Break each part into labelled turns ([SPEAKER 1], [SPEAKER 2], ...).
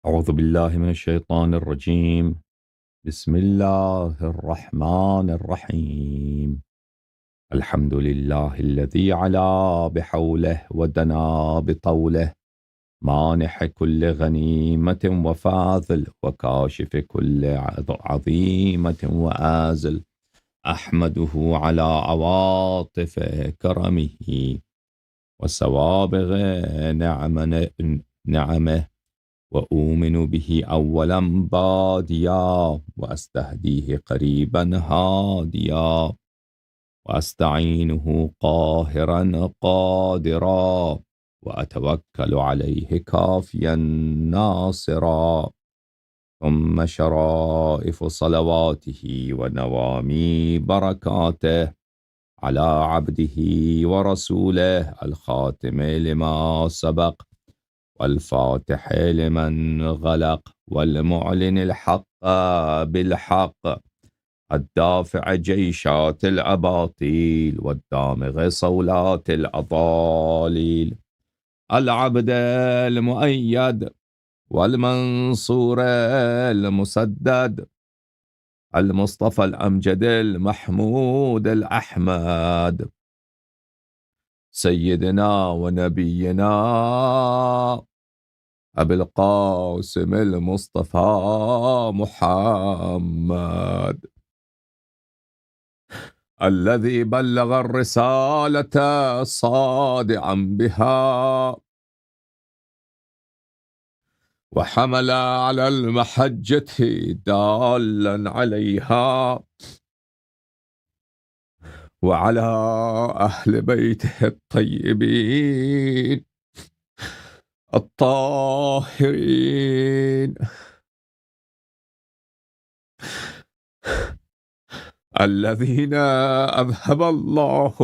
[SPEAKER 1] أعوذ بالله من الشيطان الرجيم. بسم الله الرحمن الرحيم. الحمد لله الذي علا بحوله ودنا بطوله، مانح كل غنيمة وفاضل، وكاشف كل عظيمة وآزل. أحمده على عواطف كرمه وسوابغ نعمه، وأؤمن به أولا باديا، وأستهديه قريبا هاديا، وأستعينه قاهرا قادرا، وأتوكل عليه كافيا ناصرا. ثم شرائف صلواته ونوامي بركاته على عبده ورسوله الخاتم لما سبق، والفاتح لمن غلق، والمعلن الحق بالحق، الدافع جيشات الأباطيل، والدامغ صولات الأضاليل، العبد المؤيد والمنصور المسدد، المصطفى الأمجد المحمود الأحمد، سيدنا ونبينا أبي القاسم المصطفى محمد، الذي بلغ الرسالة صادعا بها، وحمل على المحجة دالا عليها، وعلى أهل بيته الطيبين الطاهرين الذين أذهب الله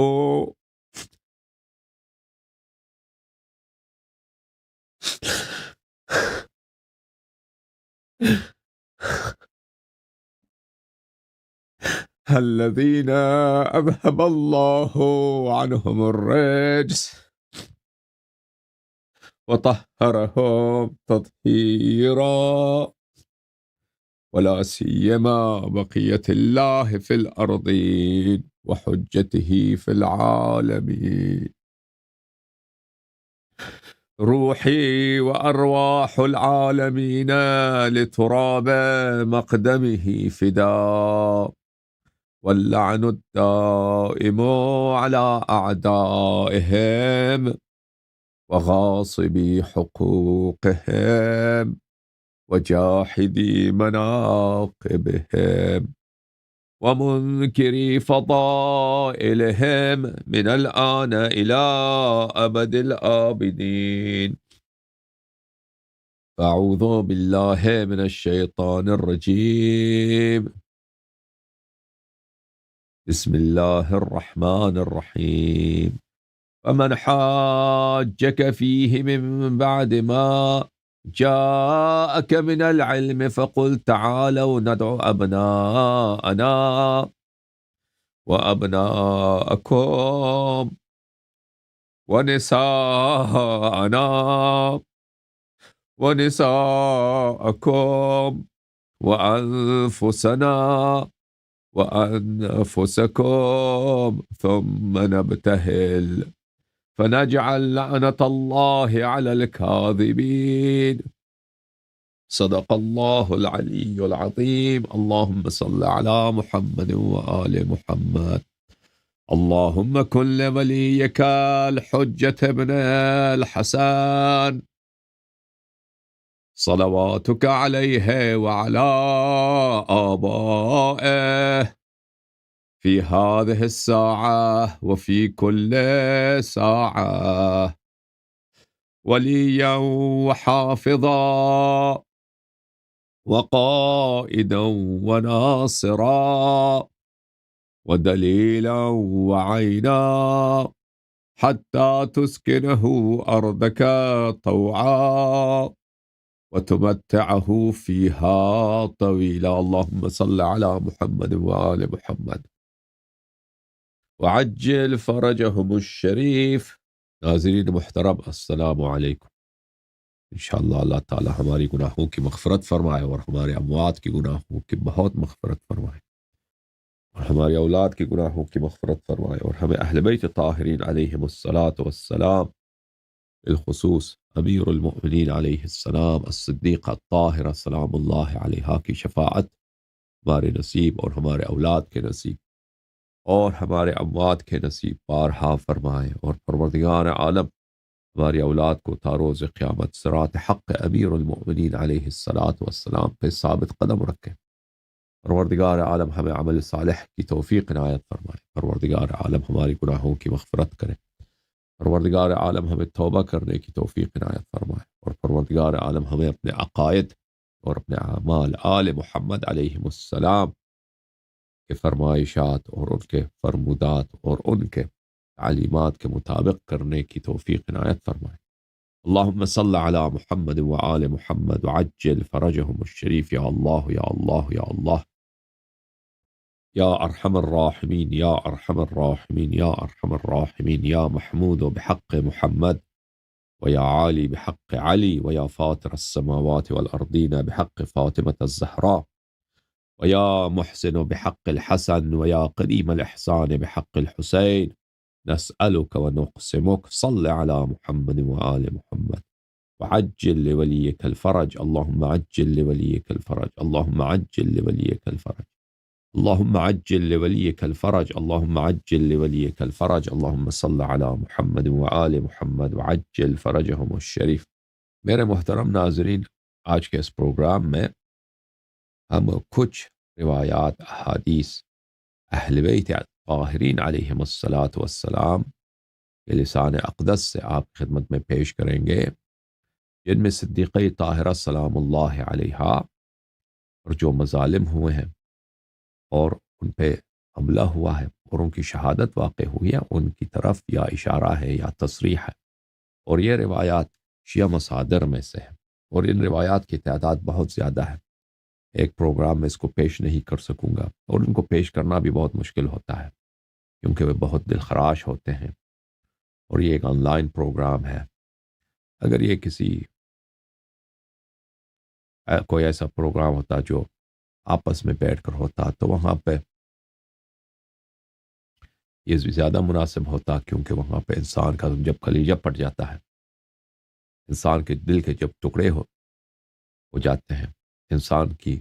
[SPEAKER 1] الذين أذهب الله عنهم الرجس وطهرهم تطهيرا، ولا سيما بقية الله في الأرضين وحجته في العالمين. روحي وأرواح العالمين لتراب مقدمه فداء، واللعن الدائم على أعدائهم وغاصبي حقوقهم وجاحدي مناقبهم ومنكري فضائلهم من الآن إلى أبد الآبدين. أعوذ بالله من الشيطان الرجيم. بسم الله الرحمن الرحيم. فمن حاجك فيه من بعد ما جاءك من العلم فقل تعالوا ندعو أبناءنا وأبناءكم ونساءنا ونساءكم وأنفسنا وأنفسكم ثم نبتهل فنجعل لعنة الله على الكاذبين. صدق الله العلي العظيم. اللهم صل على محمد وآل محمد. اللهم كن لوليك الحجة ابن الحسن صلواتك عليه وعلى آبائه في هذه الساعة وفي كل ساعة، وليا وحافظا وقائدا وناصرا ودليلا وعينا، حتى تسكنه أرضك طوعا وتمتعه فيها طويلا. اللهم صل على محمد وآل محمد وعجل فرجهم الشريف. ناظرين محترم، السلام عليكم. انشاءاللہ اللہ تعالی ہماری گناہوں کی مغفرت فرمائے اور ہمارے اموات کی گناہوں کی بہت مغفرت فرمائے اور ہماری اولاد کی گناہوں کی مغفرت فرمائے اور ہمیں اہل بیت طاہرین علیہم الصلاۃ والسلام بالخصوص امیر المؤمنین علیہ السلام الصدیقہ الطاہرہ سلام اللہ علیہا کی شفاعت ہمارے نصیب اور ہمارے اولاد کے نصیب اور ہمارے اموات کے نصیب بارہا فرمائے اور پروردگار عالم ہماری اولاد کو تا روز قیامت صراط حق امیر المؤمنین علیہ الصلاۃ والسلام پہ ثابت قدم رکھے پروردگار عالم ہمیں عمل صالح کی توفیق عنایت فرمائے پروردگار عالم ہماری گناہوں کی مغفرت کرے پروردگار عالم ہمیں توبہ کرنے کی توفیق عنایت فرمائے اور پروردگار عالم ہمیں اپنے عقائد اور اپنے اعمال آل محمد علیہ السلام کے فرمائشات اور ان کے فرمودات اور ان کے تعلیمات کے مطابق کرنے کی توفیق عنایت فرمائے اللہم صل علی محمد وآل محمد وعجل فرجهم الشریف یا اللہ یا اللہ یا اللہ یا ارحم الراحمین یا ارحم الراحمین یا ارحم الراحمین یا محمود بحق محمد ويا عالي بحق علي ويا فاطر السماوات والأرضين بحق فاطمة الزهراء ويا محسن بحق الحسن ويا قديم الإحسان بحق الحسين نسألك ونقسمك صل على محمد وآل محمد وعجل لوليك الفرج اللهم عجل لوليك الفرج اللهم عجل لوليك الفرج اللهم عجل لوليك الفرج اللهم عجل لوليك الفرج اللهم صل على محمد وآل محمد وعجل فرجهم الشریف میرے محترم ناظرین آج کے اس پروگرام میں ہم کچھ روایات احادیث اہل بیت طاہرین علیہم الصلاۃ والسلام کے لسان اقدس سے آپ کی خدمت میں پیش کریں گے جن میں صدیقہ طاہرہ سلام اللہ علیہا اور جو مظالم ہوئے ہیں اور ان پہ حملہ ہوا ہے اور ان کی شہادت واقع ہوئی ہے ان کی طرف یا اشارہ ہے یا تصریح ہے اور یہ روایات شیعہ مصادر میں سے ہیں اور ان روایات کی تعداد بہت زیادہ ہے ایک پروگرام میں اس کو پیش نہیں کر سکوں گا اور ان کو پیش کرنا بھی بہت مشکل ہوتا ہے کیونکہ وہ بہت دل خراش ہوتے ہیں اور یہ ایک آن لائن پروگرام ہے اگر یہ کسی کوئی ایسا پروگرام ہوتا جو آپس میں بیٹھ کر ہوتا تو وہاں پہ یہ زیادہ مناسب ہوتا کیونکہ وہاں پہ انسان کا جب کلیجہ پٹ جاتا ہے انسان کے دل کے جب ٹکڑے ہو جاتے ہیں انسان کی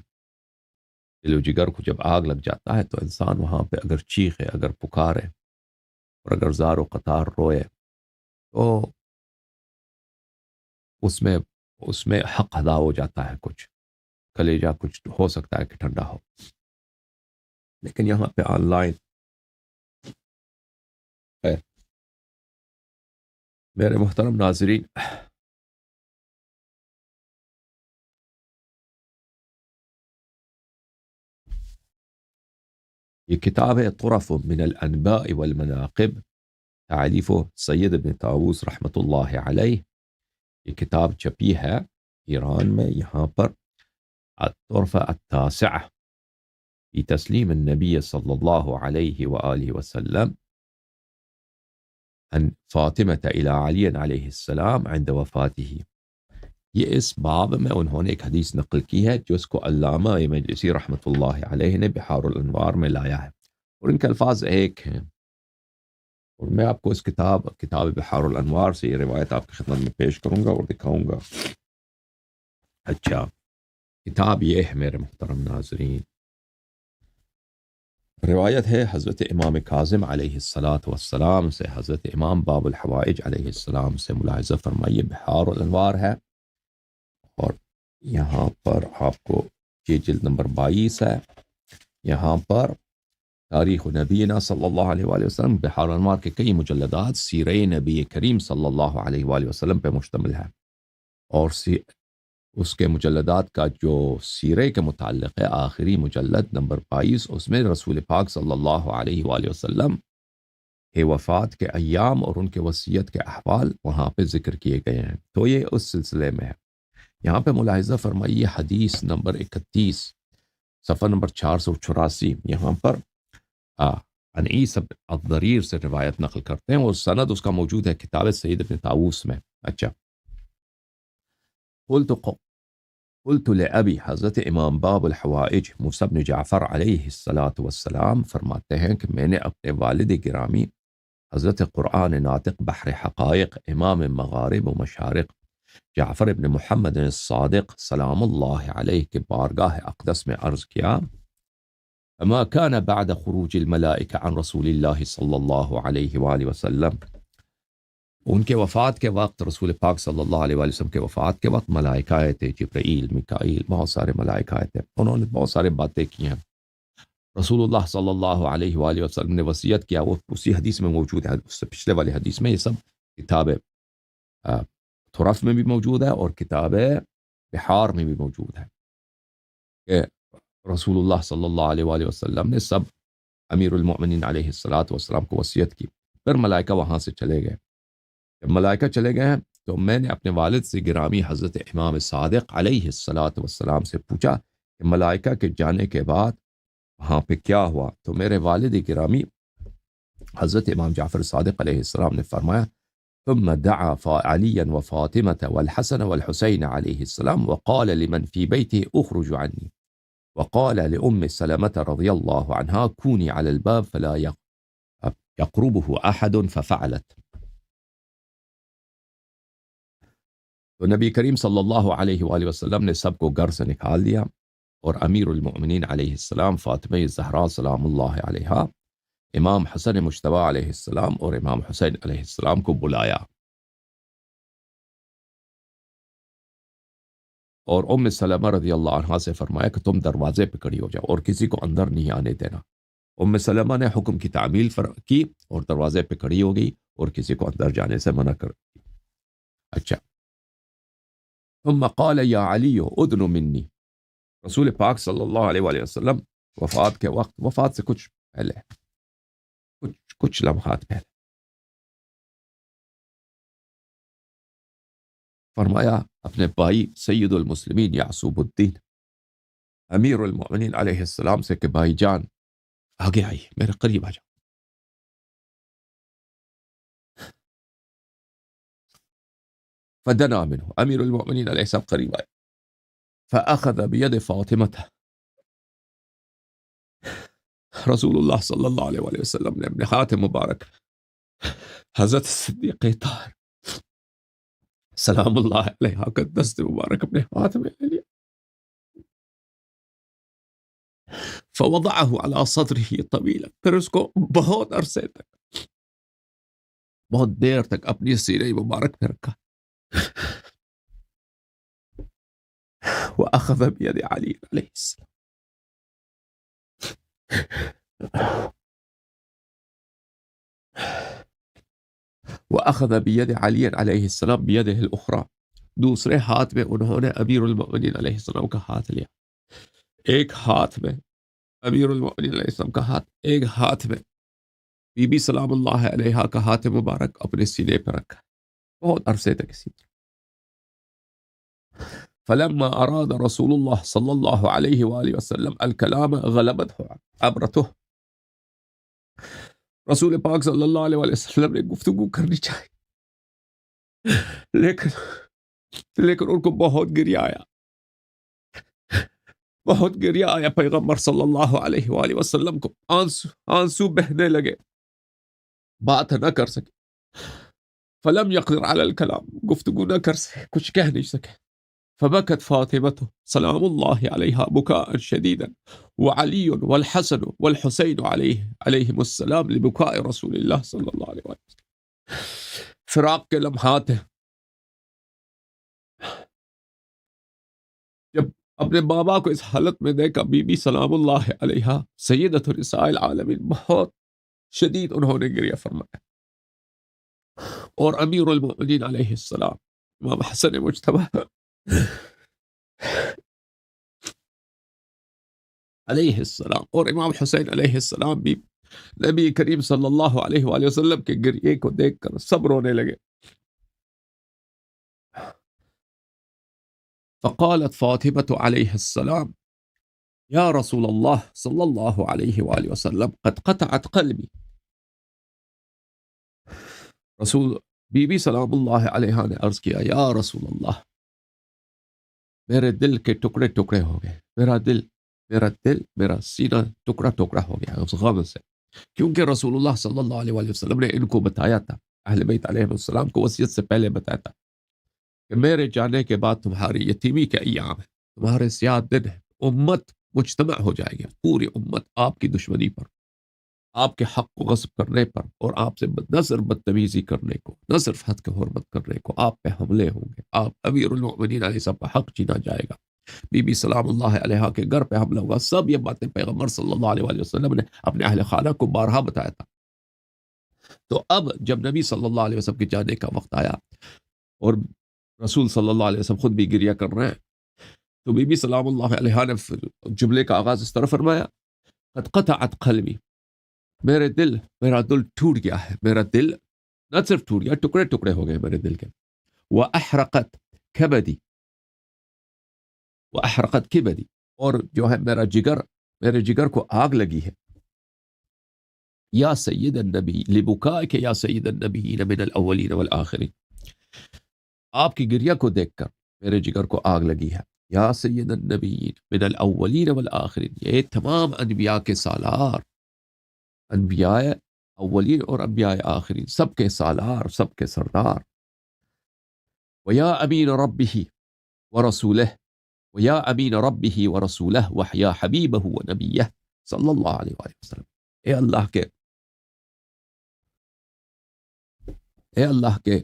[SPEAKER 1] دل و جگر کو جب آگ لگ جاتا ہے تو انسان وہاں پہ اگر چیخے اگر پکارے اور اگر زار و قطار روئے تو اس میں حق ادا ہو جاتا ہے کچھ کلیجہ کچھ ہو سکتا ہے کہ ٹھنڈا ہو لیکن یہاں پہ آن لائن ہے میرے محترم ناظرین یہ کتاب ہے طرف من الانباء والمناقب تعلیف سید ابن طاووس رحمۃ اللہ علیہ یہ کتاب چھپی ہے ایران میں یہاں پر الطرف التاسع في تسلیم النبی صلی اللہ علیہ وآلہ وسلم عن فاطمة إلى علی علیہ السلام عند وفاته یہ اس باب میں انہوں نے ایک حدیث نقل کی ہے جو اس کو علامہ مجلسی رحمۃ اللہ علیہ نے بحار الانوار میں لایا ہے اور ان کے الفاظ ایک ہیں اور میں آپ کو اس کتاب بحار الانوار سے یہ روایت آپ کی خدمت میں پیش کروں گا اور دکھاؤں گا اچھا کتاب یہ ہے میرے محترم ناظرین روایت ہے حضرت امام کاظم علیہ الصلاۃ والسلام سے حضرت امام باب الحوائج علیہ السلام سے ملاحظہ فرمائیے بحار الانوار ہے اور یہاں پر آپ کو یہ جلد نمبر 22 ہے یہاں پر تاریخ نبینا صلی اللہ علیہ وآلہ وسلم بحار الانوار کے کئی مجلدات سیرہ نبی کریم صلی اللہ علیہ وآلہ وسلم پہ مشتمل ہے اور اس کے مجلدات کا جو سیرے کے متعلق ہے آخری مجلد نمبر 22 اس میں رسول پاک صلی اللہ علیہ وآلہ وسلم کے وفات کے ایام اور ان کے وصیت کے احوال وہاں پہ ذکر کیے گئے ہیں تو یہ اس سلسلے میں ہے یہاں پہ ملاحظہ فرمائیے حدیث نمبر 31 صفحہ نمبر 484 یہاں پر عن عیسی الضریر سے روایت نقل کرتے ہیں اور سند اس کا موجود ہے کتاب سید ابن طاووس میں اچھا قلت لأبی، حضرت امام باب الحوائج موسیٰ بن جعفر علیہ الصلاۃ والسلام فرماتے ہیں کہ میں نے اپنے والد گرامی حضرت قرآن ناطق بحر حقائق امام مغارب و مشارق جعفر ابن محمد الصادق سلام اللہ علیہ کے بارگاہ اقدس میں عرض کیا، ما كان بعد خروج الملائکہ عن رسول اللہ صلی اللہ علیہ وآلہ وسلم، ان کے وفات کے وقت، رسول پاک صلی اللہ علیہ وآلہ وسلم کے وفات کے وقت ملائکہ آئے تھے، جبرائیل، میکائیل، بہت سارے ملائکہ آئے تھے، انہوں نے بہت سارے باتیں کی ہیں۔ رسول اللہ صلی اللہ علیہ وآلہ وسلم نے وصیت کیا، وہ اسی حدیث میں موجود ہے، اس سے پچھلے والے حدیث میں، یہ سب کتاب تھرف میں بھی موجود ہے اور کتاب بحار میں بھی موجود ہے کہ رسول اللہ صلی اللہ علیہ وآلہ وسلم نے سب امیر المؤمنین علیہ الصلاۃ والسلام کو وصیت کی۔ پھر ملائکہ وہاں سے چلے گئے، جب ملائکہ چلے گئے ہیں تو میں نے اپنے والد سے گرامی حضرت امام صادق علیہ الصلاۃ والسلام سے پوچھا کہ ملائکہ کے جانے کے بعد وہاں پہ کیا ہوا، تو میرے والد گرامی حضرت امام جعفر صادق علیہ السلام نے فرمایا، ثم دعا عليا وفاطمة والحسن والحسين عليه السلام وقال لمن في بيته اخرجوا عني، وقال لأم سلمة رضي الله عنها كوني على الباب فلا يقربه أحد، ففعلت۔ تو نبی کریم صلی اللہ علیہ وآلہ وسلم نے سب کو گھر سے نکال دیا اور امیر المؤمنین علیہ السلام فاطمہ زہرا سلام اللہ علیہا، امام حسن مجتبی علیہ السلام اور امام حسین علیہ السلام کو بلایا، اور ام سلمہ رضی اللہ عنہا سے فرمایا کہ تم دروازے پہ کھڑی ہو جاؤ اور کسی کو اندر نہیں آنے دینا۔ ام سلمہ نے حکم کی تعمیل کی اور دروازے پہ کھڑی ہو گئی اور کسی کو اندر جانے سے منع کر دی۔ اچھا، ثم قال یا علی ادن منی، رسول پاک صلی اللہ علیہ وآلہ وسلم وفات کے وقت، وفات سے کچھ پہلے، کچھ لمحات پہلے، فرمایا اپنے بھائی سید المسلمین یعصوب الدین امیر المؤمنین علیہ السلام سے کہ بھائی جان آگے آئیے، میرے قریب آ جاؤ۔ فدنا منه، امیر المؤمنین علیہ السلام قریب آئے، فاخذ بید فاطمہ، رسول اللہ صلی اللہ علیہ وآلہ وسلم نے اپنے ہاتھ مبارک حضرت صدیق طاہر سلام اللہ علیہ کا دست مبارک اپنے ہاتھ میں لے لیا، فوضعه على صدره طویلا، پھر اس کو بہت عرصے تک، بہت دیر تک اپنی سینے مبارک پہ رکھا، وأخذ بيد علي عليه السلام، وأخذ بيد علي عليه السلام بيده الأخرى، دوسرے ہاتھ میں انہوں نے امیر المؤمنین علیہ السلام کا ہاتھ لیا، ایک ہاتھ میں امیر المؤمنین علیہ السلام کا ہاتھ، ایک ہاتھ میں بی بی سلام اللہ علیہا کا ہاتھ مبارک اپنے سینے پر رکھا، بہت عرصے تک اسی طرح۔ فلما اراد رسول اللہ صلی اللہ علیہ وآلہ وسلم الکلام غلبته عبرته، رسول پاک صلی اللہ علیہ وآلہ وسلم نے گفتگو کرنی چاہی، لیکن ان کو بہت گریہ آیا، بہت گریہ آیا پیغمبر صلی اللہ علیہ وآلہ وسلم کو، آنسو بہنے لگے، بات نہ کر سکے، فلم يقدر على الكلام، گفتگو نہ کر سکے، کچھ کہہ نہیں سکے، فبكت فاطمة سلام الله عليها بكاء شديدا وعلي والحسن والحسين عليهم السلام لبكاء رسول الله صلی اللہ علیہ وسلم، فراق کے لمحات ہیں، جب اپنے بابا کو اس حالت میں دیکھا، بی بی سلام اللہ علیہا سیدۃ النساء العالمین، بہت شدید انہوں نے گریہ فرمایا، اور امیر المؤمنین علیہ السلام امام حسن مجتبی علیہ السلام اور امام حسین علیہ السلام بھی نبی کریم صلی اللہ علیہ وآلہ وسلم کے گریے کو دیکھ کر سب رونے لگے۔ فقالت فاطمة علیہ السلام یا رسول اللہ صلی اللہ علیہ وآلہ وسلم قد قطعت قلبی، رسول بی بی سلام اللہ علیہ نے عرض کیا، یا رسول اللہ میرے دل کے ٹکڑے ٹکڑے ہو گئے، میرا سینہ ٹکڑا ٹکڑا ہو گیا اس غم سے، کیونکہ رسول اللہ صلی اللہ علیہ وآلہ وسلم نے ان کو بتایا تھا، اہل بیت علیہ السلام کو وصیت سے پہلے بتایا تھا کہ میرے جانے کے بعد تمہاری یتیمی کے ایام ہے، تمہارے سیاہ دن ہے، امت مجتمع ہو جائے گی، پوری امت آپ کی دشمنی پر، آپ کے حق کو غصب کرنے پر، اور آپ سے نہ صرف بدتمیزی کرنے کو، نہ صرف حد کے حرمت کرنے کو، آپ پہ حملے ہوں گے، آپ امیر المؤمنین علیہ السلام کا حق چھینا جائے گا، بی بی سلام اللہ علیہا کے گھر پہ حملہ ہوگا، سب یہ باتیں پیغمبر صلی اللہ علیہ وآلہ وسلم نے اپنے اہل خانہ کو بارہا بتایا تھا۔ تو اب جب نبی صلی اللہ علیہ وسلم کے جانے کا وقت آیا اور رسول صلی اللہ علیہ وسلم خود بھی گریہ کر رہے ہیں، تو بی بی سلام اللہ علیہا نے جملے کا آغاز اس طرح فرمایا، قد قطعت قلبی، میرا دل ٹوٹ گیا ہے، میرا دل نہ صرف ٹوٹ گیا، ٹکڑے ٹکڑے ہو گئے میرے دل کے، وَأَحْرَقَتْ كَبَدِي، وَأَحْرَقَتْ كِبَدِي، اور جو ہے میرے جگر کو آگ لگی ہے، یا سید النبی لبکائک یا سید النبیین من الاولین والآخرین، آپ کی گریہ کو دیکھ کر میرے جگر کو آگ لگی ہے، یا سید النبیین من الاولین والآخرین، یہ تمام انبیاء کے سالار، انبیاء اولین اور انبیاء آخرین، سب کے سالار، سب کے سردار، ویا امین ربہ ورسولہ، ویا امین ربہ ورسولہ وحیا حبیبہ ونبیہ صلی اللہ علیہ وآلہ وسلم، اے اللہ کے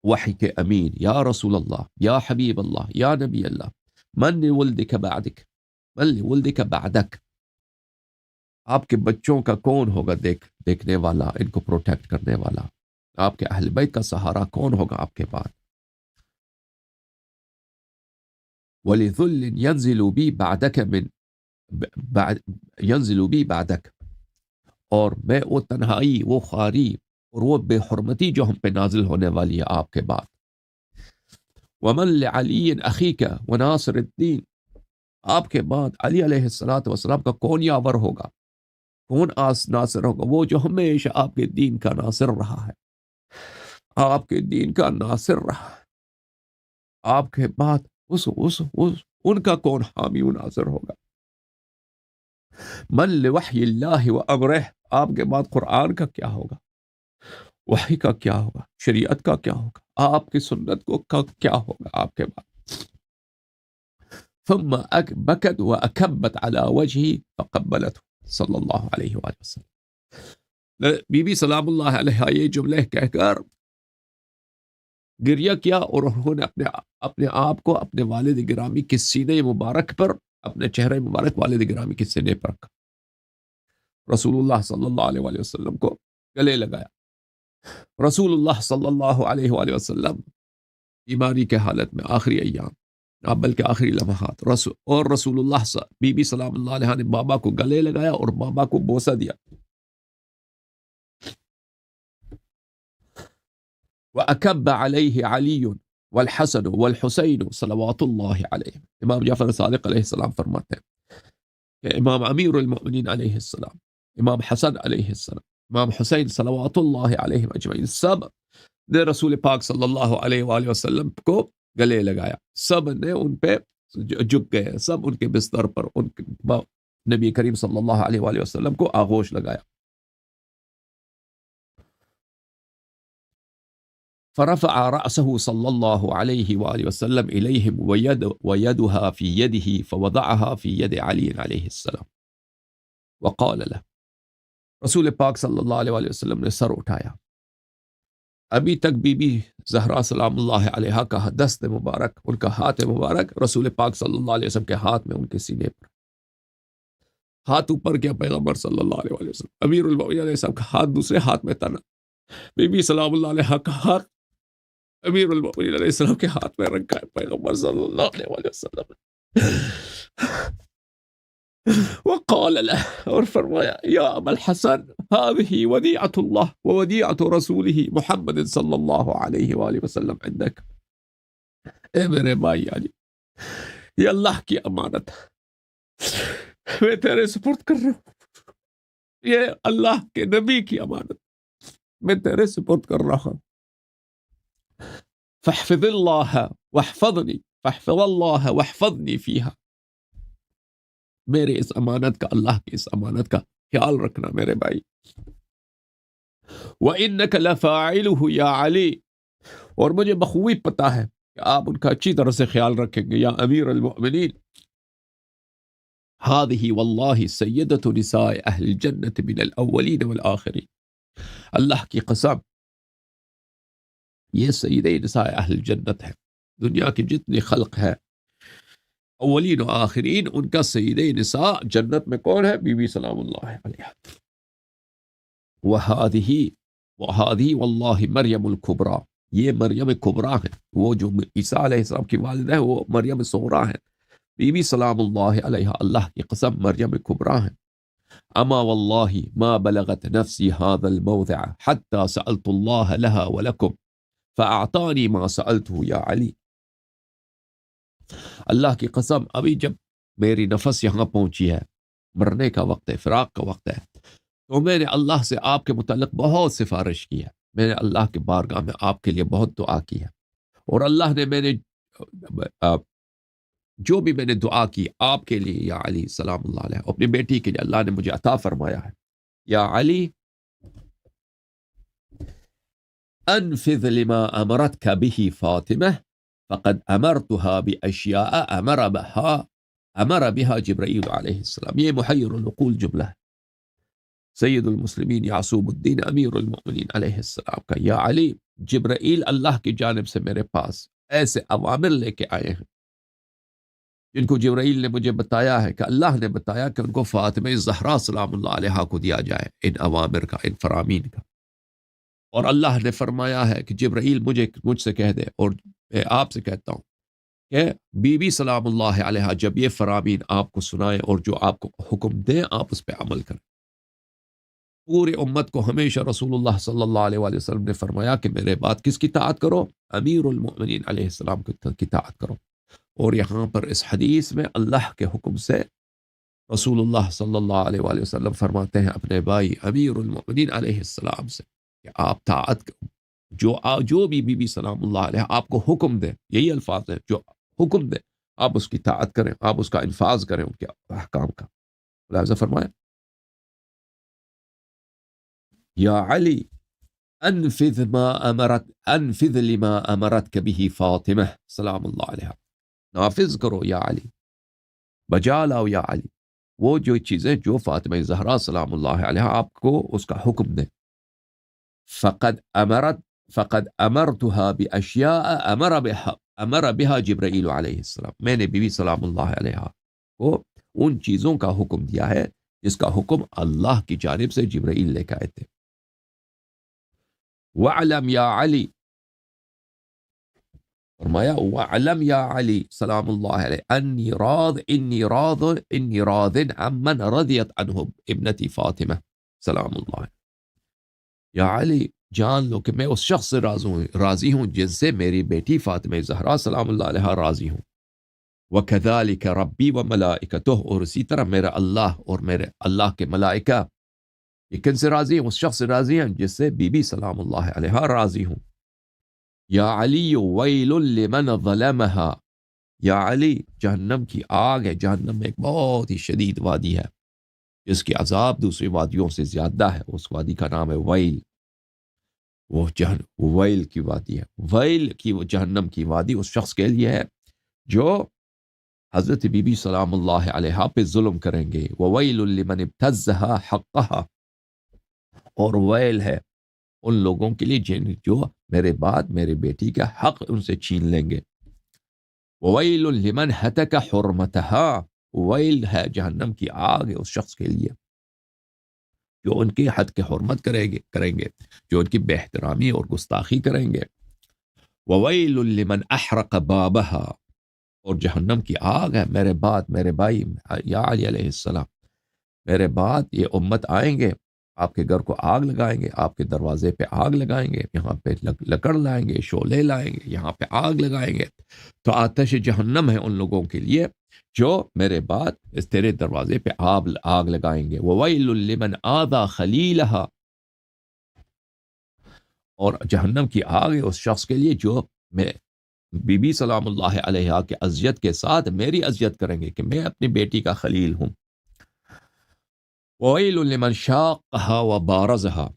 [SPEAKER 1] وحی کے امین، یا رسول اللہ، یا حبیب اللہ، یا نبی اللہ، من لولدک بعدک، آپ کے بچوں کا کون ہوگا دیکھنے والا، ان کو پروٹیکٹ کرنے والا، آپ کے اہل بیت کا سہارا کون ہوگا آپ کے بعد، وَلِذُلٍ يَنزِلُ بِي بَعْدَكَ، اور میں وہ تنہائی، وہ خواری اور وہ بے حرمتی جو ہم پہ نازل ہونے والی ہے آپ کے بعد، وَمَن لِعَلِيٍّ أَخِيكَ وَنَاصِرِ الدِّينِ، آپ کے بعد علی علیہ السلام کا کون یاور ہوگا، کون ناصر ہوگا، وہ جو ہمیشہ آپ کے دین کا ناصر رہا ہے، آپ کے دین کا ناصر رہا ہے، آپ کے بعد ان کا کون حامی و ناصر ہوگا، من لوحی اللہ و امرہ، آپ کے بعد قرآن کا کیا ہوگا، وحی کا کیا ہوگا، شریعت کا کیا ہوگا، آپ کی سنت کو کیا ہوگا آپ کے بعد، ثم بکت و اکبت علی وجہی فقبلته صلی اللہ علیہ وآلہ وسلم، بی بی سلام اللہ علیہ یہ جملے کہہ کر گریہ کیا، اور انہوں نے اپنے آپ کو اپنے والد گرامی کے سینے مبارک پر، اپنے چہرے مبارک والد گرامی کے سینے پر رکھا، رسول اللہ صلی اللہ علیہ وآلہ وسلم کو گلے لگایا، رسول اللہ صلی اللہ علیہ وآلہ وسلم بیماری کے حالت میں آخری ایام، بلکہ آخری لمحات، اور رسول اللہ بی بی سلام اللہ علیہ نے بابا کو گلے لگایا اور بابا کو بوسہ دیا، وَأَكَبَّ عَلَيْهِ عَلِيٌّ وَالْحَسَنُ وَالْحُسَيْنُ صلوات اللہ علیہ، امام جعفر صادق علیہ السلام فرماتے ہیں کہ امام امیر المؤمنین علیہ السلام، امام حسن علیہ السلام، امام حسین صلوات اللہ علیہ اجمعین، سب نے رسول پاک صلی اللہ علیہ وآلہ وسلم کو گلے لگایا، سب نے ان پہ جھک گئے، سب ان کے بستر پر نبی کریم صلی اللہ علیہ وآلہ وسلم کو آغوش لگایا، فرفع رأسه صلى الله عليه وآله وسلم إليهم ويدها في يده فوضعها في يد علي عليه السلام وقال له، رسول پاک صلی اللہ علیہ وآلہ وسلم نے سر اٹھایا، ابھی تک بی بی زہرا سلام اللہ علیہا کا دست مبارک، ان کا ہاتھ مبارک رسول پاک صلی اللہ علیہ وسلم کے ہاتھ میں، ان کے سینے پر ہاتھ اوپر کیا، پیغمبر صلی اللہ علیہ وسلم امیر المؤمنین علیہ السلام کا ہاتھ دوسرے ہاتھ میں تنا، بی بی سلام اللہ علیہا کا ہاتھ امیر المؤمنین علیہ السلام کے ہاتھ میں رکھا ہے پیغمبر صلی اللہ علیہ وسلم، وقال له، اور فرمایا، یا ابا الحسن هذه ودیعۃ اللہ وودیعۃ رسولہ محمد صلی اللہ علیہ وآلہ وسلم عندک، اے میرے بھائی علی، یہ اللہ کی امانت ہے، میں تیرے سپرد کر رہا ہوں، یہ اللہ کے نبی کی امانت میں تیرے سپرد کر رہا ہوں، فاحفظ اللہ واحفظنی فاحفظ اللہ واحفظنی فیہا، میرے اس امانت کا، اللہ کی اس امانت کا خیال رکھنا میرے بھائی. وَإِنَّكَ لَفَاعِلُهُ یا علی، اور مجھے بخوبی پتا ہے کہ آپ ان کا اچھی طرح سے خیال رکھیں گے یا امیر المؤمنین. هذه واللہ سیدۃ نساء اہل الجنت من الاولین والآخرین، اللہ کی قسم یہ سید نساء اہل جنت ہے، دنیا کی جتنی خلق ہے اولین و آخرین ان کا سید نساء جنت میں کون ہے؟ بی بی سلام اللہ علیہ. وَهَذِهِ واللہ مریم الکبریٰ، یہ مریم کبریٰ ہے، وہ جو عیسیٰ علیہ السلام کی والدہ ہے وہ مریم صغریٰ ہے. بی بی سلام اللہ علیہ، اللہ کی قسم مریم کبریٰ ہے. اما واللہ ما بلغت نفسی هذا الموضع حتى سألت الله لها ولكم فأعطانی ما سألته یا علی. اللہ کی قسم ابھی جب میری نفس یہاں پہنچی ہے، مرنے کا وقت ہے، فراق کا وقت ہے، تو میں نے اللہ سے آپ کے متعلق بہت سفارش کی ہے، میں نے اللہ کے بارگاہ میں آپ کے لیے بہت دعا کی ہے، اور اللہ نے میں نے جو بھی میں نے دعا کی آپ کے لیے یا علی سلام اللہ علیہ، اپنی بیٹی کے لیے اللہ نے مجھے عطا فرمایا ہے. یا علی انفذ لما امرتک به فاطمہ فقد امرتها باشیاء امر بها جبرائیل علیہ السلام. یہ محیر العقول جملہ ہے سید المسلمین یعصوب الدین امیر المؤمنین علیہ السلام کا. یا علی، جبرائیل اللہ کی جانب سے میرے پاس ایسے اوامر لے کے آئے ہیں جن کو جبرائیل نے مجھے بتایا ہے کہ اللہ نے بتایا کہ ان کو فاطمہ زہرا سلام اللہ علیہا کو دیا جائے، ان اوامر کا، ان فرامین کا. اور اللہ نے فرمایا ہے کہ جبرائیل مجھ سے کہہ دے، اور میں آپ سے کہتا ہوں کہ بی بی سلام اللہ علیہا جب یہ فرامین آپ کو سنائے اور جو آپ کو حکم دیں آپ اس پہ عمل کریں. پورے امت کو ہمیشہ رسول اللہ صلی اللہ علیہ وآلہ وسلم نے فرمایا کہ میرے بعد کس کی اطاعت کرو؟ امیر المؤمنین علیہ السلام کی اطاعت کرو. اور یہاں پر اس حدیث میں اللہ کے حکم سے رسول اللہ صلی اللہ علیہ وآلہ وسلم فرماتے ہیں اپنے بھائی امیر المؤمنین علیہ السلام سے کہ آپ طاعت جو بھی بی بی سلام اللہ علیہ آپ کو حکم دے، یہی الفاظ ہیں، جو حکم دے آپ اس کی طاعت کریں، آپ اس کا انفاذ کریں، ان کے احکام کا. لہذا فرمایا یا علی انفذ لما امرتک به فاطمہ سلام اللہ علیہ، نافذ کرو یا علی، بجا لاؤ یا علی وہ جو چیزیں جو فاطمہ زہرا سلام اللہ علیہ آپ کو اس کا حکم دے. فقد امرتها باشیاء امر بها جبرائیل علیہ السلام، میں نے بی بی سلام اللہ علیہ کو ان چیزوں کا حکم دیا ہے جس کا حکم اللہ کی جانب سے جبرائیل لے کے آئے تھے. وَعْلَمْ یا علی، فرمایا وَعْلَمْ یا علی سلام اللہ علیہ انی راض عمن رضیت عنہ ابنتی فاطمہ سلام اللہ علیہ. یا علی جان لو کہ میں اس شخص سے راضی ہوں جن سے میری بیٹی فاطمہ زہرا سلام اللہ علیہ راضی ہوں. وَكَذَلِكَ رَبِّي وَمَلَائِكَتُهُ، اور اسی طرح میرا اللہ اور میرے اللہ کے ملائکہ یہ کن سے راضی ہیں؟ اس شخص سے راضی ہیں جس سے بی بی سلام اللہ علیہ راضی ہوں. یا علی ویل لمن ظلمها، یا علی جہنم کی آگ ہے، جہنم میں ایک بہت ہی شدید وادی ہے جس کی عذاب دوسری وادیوں سے زیادہ ہے. اس وادی کا نام ہے ویل، وہ ویل کی وادی ہے. ویل کی وہ جہنم کی وادی اس شخص کے لیے ہے جو حضرت بی بی سلام اللہ علیہ پہ ظلم کریں گے. وویل لمن ابتزها حقها، اور ویل ہے ان لوگوں کے لیے جو میرے بعد میرے بیٹی کا حق ان سے چھین لیں گے. وویل لمن ہتک حرمتها، ویل ہے جہنم کی آگ ہے اس شخص کے لیے جو ان کے حد کے حرمت کریں گے، جو ان کی بے احترامی اور گستاخی کریں گے. وویل لمن احرق بابها، اور جہنم کی آگ ہے میرے بعد میرے بھائی یا علی علیہ السلام، میرے بعد یہ امت آئیں گے آپ کے گھر کو آگ لگائیں گے، آپ کے دروازے پہ آگ لگائیں گے، یہاں پہ لکڑ لائیں گے، شعلے لائیں گے، یہاں پہ آگ لگائیں گے. تو آتش جہنم ہے ان لوگوں کے لیے جو میرے بعد اس تیرے دروازے پہ آگ لگائیں گے. وَوَيْلٌ لِّمَنْ آذَى خَلِيلَهَا، اور جہنم کی آگ ہے اس شخص کے لیے جو بی بی سلام اللہ علیہا کے اذیت کے ساتھ میری اذیت کریں گے کہ میں اپنی بیٹی کا خلیل ہوں. وَوَيْلٌ لِمَنْ شَاقَّهَا وَبَارَزَهَا،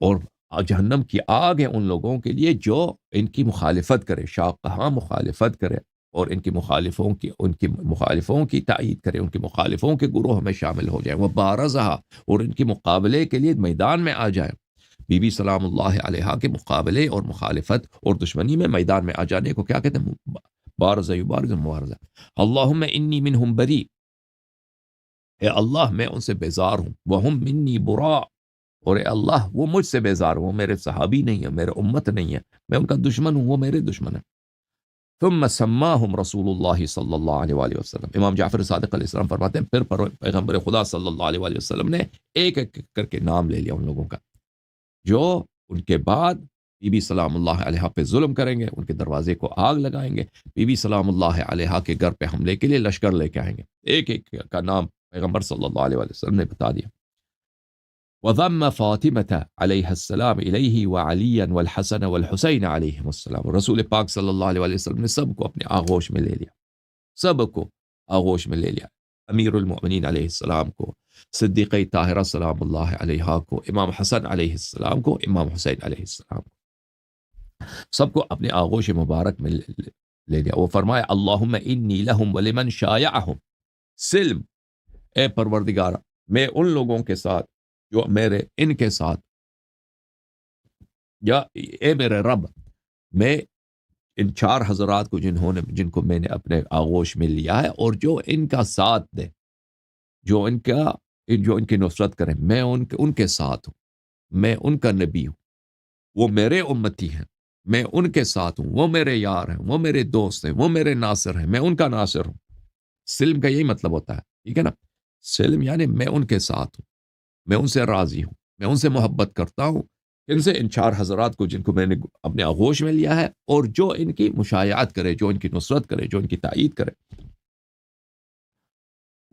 [SPEAKER 1] اور جہنم کی آگ ہے ان لوگوں کے لیے جو ان کی مخالفت کرے. شاقہا مخالفت کرے، اور ان کی مخالفوں کی تائید کرے، ان کی مخالفوں کے گروہ میں شامل ہو جائے. وَبَارَزَهَا، اور ان کی مقابلے کے لیے میدان میں آ جائے. بی بی سلام اللہ علیہا کے مقابلے اور مخالفت اور دشمنی میں میدان میں آ جانے کو کیا کہتے ہیں؟ بارزہ یبارز مبارزہ. اللہم انی منہم بری، اے اللہ میں ان سے بیزار ہوں. وہم منی برا، اور اے اللہ وہ مجھ سے بیزار ہوں، وہ میرے صحابی نہیں ہیں، میرے امت نہیں ہے، میں ان کا دشمن ہوں، وہ میرے دشمن ہیں. ثم سماہم رسول اللہ صلی اللہ علیہ وآلہ وسلم. امام جعفر صادق علیہ السلام فرماتے ہیں پھر پیغمبر خدا صلی اللہ علیہ وآلہ وسلم نے ایک ایک کر کے نام لے لیا ان لوگوں کا جو ان کے بعد بی بی سلام اللہ علیہ پہ ظلم کریں گے، ان کے دروازے کو آگ لگائیں گے، بی بی سلام اللہ علیہ کے گھر پہ حملے کے لیے لشکر لے کے آئیں گے. ایک ایک کا نام پیغمبر صلی اللہ علیہ وآلہ وسلم نے بتا دیا. وَضَمَّ فَاطِمَةَ علیہ السلام الیہ وعلیا والحسن والحسین علیہم السلام. رسول پاک صلی اللہ علیہ وآلہ وسلم نے سب کو اپنے آغوش میں لے لیا، سب کو آغوش میں لے لیا. امیر المؤمنین علیہ السلام کو، صدیقہ طاہرہ سلام اللہ علیہا کو، امام حسن علیہ السلام کو، امام حسین علیہ السلام کو، سب کو اپنے آغوش مبارک میں لے لیا. وہ فرمایا اللہم انی لہم ولمن شایعہم سلم، اے پروردگار میں ان لوگوں کے ساتھ جو میرے ان کے ساتھ، یا اے میرے رب میں ان چار حضرات کو جن کو میں نے اپنے آغوش میں لیا ہے اور جو ان کا ساتھ دے، جو ان کی نصرت کریں، میں ان کے ساتھ ہوں، میں ان کا نبی ہوں، وہ میرے امتی ہیں، میں ان کے ساتھ ہوں، وہ میرے یار ہیں، وہ میرے دوست ہیں، وہ میرے ناصر ہیں، میں ان کا ناصر ہوں. سلم کا یہی مطلب ہوتا ہے، ٹھیک ہے نا. سلم یعنی میں ان کے ساتھ ہوں، میں ان سے راضی ہوں، میں ان سے محبت کرتا ہوں، ان چار حضرات کو جن کو میں نے اپنے آغوش میں لیا ہے، اور جو ان کی مشایعت کرے، جو ان کی نصرت کرے، جو ان کی تائید کرے.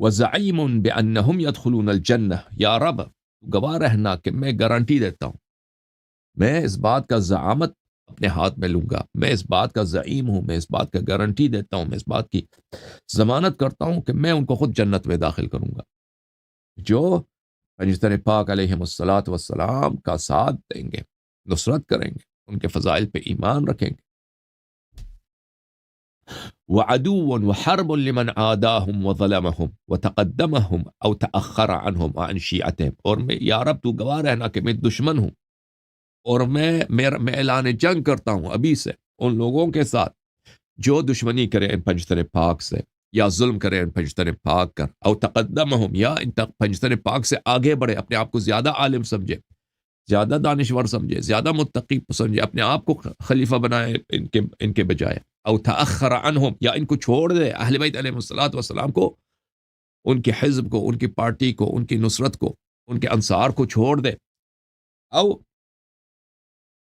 [SPEAKER 1] وَزَعِيمٌ بِأَنَّهُمْ يَدْخُلُونَ الْجَنَّةَ، یا رب گواہ رہنا کہ میں گارنٹی دیتا ہوں، میں اس بات کا زعامت اپنے ہاتھ میں لوں گا، میں اس بات کا زعیم ہوں، میں اس بات کا گارنٹی دیتا ہوں، میں اس بات کی ضمانت کرتا ہوں کہ میں ان کو خود جنت میں داخل کروں گا جو پیغمبر پاک علیہ الصلاۃ والسلام کا ساتھ دیں گے، نصرت کریں گے، ان کے فضائل پہ ایمان رکھیں گے. وعدو وحرب لمن عاداهم وظلمهم وتقدمهم او تأخر عنهم عن شیعتهم. اور میں یا رب تو گواہ رہنا کہ میں دشمن ہوں، اور میں اعلان جنگ کرتا ہوں ابھی سے ان لوگوں کے ساتھ جو دشمنی کرے ان پنجتن پاک سے، یا ظلم کرے ان پنجتن پاک کر، او تقدمهم، یا ان پنجتن پاک سے آگے بڑھے، اپنے آپ کو زیادہ عالم سمجھے، زیادہ دانشور سمجھے، زیادہ متقی سمجھے، اپنے آپ کو خلیفہ بنائے ان کے بجائے. او تأخر عنہم، یا ان کو چھوڑ دے، اہل بیت علیہ الصلوۃ والسلام کو، ان کے حزب کو، ان کی پارٹی کو، ان کی نصرت کو، ان کے انصار کو چھوڑ دے. او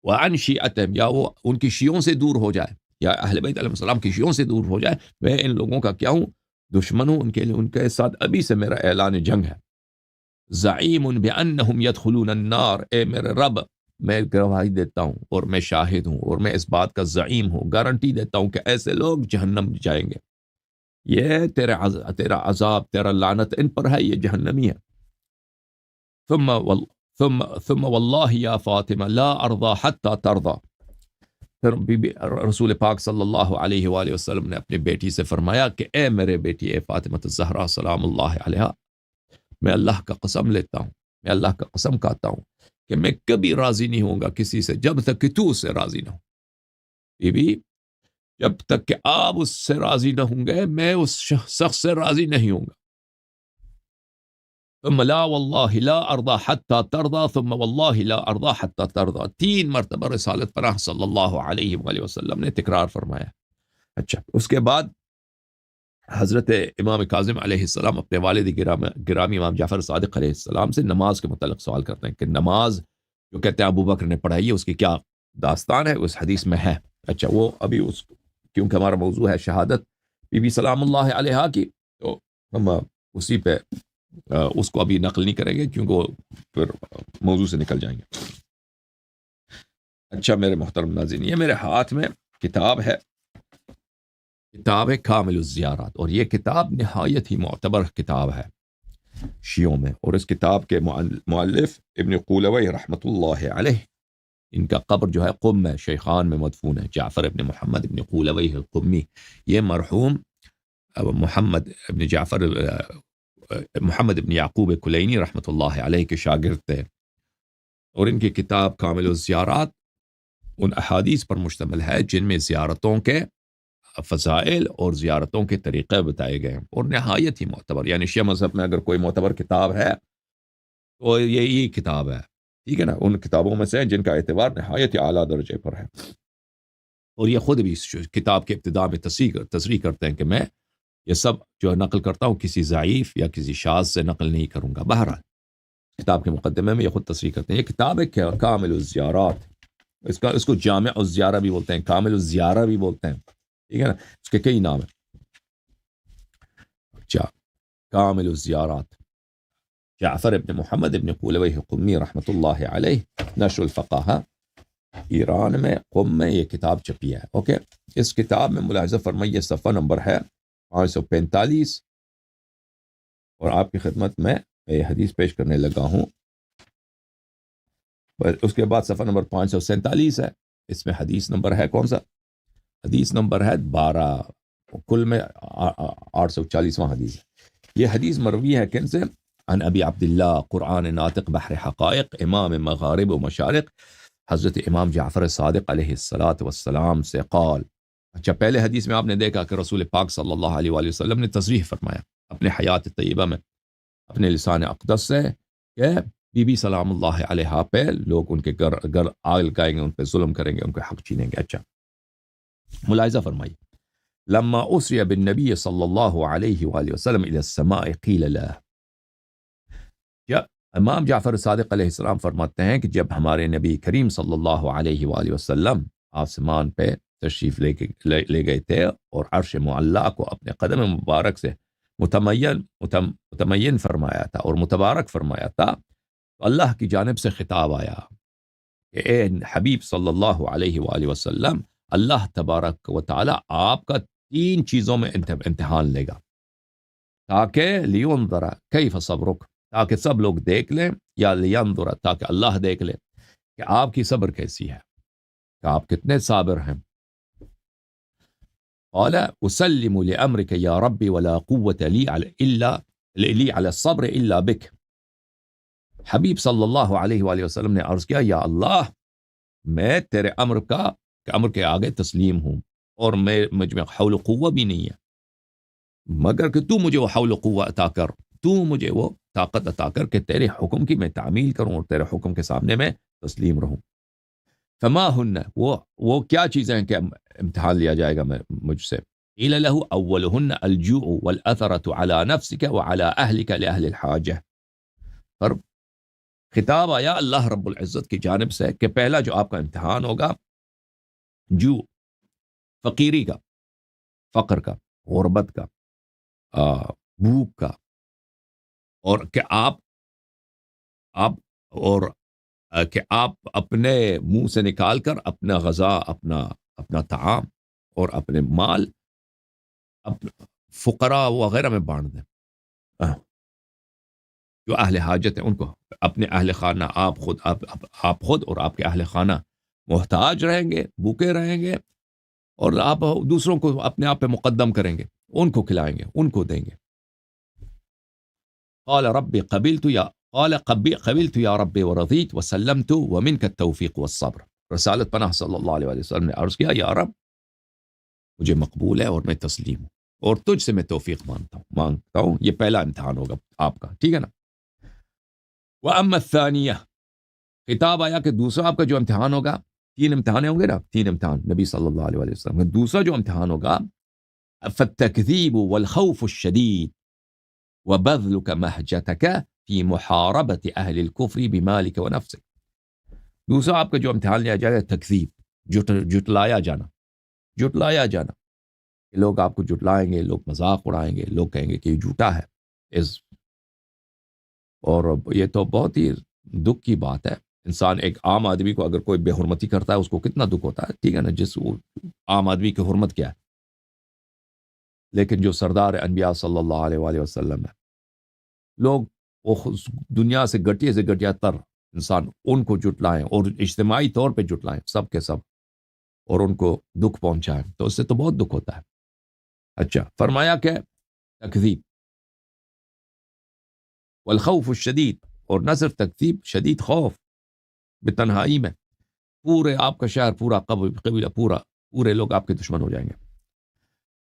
[SPEAKER 1] وعن شیعتہم، یا وہ ان کی شیعوں سے دور ہو جائے، یا اہل بیت علیہ السلام کی شیعوں سے دور ہو جائے. میں ان لوگوں کا کیا ہوں؟ دشمن ہوں، ان کے ساتھ ابھی سے میرا اعلان جنگ ہے. زعیم بانہم یدخلون النار، اے میرے رب میں گواہی دیتا ہوں اور میں شاہد ہوں اور میں اس بات کا زعیم ہوں، گارنٹی دیتا ہوں کہ ایسے لوگ جہنم جائیں گے. یہ تیرا عذاب، تیرا لعنت ان پر ہے، یہ جہنمی ہے. ثم واللہ یا فاطمہ لا ارضى حتى ترضى. پھر رسول پاک صلی اللہ علیہ وآلہ وسلم نے اپنی بیٹی سے فرمایا کہ اے میرے بیٹی، اے فاطمہ الزہرا سلام اللہ علیہا، میں اللہ کا قسم لیتا ہوں، میں اللہ کا قسم کھاتا ہوں کہ میں کبھی راضی نہیں ہوں گا کسی سے جب تک کہ تو اس سے راضی نہ ہو. بی بی جب تک کہ آپ اس سے راضی نہ ہوں گے میں اس شخص سے راضی نہیں ہوں گا. ثم لا واللہ لا ارضى حتى ترضى، ثم واللہ لا ارضى حتى ترضى. 3 مرتبہ رسالت پناہ صلی اللہ علیہ وآلہ وسلم نے تکرار فرمایا. اچھا، اس کے بعد حضرت امام کاظم علیہ السلام اپنے والد گرامی امام جعفر صادق علیہ السلام سے نماز کے متعلق سوال کرتے ہیں کہ نماز جو کہتے ہیں ابو بکر نے پڑھائی ہے اس کی کیا داستان ہے، اس حدیث میں ہے. اچھا، وہ ابھی کیونکہ ہمارا موضوع ہے شہادت بی بی سلام اللہ علیہا کی، تو ہم اسی پہ اس کو ابھی نقل نہیں کریں گے کیونکہ وہ پھر موضوع سے نکل جائیں گے. اچھا میرے محترم ناظرین، یہ میرے ہاتھ میں کتاب ہے کتاب ہے کامل الزیارات، اور یہ کتاب نہایت ہی معتبر کتاب ہے شیعوں میں، اور اس کتاب کے مؤلف ابن قولوی رحمۃ اللہ علیہ، ان کا قبر جو ہے قم میں شیخان میں مدفون ہے، جعفر ابن محمد ابن قولوی القمی. یہ مرحوم محمد ابن جعفر محمد ابن یعقوب کلینی رحمۃ اللہ علیہ کے شاگرد تھے، اور ان کی کتاب کامل الزیارات ان احادیث پر مشتمل ہے جن میں زیارتوں کے فضائل اور زیارتوں کے طریقے بتائے گئے ہیں، اور نہایت ہی معتبر. یعنی شیعہ مذہب میں اگر کوئی معتبر کتاب ہے تو یہی کتاب ہے، ٹھیک ہے نا، ان کتابوں میں سے جن کا اعتبار نہایت ہی اعلیٰ درجے پر ہے. اور یہ خود بھی اس کتاب کے ابتداء میں تصریح کرتے ہیں کہ میں یہ سب جو نقل کرتا ہوں کسی ضعیف یا کسی شاذ سے نقل نہیں کروں گا. بہرحال کتاب کے مقدمے میں یہ خود تصریح کرتے ہیں. یہ کتاب ہے کامل الزیارات، اس کو جامع الزیارہ بھی بولتے ہیں، کامل الزیارہ بھی بولتے ہیں، ٹھیک ہے نا، اس کے کئی نام ہیں. اچھا، کامل الزیارات جعفر ابن محمد ابن قولوی قمی رحمۃ اللہ علیہ، نشر الفقاہہ، ایران میں قم میں یہ کتاب چھپی ہے. اوکے، اس کتاب میں ملاحظہ فرمائیے صفحہ نمبر ہے 545، اور آپ کی خدمت میں یہ حدیث پیش کرنے لگا ہوں. اس کے بعد صفحہ نمبر 547 ہے، اس میں حدیث نمبر ہے کون سا؟ حدیث نمبر ہے 12، کل میں 840واں حدیث ہے. یہ حدیث مروی ہے کن سے؟ عن ابی عبداللہ قرآن ناطق بحر حقائق امام مغارب و مشارق، حضرت امام جعفر صادق علیہ السلام سے قال. اچھا، پہلے حدیث میں آپ نے دیکھا کہ رسول پاک صلی اللہ علیہ وآلہ وسلم نے تصریح فرمایا اپنے حیات طیبہ میں اپنے لسان اقدس سے کہ بی بی سلام اللہ علیہ پہ لوگ ان کے گھر آگ لگائیں گے، ان پہ ظلم کریں گے، ان کے حق چھینیں گے. اچھا، ملاحظہ فرمائی، لما اسری بالنبی صلی اللہ علیہ وآلہ وسلم الى السماء قیل له. امام جعفر صادق علیہ السلام فرماتے ہیں کہ جب ہمارے نبی کریم صلی اللہ علیہ وآلہ وسلم آسمان پہ تشریف لے گئے تھے اور عرش معلیٰ کو اپنے قدم مبارک سے متمین فرمایا تھا اور متبارک فرمایا تھا، تو اللہ کی جانب سے خطاب آیا کہ اے حبیب صلی اللہ علیہ وآلہ وسلم، اللہ تبارک و تعالی آپ کا 3 چیزوں میں امتحان لے گا، تاکہ لینظر کیف صبرک، تاکہ سب لوگ دیکھ لیں، یا لینظر تاکہ اللہ دیکھ لے کہ آپ کی صبر کیسی ہے، کہ آپ کتنے صابر ہیں. قال اسلم لامرک یا ربی ولا قوت لی علی الصبر الا بک. حبیب صلی اللہ علیہ وآلہ وسلم نے عرض کیا، یا اللہ، میں تیرے امر کے آگے تسلیم ہوں، اور مجھ میں حول و قوت بھی نہیں ہے مگر کہ تو مجھے وہ حول و قوت عطا کر، تو مجھے وہ طاقت عطا کر کہ تیرے حکم کی میں تعمیل کروں اور تیرے حکم کے سامنے میں تسلیم رہوں. فما ہن، وہ کیا چیزیں ہیں کہ امتحان لیا جائے گا مجھ سے؟ قیل له اولهن الجوع والاثرة على نفسك وعلى اهلك لاهل الحاجة. پر خطاب آیا اللہ رب العزت کی جانب سے کہ پہلا جو آپ کا امتحان ہوگا جو فقیری کا، فقر کا، غربت کا، بھوک کا، اور کہ آپ اپنے منہ سے نکال کر اپنا غذا، اپنا طعام اور اپنے مال فقراء وغیرہ میں بانٹ دیں. جو اہل حاجت ہیں ان کو، اپنے اہل خانہ آپ خود اور آپ کے اہل خانہ محتاج رہیں گے، بھوکے رہیں گے، اور آپ دوسروں کو اپنے آپ پہ مقدم کریں گے، ان کو کھلائیں گے، ان کو دیں گے. قال ربی قبلت یا ربی ورضیت وسلمت ومنک التوفیق والصبر. رسالت پناہ صلی اللہ علیہ وسلم نے عرض کیا، یا رب، مجھے مقبول ہے اور میں تسلیم ہوں، اور تجھ سے میں توفیق مانگتا ہوں. یہ پہلا امتحان ہوگا آپ کا، ٹھیک ہے نا. وَأَمَّا الثَّانِيَةُ، خطاب آیا کہ دوسرا آپ کا جو امتحان ہوگا، 3 امتحان ہوں گے نا، 3 امتحان نبی صلی اللہ علیہ وسلم کا. دوسرا جو امتحان ہوگا، فَالتَّكْذِيبُ وَالْخَوْفُ الشَّدِيدُ وَبَذْلُكَ مَحْجَتَكَ فِي مُحَارَبَةِ أَهْلِ الْكُفْرِ بِمَالِكَ وَنَفْسِكَ. دوسرا آپ کا جو امتحان لیا جائے گا تکذیب، جھٹلایا جانا. لوگ آپ کو جھٹلائیں گے، لوگ مذاق اڑائیں گے، لوگ کہیں گے کہ یہ جھوٹا ہے. اور یہ تو بہت ہی دکھ کی بات ہے. انسان، ایک عام آدمی کو اگر کوئی بے حرمتی کرتا ہے اس کو کتنا دکھ ہوتا ہے، ٹھیک ہے نا. عام آدمی کی حرمت کیا ہے؟ لیکن جو سردار انبیاء صلی اللہ علیہ وآلہ وسلم ہے، لوگ وہ دنیا سے گھٹیا تر انسان ان کو جٹلائیں اور اجتماعی طور پہ جٹلائیں سب کے سب، اور ان کو دکھ پہنچائیں، تو اس سے تو بہت دکھ ہوتا ہے۔ اچھا، فرمایا کہ تکذیب والخوف الشدید، اور نہ صرف تکذیب، شدید خوف بتنہائی میں، پورے آپ کا شہر، پورا قبیلہ، پورے لوگ آپ کے دشمن ہو جائیں گے۔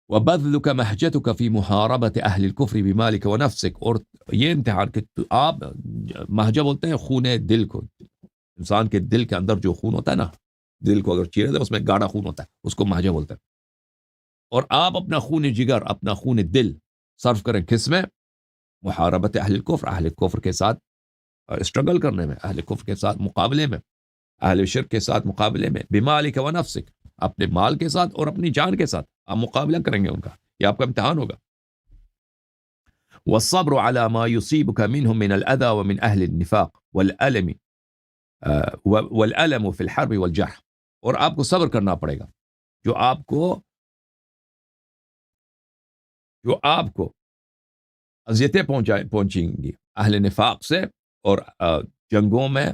[SPEAKER 1] وَبَذْلُكَ مَحْجَتُكَ فِي مُحَارَبَةِ أَهْلِ الْكُفْرِ بِمَالِكَ وَنَفْسِكَ، اور یہ امتحان کہ آپ، مہجہ بولتے ہیں خون دل کو، انسان کے دل کے اندر جو خون ہوتا ہے نا، دل کو اگر چیرے دے اس میں گاڑھا خون ہوتا ہے، اس کو مہجہ بولتے ہیں، اور آپ اپنا خون جگر، اپنا خون دل صرف کریں کس میں؟ محاربت اہل الکفر، اہل کفر کے ساتھ اسٹرگل کرنے میں، اہل کفر کے ساتھ مقابلے میں، اہل شرک کے ساتھ مقابلے میں، بمالک و نفسک، اپنے مال کے ساتھ اور اپنی جان کے ساتھ آپ مقابلہ کریں گے ان کا، یہ آپ کا امتحان ہوگا۔ والصبر على ما يصيبك منهم من الأذى ومن أهل النفاق والألم في الحرب والجرح، اور آپ کو صبر کرنا پڑے گا جو آپ کو اذیتیں پہنچیں گی اہل نفاق سے، اور جنگوں میں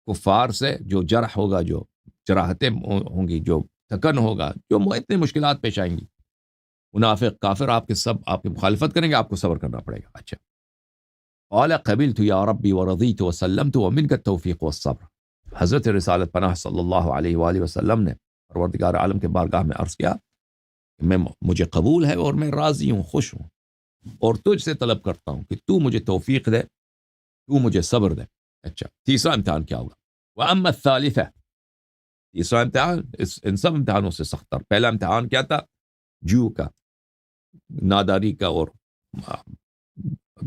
[SPEAKER 1] کفار سے جو جرح ہوگا، جو جراحتیں ہوں گی، جو تکن ہوگا، جو اتنی مشکلات پیش آئیں گی، منافق کافر آپ کی مخالفت کریں گے، آپ کو صبر کرنا پڑے گا۔ اچھا، قال قبلت یا ربی ورضیت وسلمت ومنک التوفیق والصبر، حضرت رسالت پناہ صلی اللہ علیہ وآلہ وسلم نے پروردگار عالم کے بارگاہ میں عرض کیا کہ مجھے قبول ہے اور میں راضی ہوں، خوش ہوں، اور تجھ سے طلب کرتا ہوں کہ تو مجھے توفیق دے، تو مجھے صبر دے۔ اچھا، تیسرا امتحان کیا ہوگا؟ وَأَمَّا الثَّالِثَةُ، تیسرا امتحان ان سب امتحانوں سے سخت تر۔ پہلا امتحان کیا تھا؟ جو کا، ناداری کا، اور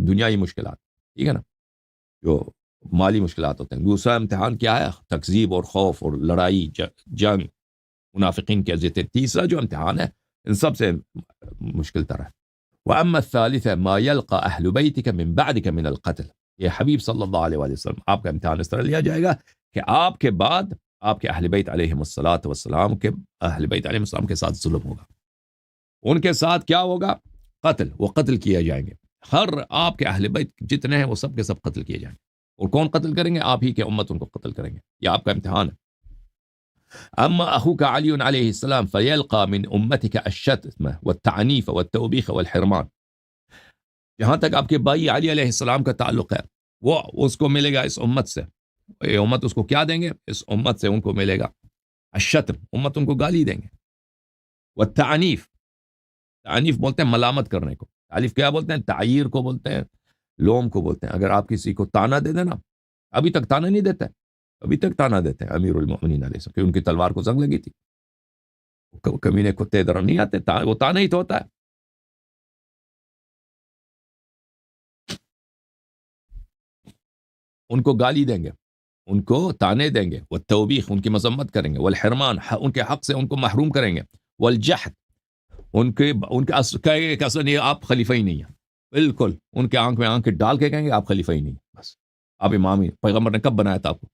[SPEAKER 1] دنیائی مشکلات، ٹھیک ہے نا، جو مالی مشکلات ہوتے ہیں۔ دوسرا امتحان کیا ہے؟ تکذیب اور خوف اور لڑائی، جنگ، منافقین کی اذیتیں۔ تیسرا جو امتحان ہے ان سب سے مشکل تر ہے۔ وَأَمَّا الثَّالِثَةُ مَا يَلْقَى أَهْلُ بَيْتِكَ مِن بَعْدِكَ مِنَ الْقَتْلِ، یہ حبیب صلی اللہ علیہ وآلہ وسلم آپ کا امتحان اس طرح لیا جائے گا کہ آپ کے بعد آپ کے اہل بیت علیہم الصلاۃ والسلام کے، اہل بیت علیہم السلام کے ساتھ ظلم ہوگا، ان کے ساتھ کیا ہوگا؟ قتل، وہ قتل کیے جائیں گے، ہر آپ کے اہل بیت جتنے ہیں وہ سب کے سب قتل کیے جائیں گے، اور کون قتل کریں گے؟ آپ ہی کے امت ان کو قتل کریں گے، یہ آپ کا امتحان ہے۔ اما اخوك علی علیہ السلام فیلقى من امتك الشتم والتعنیف والتوبیخ والحرمان، جہاں تک آپ کے بھائی علی علیہ السلام کا تعلق ہے، وہ اس کو ملے گا اس امت سے، یہ امت اس کو کیا دیں گے؟ اس امت سے ان کو ملے گا الشتم، امت ان کو گالی دیں گے، والتعنیف، تعنیف بولتے ہیں ملامت کرنے کو، تعلیف کیا بولتے ہیں؟ تعیر کو بولتے ہیں، لوم کو بولتے ہیں۔ اگر آپ کسی کو تانا دے دینا، ابھی تک تانا نہیں دیتے، ابھی تک تانا دیتے ہیں امیر المؤمنین علیہ السلام، کہ ان کی تلوار کو زنگ لگی تھی، کمینے کتے ادھر نہیں آتے، وہ تانا ہی تو ہوتا ہے۔ ان کو گالی دیں گے، ان کو تانے دیں گے، والتوبیخ، ان کی مذمت کریں گے، والحرمان، ان کے حق سے ان کو محروم کریں گے، والجحد، ان کے اصل نہیں، آپ خلیفہ ہی نہیں ہیں، بالکل ان کے آنکھ میں آنکھ ڈال کے کہیں گے آپ خلیفہ ہی نہیں، بس آپ امام ہی، پیغمبر نے کب بنایا تھا آپ کو؟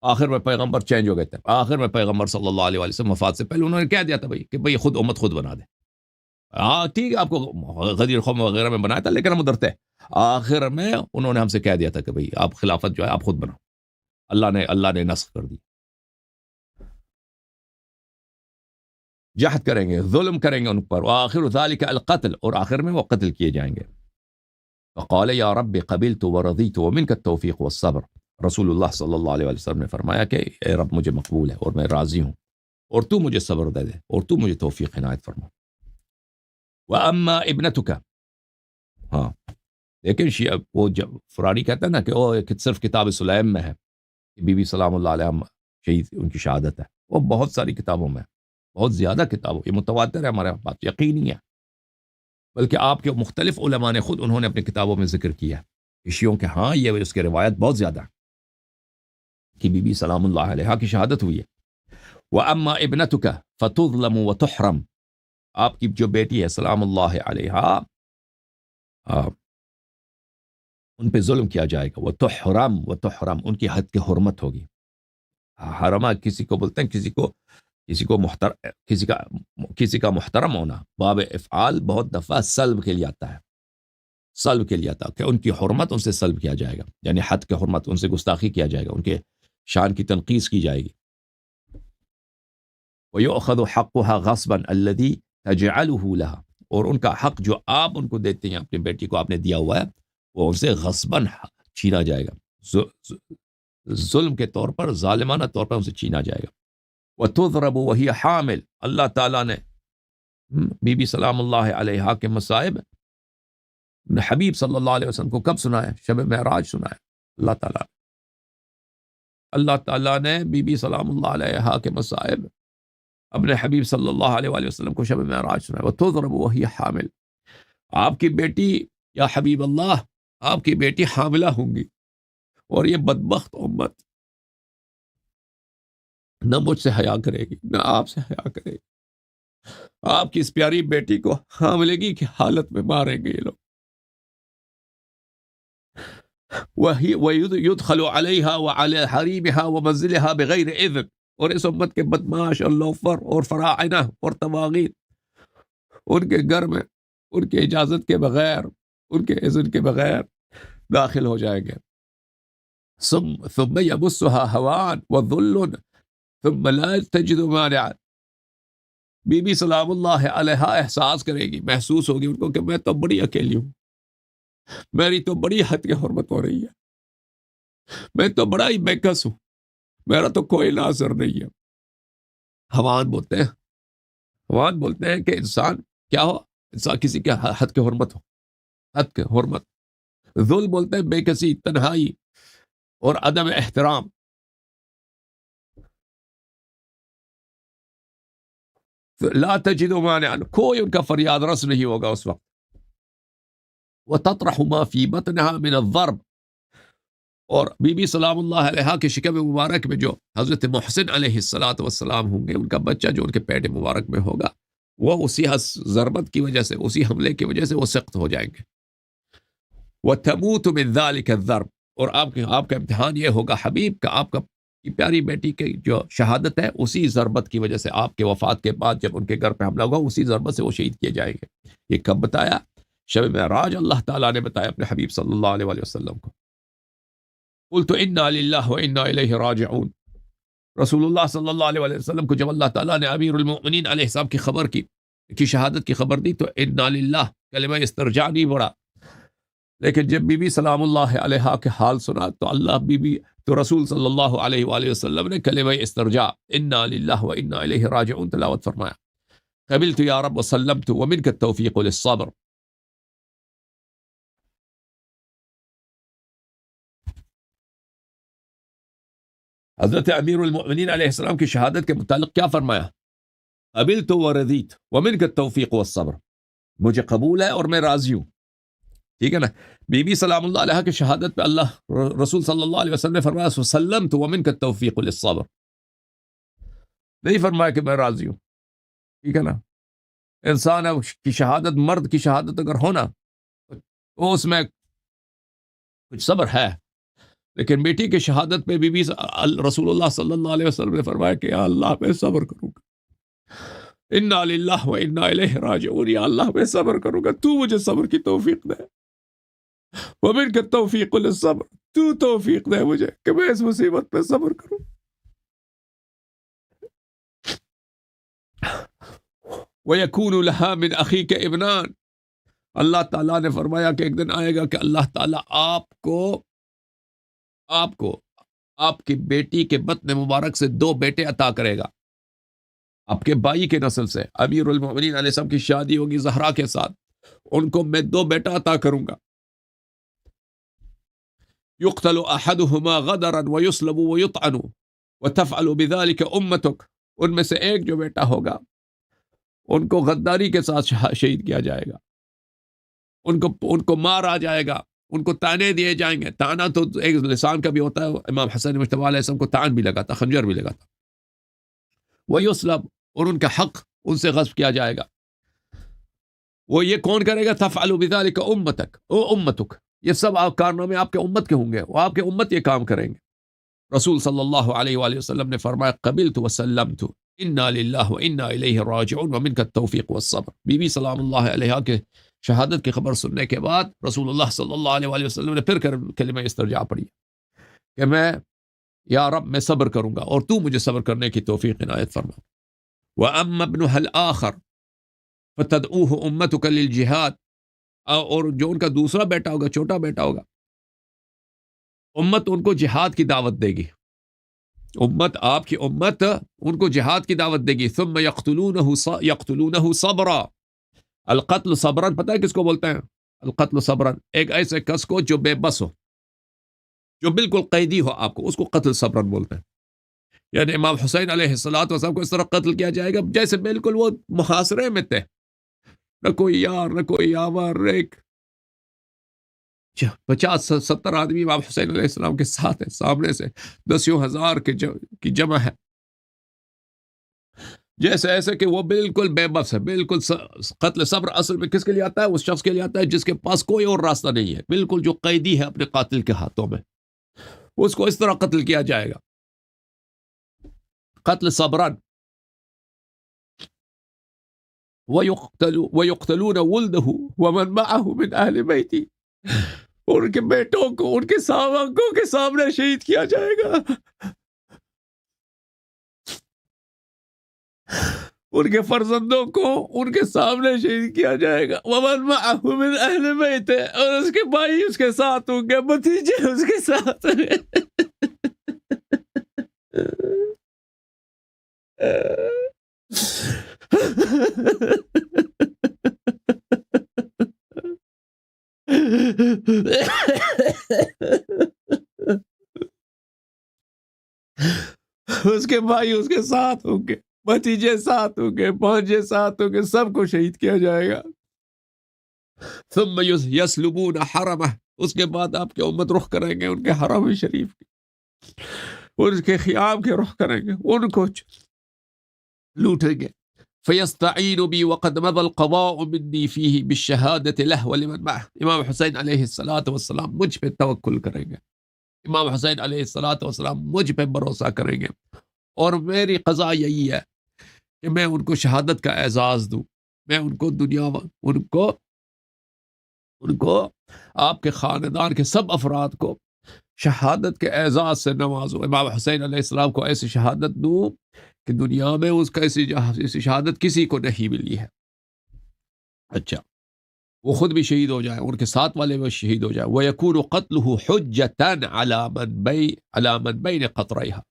[SPEAKER 1] آخر میں پیغمبر چینج ہو گئے تھے، آخر میں پیغمبر صلی اللہ علیہ وسلم وفات سے پہلے انہوں نے کہہ دیا تھا کہ بھئی خود امت خود بنا دے، ہاں ٹھیک ہے آپ کو غدیر قوم وغیرہ میں بنایا تھا، لیکن ہم ادھر تھے، آخر میں انہوں نے ہم سے کہہ دیا تھا کہ بھئی آپ خلافت جو ہے آپ خود بناؤ، اللہ نے نسخ کر دی، جہد کریں گے، ظلم کریں گے ان پر، وآخر ذالک القتل، اور آخر میں وہ قتل کیے جائیں گے۔ فقال یا رب قبلت ورضیت ومنک التوفیق والصبر، رسول اللہ صلی اللہ علیہ وسلم نے فرمایا کہ اے رب مجھے مقبول ہے اور میں راضی ہوں، اور تو مجھے صبر دے دے، اور تو مجھے توفیق عنایت فرما۔ وَأَمَّا ابْنَتُكَ، ہاں لیکن وہ جب فراری کہتا ہے نا کہ وہ صرف کتاب سلیم میں ہے کہ بی بی سلام اللہ علیہ شہید، ان کی شہادت ہے، وہ بہت ساری کتابوں میں، بہت زیادہ کتابوں، یہ متواتر ہے ہمارے پاس، یقینی ہے، بلکہ آپ کے مختلف علماء نے خود انہوں نے اپنی کتابوں میں ذکر کیا ہے، شیعوں کے ہاں یہ اس کی روایت بہت زیادہ ہے کہ بی بی سلام اللہ علیہ کی شہادت ہوئی ہے۔ وَأَمَّا ابْنَتُكَ فَتُظْلَمُ وَتُحْرَمُ، آپ کی جو بیٹی ہے سلام اللہ علیہ، ان پہ ظلم کیا جائے گا، وَتُحْرَمُ ان کی حد کی حرمت ہوگی، حرمہ کسی کو بولتے ہیں، کسی کو کسی کا محترم ہونا باب افعال بہت دفعہ سلب کے لیے آتا ہے، سلب کے لیے آتا ہے کہ ان کی حرمت ان سے سلب کیا جائے گا، یعنی حد کے حرمت ان سے گستاخی کیا جائے گا، ان کے شان کی تنقیص کی جائے گی. وَيُؤْخَذُ حَقُّهَا غَصْبًا الَّذِي تَجْعَلُهُ لَهَا، اور ان کا حق جو آپ ان کو دیتے ہیں، اپنی بیٹی کو آپ نے دیا ہوا ہے، وہ ان سے غصباً چھینا جائے گا، ظلم کے طور پر، ظالمانہ طور پر ان سے چھینا جائے گا. وَتُضْرَبُ وَهِيَ حَامِلٌ، اللہ تعالیٰ نے بی بی سلام اللہ علیہا کے مصائب حبیب صلی اللہ علیہ وسلم کو کب سنایا؟ شب معراج سنایا. اللہ تعالیٰ نے بی بی سلام اللہ علیہا کے مصائب اپنے حبیب صلی اللہ علیہ وآلہ وسلم کو شب معراج سنایا. وَتُضْرَبُ وَهِيَ حَامِلٌ، آپ کی بیٹی یا حبیب اللہ، آپ کی بیٹی حاملہ ہوں گی، اور یہ بدبخت امت نہ مجھ سے حیا کرے گی نہ آپ سے حیا کرے گی. آپ کی اس پیاری بیٹی کو حاملگی کی حالت میں ماریں گے یہ لوگ. وَيُدْخَلُ عَلَيْهَا وَعَلَى حَرِيمِهَا وَمَنزِلِهَا بِغَيْرِ إِذْنٍ، اور اس امت کے بدماش اور لوفر اور فراعنہ اور طواغیت ان کے گھر میں ان کے اجازت کے بغیر، ان کے اذن کے بغیر داخل ہو جائیں گے. ثم يبصها هوان وذل ثم لا تجد مانعا. بی بی سلام اللہ علیہا احساس کرے گی، محسوس ہوگی ان کو کہ میں تو بڑی اکیلی ہوں، میری تو بڑی حد کی حرمت ہو رہی ہے، میں تو بڑا ہی بےکس ہوں، میرا تو کوئی ناظر نہیں ہے. ہوان بولتے ہیں کہ انسان کیا ہو، انسان کسی کے حد کے حرمت ہو، حد کے حرمت. ذل بولتے ہیں بے کسی، تنہائی اور عدم احترام. لا تجد مانعا، کوئی ان کا فریاد رس نہیں ہوگا اس وقت. وتطرح ما في بطنها من الضرب، اور بی بی سلام اللہ علیہا کے شکم مبارک میں جو حضرت محسن علیہ السلام ہوں گے، ان کا بچہ جو ان کے پیٹ مبارک میں ہوگا، وہ اسی ضربت کی وجہ سے، اسی حملے کی وجہ سے وہ سخت ہو جائیں گے. وتموت من ذلك الضرب، اور آپ کا امتحان یہ ہوگا حبیب کا، آپ کا پیاری بیٹی کی جو شہادت ہے اسی ضربت کی وجہ سے، آپ کے وفات کے بعد جب ان کے گھر پہ حملہ ہوگا اسی ضربت سے وہ شہید کیے جائیں گے. یہ کب بتایا؟ شب معراج اللہ تعالیٰ نے بتایا اپنے حبیب صلی اللہ علیہ وآلہ وسلم کو. قلت انا للہ وانا الیہ راجعون. رسول اللہ صلی اللہ علیہ وآلہ وسلم کو جب اللہ تعالیٰ نے امیر المؤمنین علیہ السلام کی خبر کی شہادت کی خبر دی تو انا للہ کلمہ استرجاع نہیں پڑا، لیکن جب بی بی سلام اللہ علیہا کے حال سنا تو رسول صلی اللہ علیہ وآلہ وسلم نے کلمہ استرجاع انا للہ وانا الیہ راجعون تلاوت فرمایا. قبلت یا رب وسلمت ومنک التوفیق للصبر. حضرت امیر المؤمنین علیہ السلام کی شہادت کے متعلق کیا فرمایا؟ قبلت ورضیت ومنک التوفیق والصبر، مجھے قبول ہے اور میں راضی ہوں. ٹھیک ہے نا. بی بی سلام اللہ علیہ کی شہادت پہ اللہ رسول صلی اللہ علیہ وسلم نے فرمایا وسلمت ومنک التوفیق للصبر، نہیں فرمایا کہ میں راضی ہوں. ٹھیک ہے نا. انسان کی شہادت، مرد کی شہادت اگر ہونا تو اس میں کچھ صبر ہے، لیکن بیٹی کی شہادت پہ بی بی رسول اللہ صلی اللہ علیہ وسلم نے فرمایا کہ یا اللہ میں صبر کروں گا، انا للہ و انا الیہ راجعون، یا اللہ میں صبر کروں گا، تو مجھے صبر کی توفیق دے. ومنک التوفیق للصبر، تو توفیق دے مجھے کہ میں اس مصیبت پہ صبر کروں. وَيَكُونُ لَهَا مِنْ أَخِيكَ ابْنَانِ، اللہ تعالیٰ نے فرمایا کہ ایک دن آئے گا کہ اللہ تعالیٰ آپ کی بیٹی کے بطن مبارک سے 2 بیٹے عطا کرے گا، آپ کے بھائی کے نسل سے. امیر المؤمنین علیہ السلام کی شادی ہوگی زہرا کے ساتھ، ان کو میں 2 بیٹا عطا کروں گا. يقتل احدهما غدرا ويصلب ويطعن وتفعل بذلك امتك، ان میں سے ایک جو بیٹا ہوگا ان کو غداری کے ساتھ شہید کیا جائے گا، ان کو مارا جائے گا، ان کو تانے دیے جائیں گے. تانا تو ایک لسان کا بھی ہوتا ہے، امام حسن مجتبی علیہ السلام کو تان بھی لگا تھا، خنجر بھی لگا تھا. ویصلب، اور ان کا حق ان سے غصب کیا جائے گا. وہ یہ کون کرے گا؟ تفعل بذلك امتك، یہ سب کارنامے آپ کے امت کے ہوں گے، وہ آپ کے امت یہ کام کریں گے. رسول صلی اللہ علیہ وآلہ وسلم نے فرمایا قبلت وسلمت، انا للہ و انا الیہ راجعون ومنک التوفیق والصبر۔ بی بی سلام اللہ علیہا کے شہادت کی خبر سننے کے بعد رسول اللہ صلی اللہ علیہ وآلہ وسلم نے پھر کلمہ استرجاع پڑھی کہ میں یا رب میں صبر کروں گا اور تو مجھے صبر کرنے کی توفیق عنایت فرما۔ وَأَمَّا ابْنُهَا الْآخَرُ فَتَدْعُوهُ أُمَّتُكَ لِلْجِهَادِ، اور جو ان کا دوسرا بیٹا ہوگا، چھوٹا بیٹا ہوگا، امت ان کو جہاد کی دعوت دے گی، امت آپ کی امت ان کو جہاد کی دعوت دے گی۔ ثم یقتلونہ صبرا، القتل صبرا پتہ ہے کس کو بولتے ہیں؟ القتل صبرا ایک ایسے کس کو جو بے بس ہو، جو بالکل قیدی ہو آپ کو، اس کو قتل صبرا بولتے ہیں۔ یعنی امام حسین علیہ السلام کو اس طرح قتل کیا جائے گا جیسے بالکل وہ محاصرے میں تھے، نہ کوئی یار نہ کوئی یاور، ایک 50-70 آدمی امام حسین علیہ السلام کے ساتھ ہیں، سامنے سے 10,000 کی جمع ہے، جیسے ایسے کہ وہ بالکل بے بس ہے، بالکل۔ قتل صبر اصل میں کس کے لیے آتا ہے؟ اس شخص کے لیے آتا ہے جس کے پاس کوئی اور راستہ نہیں ہے، بالکل جو قیدی ہے اپنے قاتل کے ہاتھوں میں، اس کو اس طرح قتل کیا جائے گا، قتل صبرا۔ وَيُقْتَلُونَ وُلْدَهُ وَمَنْ مَعَهُ مِنْ أَهْلِ بَيْتِهِ، ان کے بیٹوں کو ان کے آنکھوں کے سامنے شہید کیا جائے گا، ان کے فرزندوں کو ان کے سامنے شہید کیا جائے گا۔ وَمَنْ مَعَهُ مِنْ أَهْلِ بَيْتِهِ، اور اس کے بھائی اس کے ساتھ ہوں گے، بھتیجے اس کے ساتھ ہوں گے۔ اس کے بھائی اس کے ساتھ ہوں گے، بھتیجے ساتھ ہوں گے، بھانجے ساتھ ہوں گے، سب کو شہید کیا جائے گا۔ ثم یسلبون حرمہ، اس کے بعد آپ کی امت رخ کریں گے ان کے حرم شریف کی، ان کے خیام کے رخ کریں گے، ان کو لوٹیں گے۔ فیستعین بی وقد مضى القضاء منی فیہ بالشہادۃ لہ ولمن معہ، امام حسین علیہ السلام مجھ پہ توکل کریں گے، امام حسین علیہ السلام مجھ پہ بھروسہ کریں گے، اور میری قضا یہی ہے کہ میں ان کو شہادت کا اعزاز دوں، میں ان کو دنیا ان کو آپ کے خاندان کے سب افراد کو شہادت کے اعزاز سے نوازوں، امام حسین علیہ السلام کو ایسی شہادت دوں کہ دنیا میں اس کا ایسی شہادت کسی کو نہیں ملی ہے۔ اچھا، وہ خود بھی شہید ہو جائے، ان کے ساتھ والے بھی شہید ہو جائے۔ وَيَكُونُ قَتْلُهُ حُجَّةً عَلَى مَنْ بَيْنِ قَطْرَيْهَا،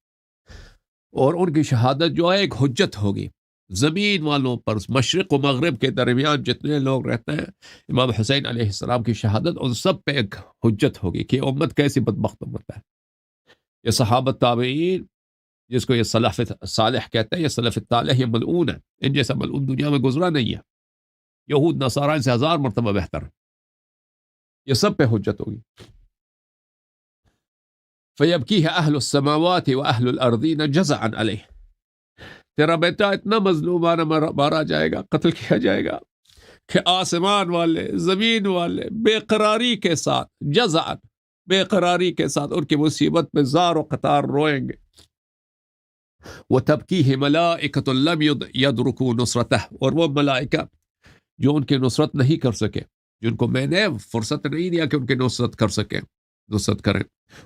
[SPEAKER 1] اور ان کی شہادت جو ہے ایک حجت ہوگی زمین والوں پر، مشرق و مغرب کے درمیان جتنے لوگ رہتے ہیں، امام حسین علیہ السلام کی شہادت ان سب پہ ایک حجت ہوگی کہ امت کیسی بدبخت امت ہے۔ یہ صحابہ تابعین جس کو یہ سلف صالح کہتے ہیں، یہ سلف طالح، یہ ملعون ہے، ان جیسا ملعون دنیا میں گزرا نہیں ہے، یہود نصارہ سے 1000 مرتبہ بہتر ہے، یہ سب پہ حجت ہوگی۔ فَيَبْكِيهَ أَهْلُ السَّمَاوَاتِ وَأَهْلُ الْأَرْضِينَ جَزَعًا عَلَيْهِ، تیرا بیٹا اتنا مظلومانہ مارا جائے گا، قتل کیا جائے گا کہ آسمان والے زمین والے بے قراری کے ساتھ، جزعًا بے قراری کے ساتھ ان کی مصیبت میں زار و قطار روئیں گے۔ وَتَبْكِيهِ مَلَائِكَةٌ لَمْ يَدْرُكُوا نُصْرَتَهُ، اور وہ ملائکہ جو ان کی نصرت نہیں کر سکے، جن کو میں نے فرصت نہیں دیا کہ ان کی نصرت کر سکیں، نصرت کریں،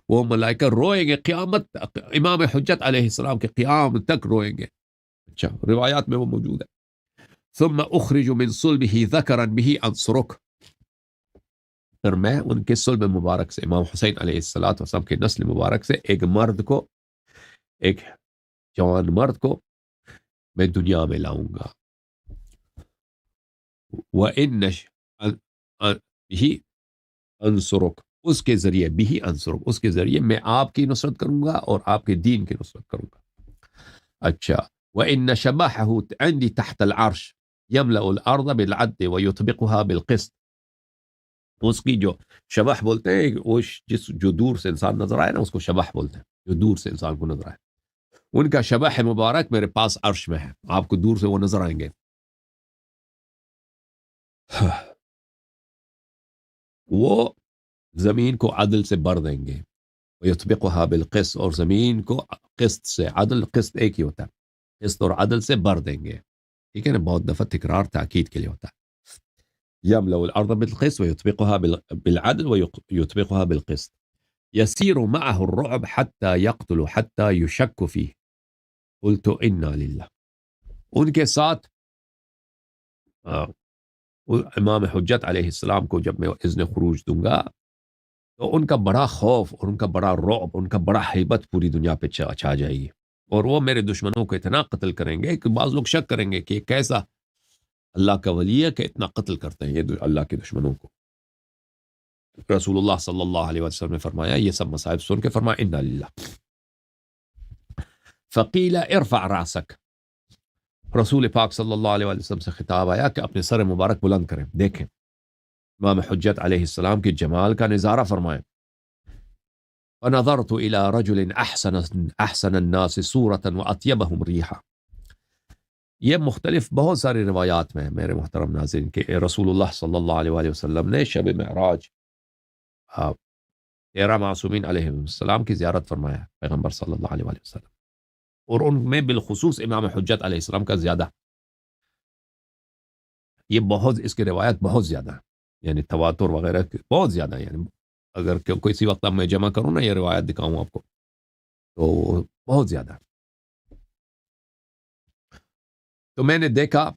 [SPEAKER 1] وہ ملائکہ روئیں گے قیامت تک، امام حجت علیہ السلام کے قیام تک روئیں گے۔ اچھا، روایات میں وہ موجود ہے۔ ثم اخرج من صلبه ذکرا به انصرک، پھر میں ان کے صلب مبارک سے، امام حسین علیہ السلام کے نسل مبارک سے ایک مرد کو، ایک جوان مرد کو میں دنیا میں لاؤں گا۔ وَإِنَّ بِهِ أَنْصُرُكَ، اس کے ذریعے بِهِ أَنْصُرُكَ، اس کے ذریعے میں آپ کی نصرت کروں گا اور آپ کے دین کی نصرت کروں گا۔ اچھا، وَإِنَّ شَبَحَهُ عِنْدِي تَحْتَ الْعَرْشِ يَمْلَأُ الْأَرْضَ بِالْعَدْلِ وَيُطْبِقُهَا بِالْقِسْطِ، اس کی جو شبح بولتے ہیں، وہ جو دور سے انسان نظر آئے نا، اس کو شبح بولتے ہیں، جو دور سے انسان کو نظر آئے، ان کا شبح مبارک میرے پاس عرش میں ہے، آپ کو دور سے وہ نظر آئیں گے۔ وہ زمین کو عدل سے بھر دیں گے، وَيُطْبِقُهَا بِالْقِسْطِ، اور زمین کو قسط سے، عدل قسط ایک ہی ہوتا ہے، قسط اور عدل سے بھر دیں گے. ٹھیک ہے نا, بہت دفعہ تکرار تاکید کے لیے ہوتا ہے. يملأ الأرض بالقسط ويطبقها بالعدل ويطبقها بالقسط يسير معه الرعب حتى يقتل حتى يشك فيه قلت إنا لله. ان کے ساتھ امام حجت علیہ السلام کو جب میں اذن خروج دوں گا تو ان کا بڑا خوف اور ان کا بڑا رعب, ان کا بڑا ہیبت پوری دنیا پہ چھا جائے گی, اور وہ میرے دشمنوں کو اتنا قتل کریں گے کہ بعض لوگ شک کریں گے کہ یہ کیسا اللہ کا ولی ہے کہ اتنا قتل کرتے ہیں یہ اللہ کے دشمنوں کو. رسول اللہ صلی اللہ علیہ وسلم نے فرمایا, یہ سب مصائب سن کے فرمایا انا للہ. فقیل ارفع راسک, رسول پاک صلی اللہ علیہ وسلم سے خطاب آیا کہ اپنے سر مبارک بلند کریں. دیکھیں امام حجت علیہ السلام کی جمال کا نظارہ فرمائیں. فنظرت الى رجل احسن الناس صورة واطيبهم ريحا. یہ مختلف بہت ساری روایات میں میرے محترم ناظرین کہ رسول اللہ صلی اللہ علیہ وآلہ وسلم نے شب معراج 13 معصومین علیہ السلام کی زیارت فرمایا, پیغمبر صلی اللہ علیہ وآلہ وسلم, اور ان میں بالخصوص امام حجت علیہ السلام کا زیادہ, یہ بہت اس کی روایت بہت زیادہ ہے, یعنی تواتر وغیرہ بہت زیادہ ہے. یعنی اگر کسی وقت میں جمع کروں نا یہ روایت دکھاؤں آپ کو تو بہت زیادہ. تو میں نے دیکھا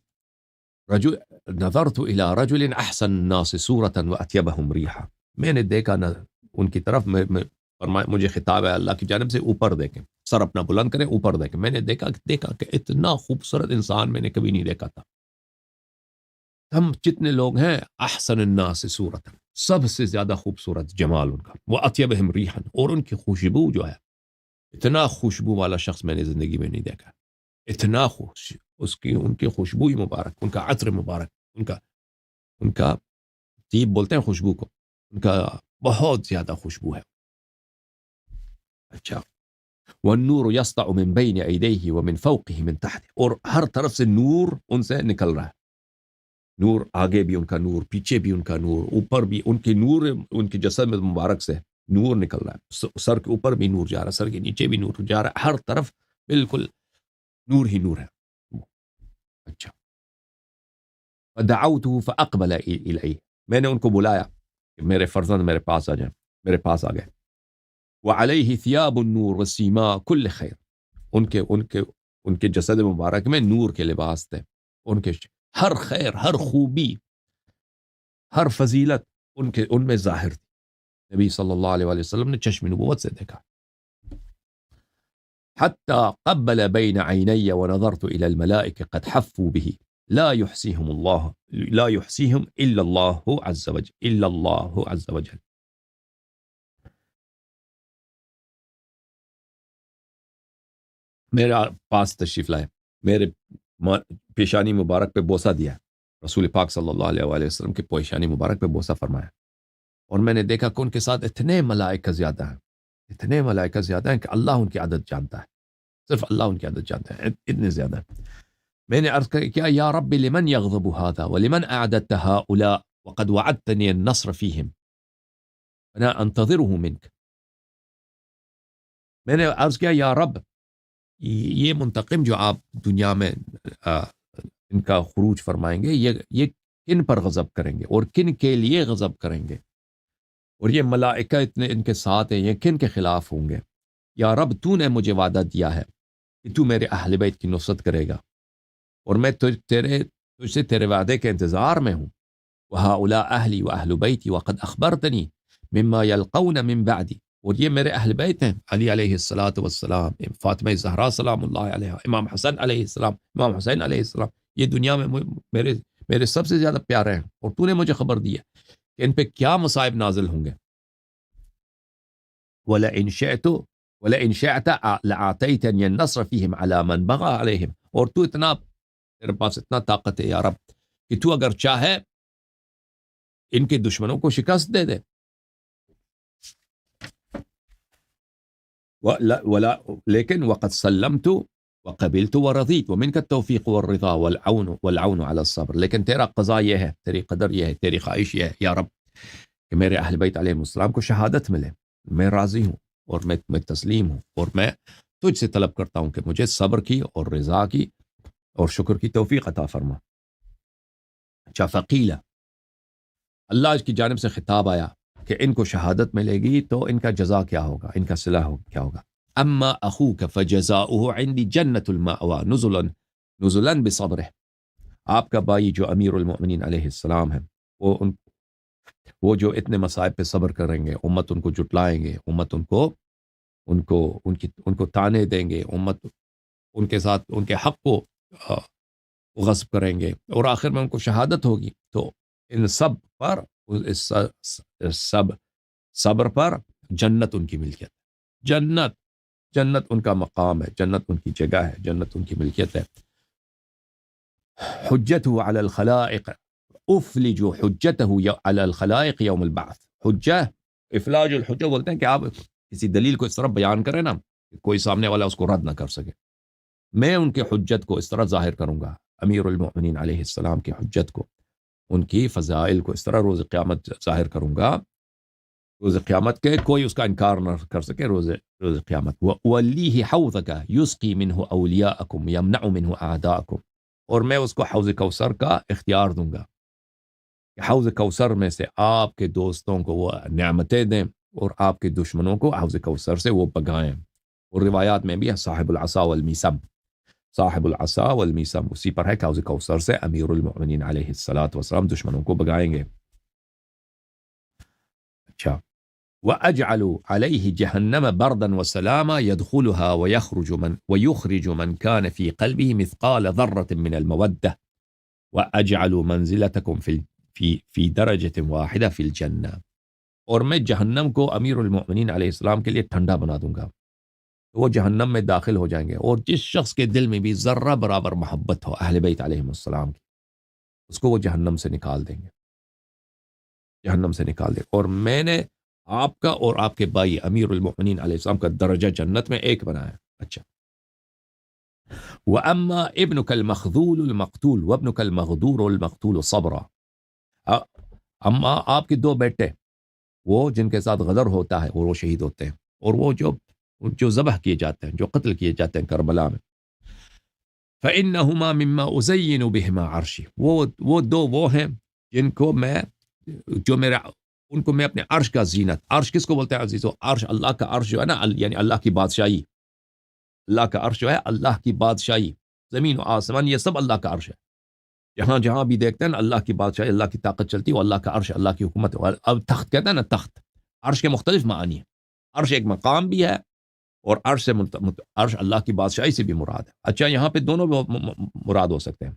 [SPEAKER 1] نظرت الى رجل احسن الناس صورة واطيبهم ريحا, میں نے دیکھا ان کی طرف, مجھے خطاب ہے اللہ کی جانب سے, اوپر دیکھیں, سر اپنا بلند کریں, اوپر دیکھیں. میں نے دیکھا کہ اتنا خوبصورت انسان میں نے کبھی نہیں دیکھا تھا. ہم جتنے لوگ ہیں احسن الناس صورت, سب سے زیادہ خوبصورت جمال ان کا, واطيبهم ريحا, اور ان کی خوشبو جو ہے, اتنا خوشبو والا شخص میں نے زندگی میں نہیں دیکھا. اتنا ان کی خوشبو ہی مبارک, ان کا عطر مبارک, ان کا طیب بولتے ہیں خوشبو کو, ان کا بہت زیادہ خوشبو ہے. اچھا, والنور يسطع من بين ايديه ومن فوقه من تحت, اور ہر طرف سے نور ان سے نکل رہا ہے. نور آگے بھی ان کا نور, پیچھے بھی ان کا نور, اوپر بھی ان کی نور, ان کی جسد مبارک سے نور نکل رہا ہے. سر کے اوپر بھی نور جا رہا ہے, سر کے نیچے بھی نور جا رہا ہے, ہر طرف بالکل نور ہی نور ہے. اچھا, فدعوته فاقبل الیہ, میں نے ان کو بلایا کہ میرے فرزند میرے پاس آ جائیں, میرے پاس آ گئے. وعلیہ ثیاب النور والسیما کل خیر, ان کے جسد مبارک میں نور کے لباس تھے, ان کے ہر خیر, ہر خوبی, ہر فضیلت ان میں ظاہر تھی. نبی صلی اللہ علیہ وسلم نے چشم نبوت سے دیکھا. حتى قبل بين عيني ونظرت إلى الملائكة قد حفوا به لا يحصيهم إلا الله عز وجل. میرے پاس تشریف لائے, میرے پیشانی مبارک پہ بوسہ دیا, رسول پاک صلی اللہ علیہ وآلہ وسلم کے پیشانی مبارک پہ بوسہ فرمایا, اور میں نے دیکھا کہ ان کے ساتھ اتنے ملائکہ زیادہ ہیں کہ اللہ ان کی عدد جانتا ہے, صرف اللہ ان کی عدد جانتا ہے, اتنے زیادہ. میں نے عرض کیا یا رب لمن يغضب هذا ولمن اعددت هؤلاء وقد وعدتني النصر فيهم انا انتظره منك. میں نے عرض کیا یا رب, یہ منتقم جو آپ دنیا میں ان کا خروج فرمائیں گے, یہ کن پر غضب کریں گے اور کن کے لیے غضب کریں گے, اور یہ ملائکہ اتنے ان کے ساتھ ہیں, یہ کن کے خلاف ہوں گے. یا رب تو نے مجھے وعدہ دیا ہے کہ تو میرے اہل بیت کی نصرت کرے گا, اور میں تجھ سے تیرے وعدے کے انتظار میں ہوں. وَهَؤُلَاء أَهْلِي وَأَهْلُ بَيْتِي وَقَدْ أَخْبَرْتَنِي مِمَّا يَلْقَوْنَ مِن بَعْدِي, اور یہ میرے اہل بیت ہیں, علی علیہ السلام, فاطمہ زہرا سلام اللہ علیہا, امام حسن علیہ السلام, امام حسین علیہ السلام, یہ دنیا میں میرے سب سے زیادہ پیارے ہیں, اور تو نے مجھے خبر دی ہے کہ ان پہ کیا مصائب نازل ہوں گے. وَلَئِنْ شَئْتَ لَآتَيْتَنِي النَّصْرَ فِيهِمْ عَلَى مَنْ بَغَى عَلَيْهِمْ, اور تو تیرے پاس اتنا طاقت ہے یا رب کہ تو اگر چاہے ان کے دشمنوں کو شکست دے دے. لیکن وقد سلمت وقبلت ورضیت ومنك التوفیق والرضا والعون على الصبر, لیکن تیرا قضا یہ ہے, تیری قدر یہ ہے, تیری خواہش یہ ہے یا رب کہ میرے اہل بیت علیہ السلام کو شہادت ملے. میں راضی ہوں اور میں تسلیم ہوں, اور میں تجھ سے طلب کرتا ہوں کہ مجھے صبر کی اور رضا کی اور شکر کی توفیق عطا فرما. اچھا، فقیلا، اللہ کی جانب سے خطاب آیا کہ ان کو شہادت ملے گی تو ان کا جزا کیا ہوگا، ان کا صلہ کیا ہوگا. اما اخوک فجزاؤہ عندی جنت المأوى نزلا بصبرہ. آپ کا بھائی جو امیر المؤمنین علیہ السلام ہے، وہ جو اتنے مصائب پہ صبر کریں گے، امت ان کو جٹلائیں گے، امت ان کو تانے دیں گے، امت ان کے ساتھ ان کے حق کو غصب کریں گے، اور آخر میں ان کو شہادت ہوگی، تو ان سب پر اس سب صبر پر جنت ان کی ملکیت ہے. جنت ان کا مقام ہے، جنت ان کی جگہ ہے، جنت ان کی ملکیت ہے. حجتہ علی الخلائق، افلج حجتہ علی الخلائق یوم البعث. حجہ، افلاج الحجہ بولتے ہیں کہ آپ کسی دلیل کو اس طرح بیان کریں نا کہ کوئی سامنے والا اس کو رد نہ کر سکے. میں ان کے حجت کو اس طرح ظاہر کروں گا، امیر المؤمنین علیہ السلام کی حجت کو، ان کی فضائل کو اس طرح روز قیامت ظاہر کروں گا، روز قیامت کے کوئی اس کا انکار نہ کر سکے. روز قیامت. وَوَلِّيهِ حَوْضَكَ يُسْقِي مِنْهُ أَوْلِيَاءَكُمْ يَمْنَعُ مِنْهُ أَعْدَاءَكُمْ. اور میں اس کو حوض کوثر کا اختیار دوں گا کہ حوض کوثر میں سے آپ کے دوستوں کو وہ نعمتیں دیں اور آپ کے دشمنوں کو حوض کوثر سے وہ بگائیں. اور روایات میں بھی ہے صاحب العصا والمیسم، صاحب العصا والمیسم اسی پر ہے کہ حوض کوثر سے امیر المؤمنین علیہ السلام دشمنوں کو بگائیں گے. اچھا، وَأَجْعَلُ عَلَيْهِ جَهَنَّمَ بَرْدًا وَسَلَامًا يَدْخُلُهَا وَيُخْرِجُ مَنْ كَانَ فِي قَلْبِهِ مِثْقَالَ ذَرَّةٍ مِنَ الْمَوَدَّةِ وَأَجْعَلُ مَنْزِلَتَكُمْ فِي دَرَجَةٍ وَاحِدَةٍ فِي الْجَنَّةِ. اور میں جہنم کو امیر المؤمنین علیہ السلام کے لیے ٹھنڈا بنا دوں گا، وہ جہنم میں داخل ہو جائیں گے، اور جس شخص کے دل میں بھی ذرہ برابر محبت ہو اہل بیت علیہم السلام کی، اس کو وہ جہنم سے نکال دیں گے، جہنم سے نکال دیں. اور میں نے آپ کا اور آپ کے بھائی امیر المؤمنین علیہ السلام کا درجہ جنت میں ایک بنایا. اچھا، وَأَمَّا ابْنُكَ الْمَخْذُولُ الْمَقْتُولُ وَابْنُكَ الْمَغْدُورُ الْمَقْتُولُ صَبْرًا. اما آپ کے دو بیٹے، وہ جن کے ساتھ غدر ہوتا ہے اور وہ شہید ہوتے ہیں، اور وہ جو ذبح کیے جاتے ہیں، جو قتل کیے جاتے ہیں کربلا میں. فَإِنَّهُمَا مِمَّا أُزَيِّنُ بِهِمَا عَرْشِي. وہ دو وہ ہیں جن کو میں ان کو میں اپنے عرش کا زینت. عرش کس کو بولتے ہیں عزیزو؟ عرش اللہ کا عرش جو ہے نا، یعنی اللہ کی بادشاہی. اللہ کا عرش جو ہے اللہ کی بادشاہی، زمین و آسمان یہ سب اللہ کا عرش ہے. جہاں بھی دیکھتے ہیں نا اللہ کی بادشاہی، اللہ کی طاقت چلتی ہے، وہ اللہ کا عرش، اللہ کی حکومت. اب تخت کہتے ہیں نا، تخت. عرش کے مختلف معنی ہیں. عرش ایک مقام بھی ہے، اور عرش سے عرش اللہ کی بادشاہی سے بھی مراد ہے. اچھا، یہاں پہ دونوں مراد ہو سکتے ہیں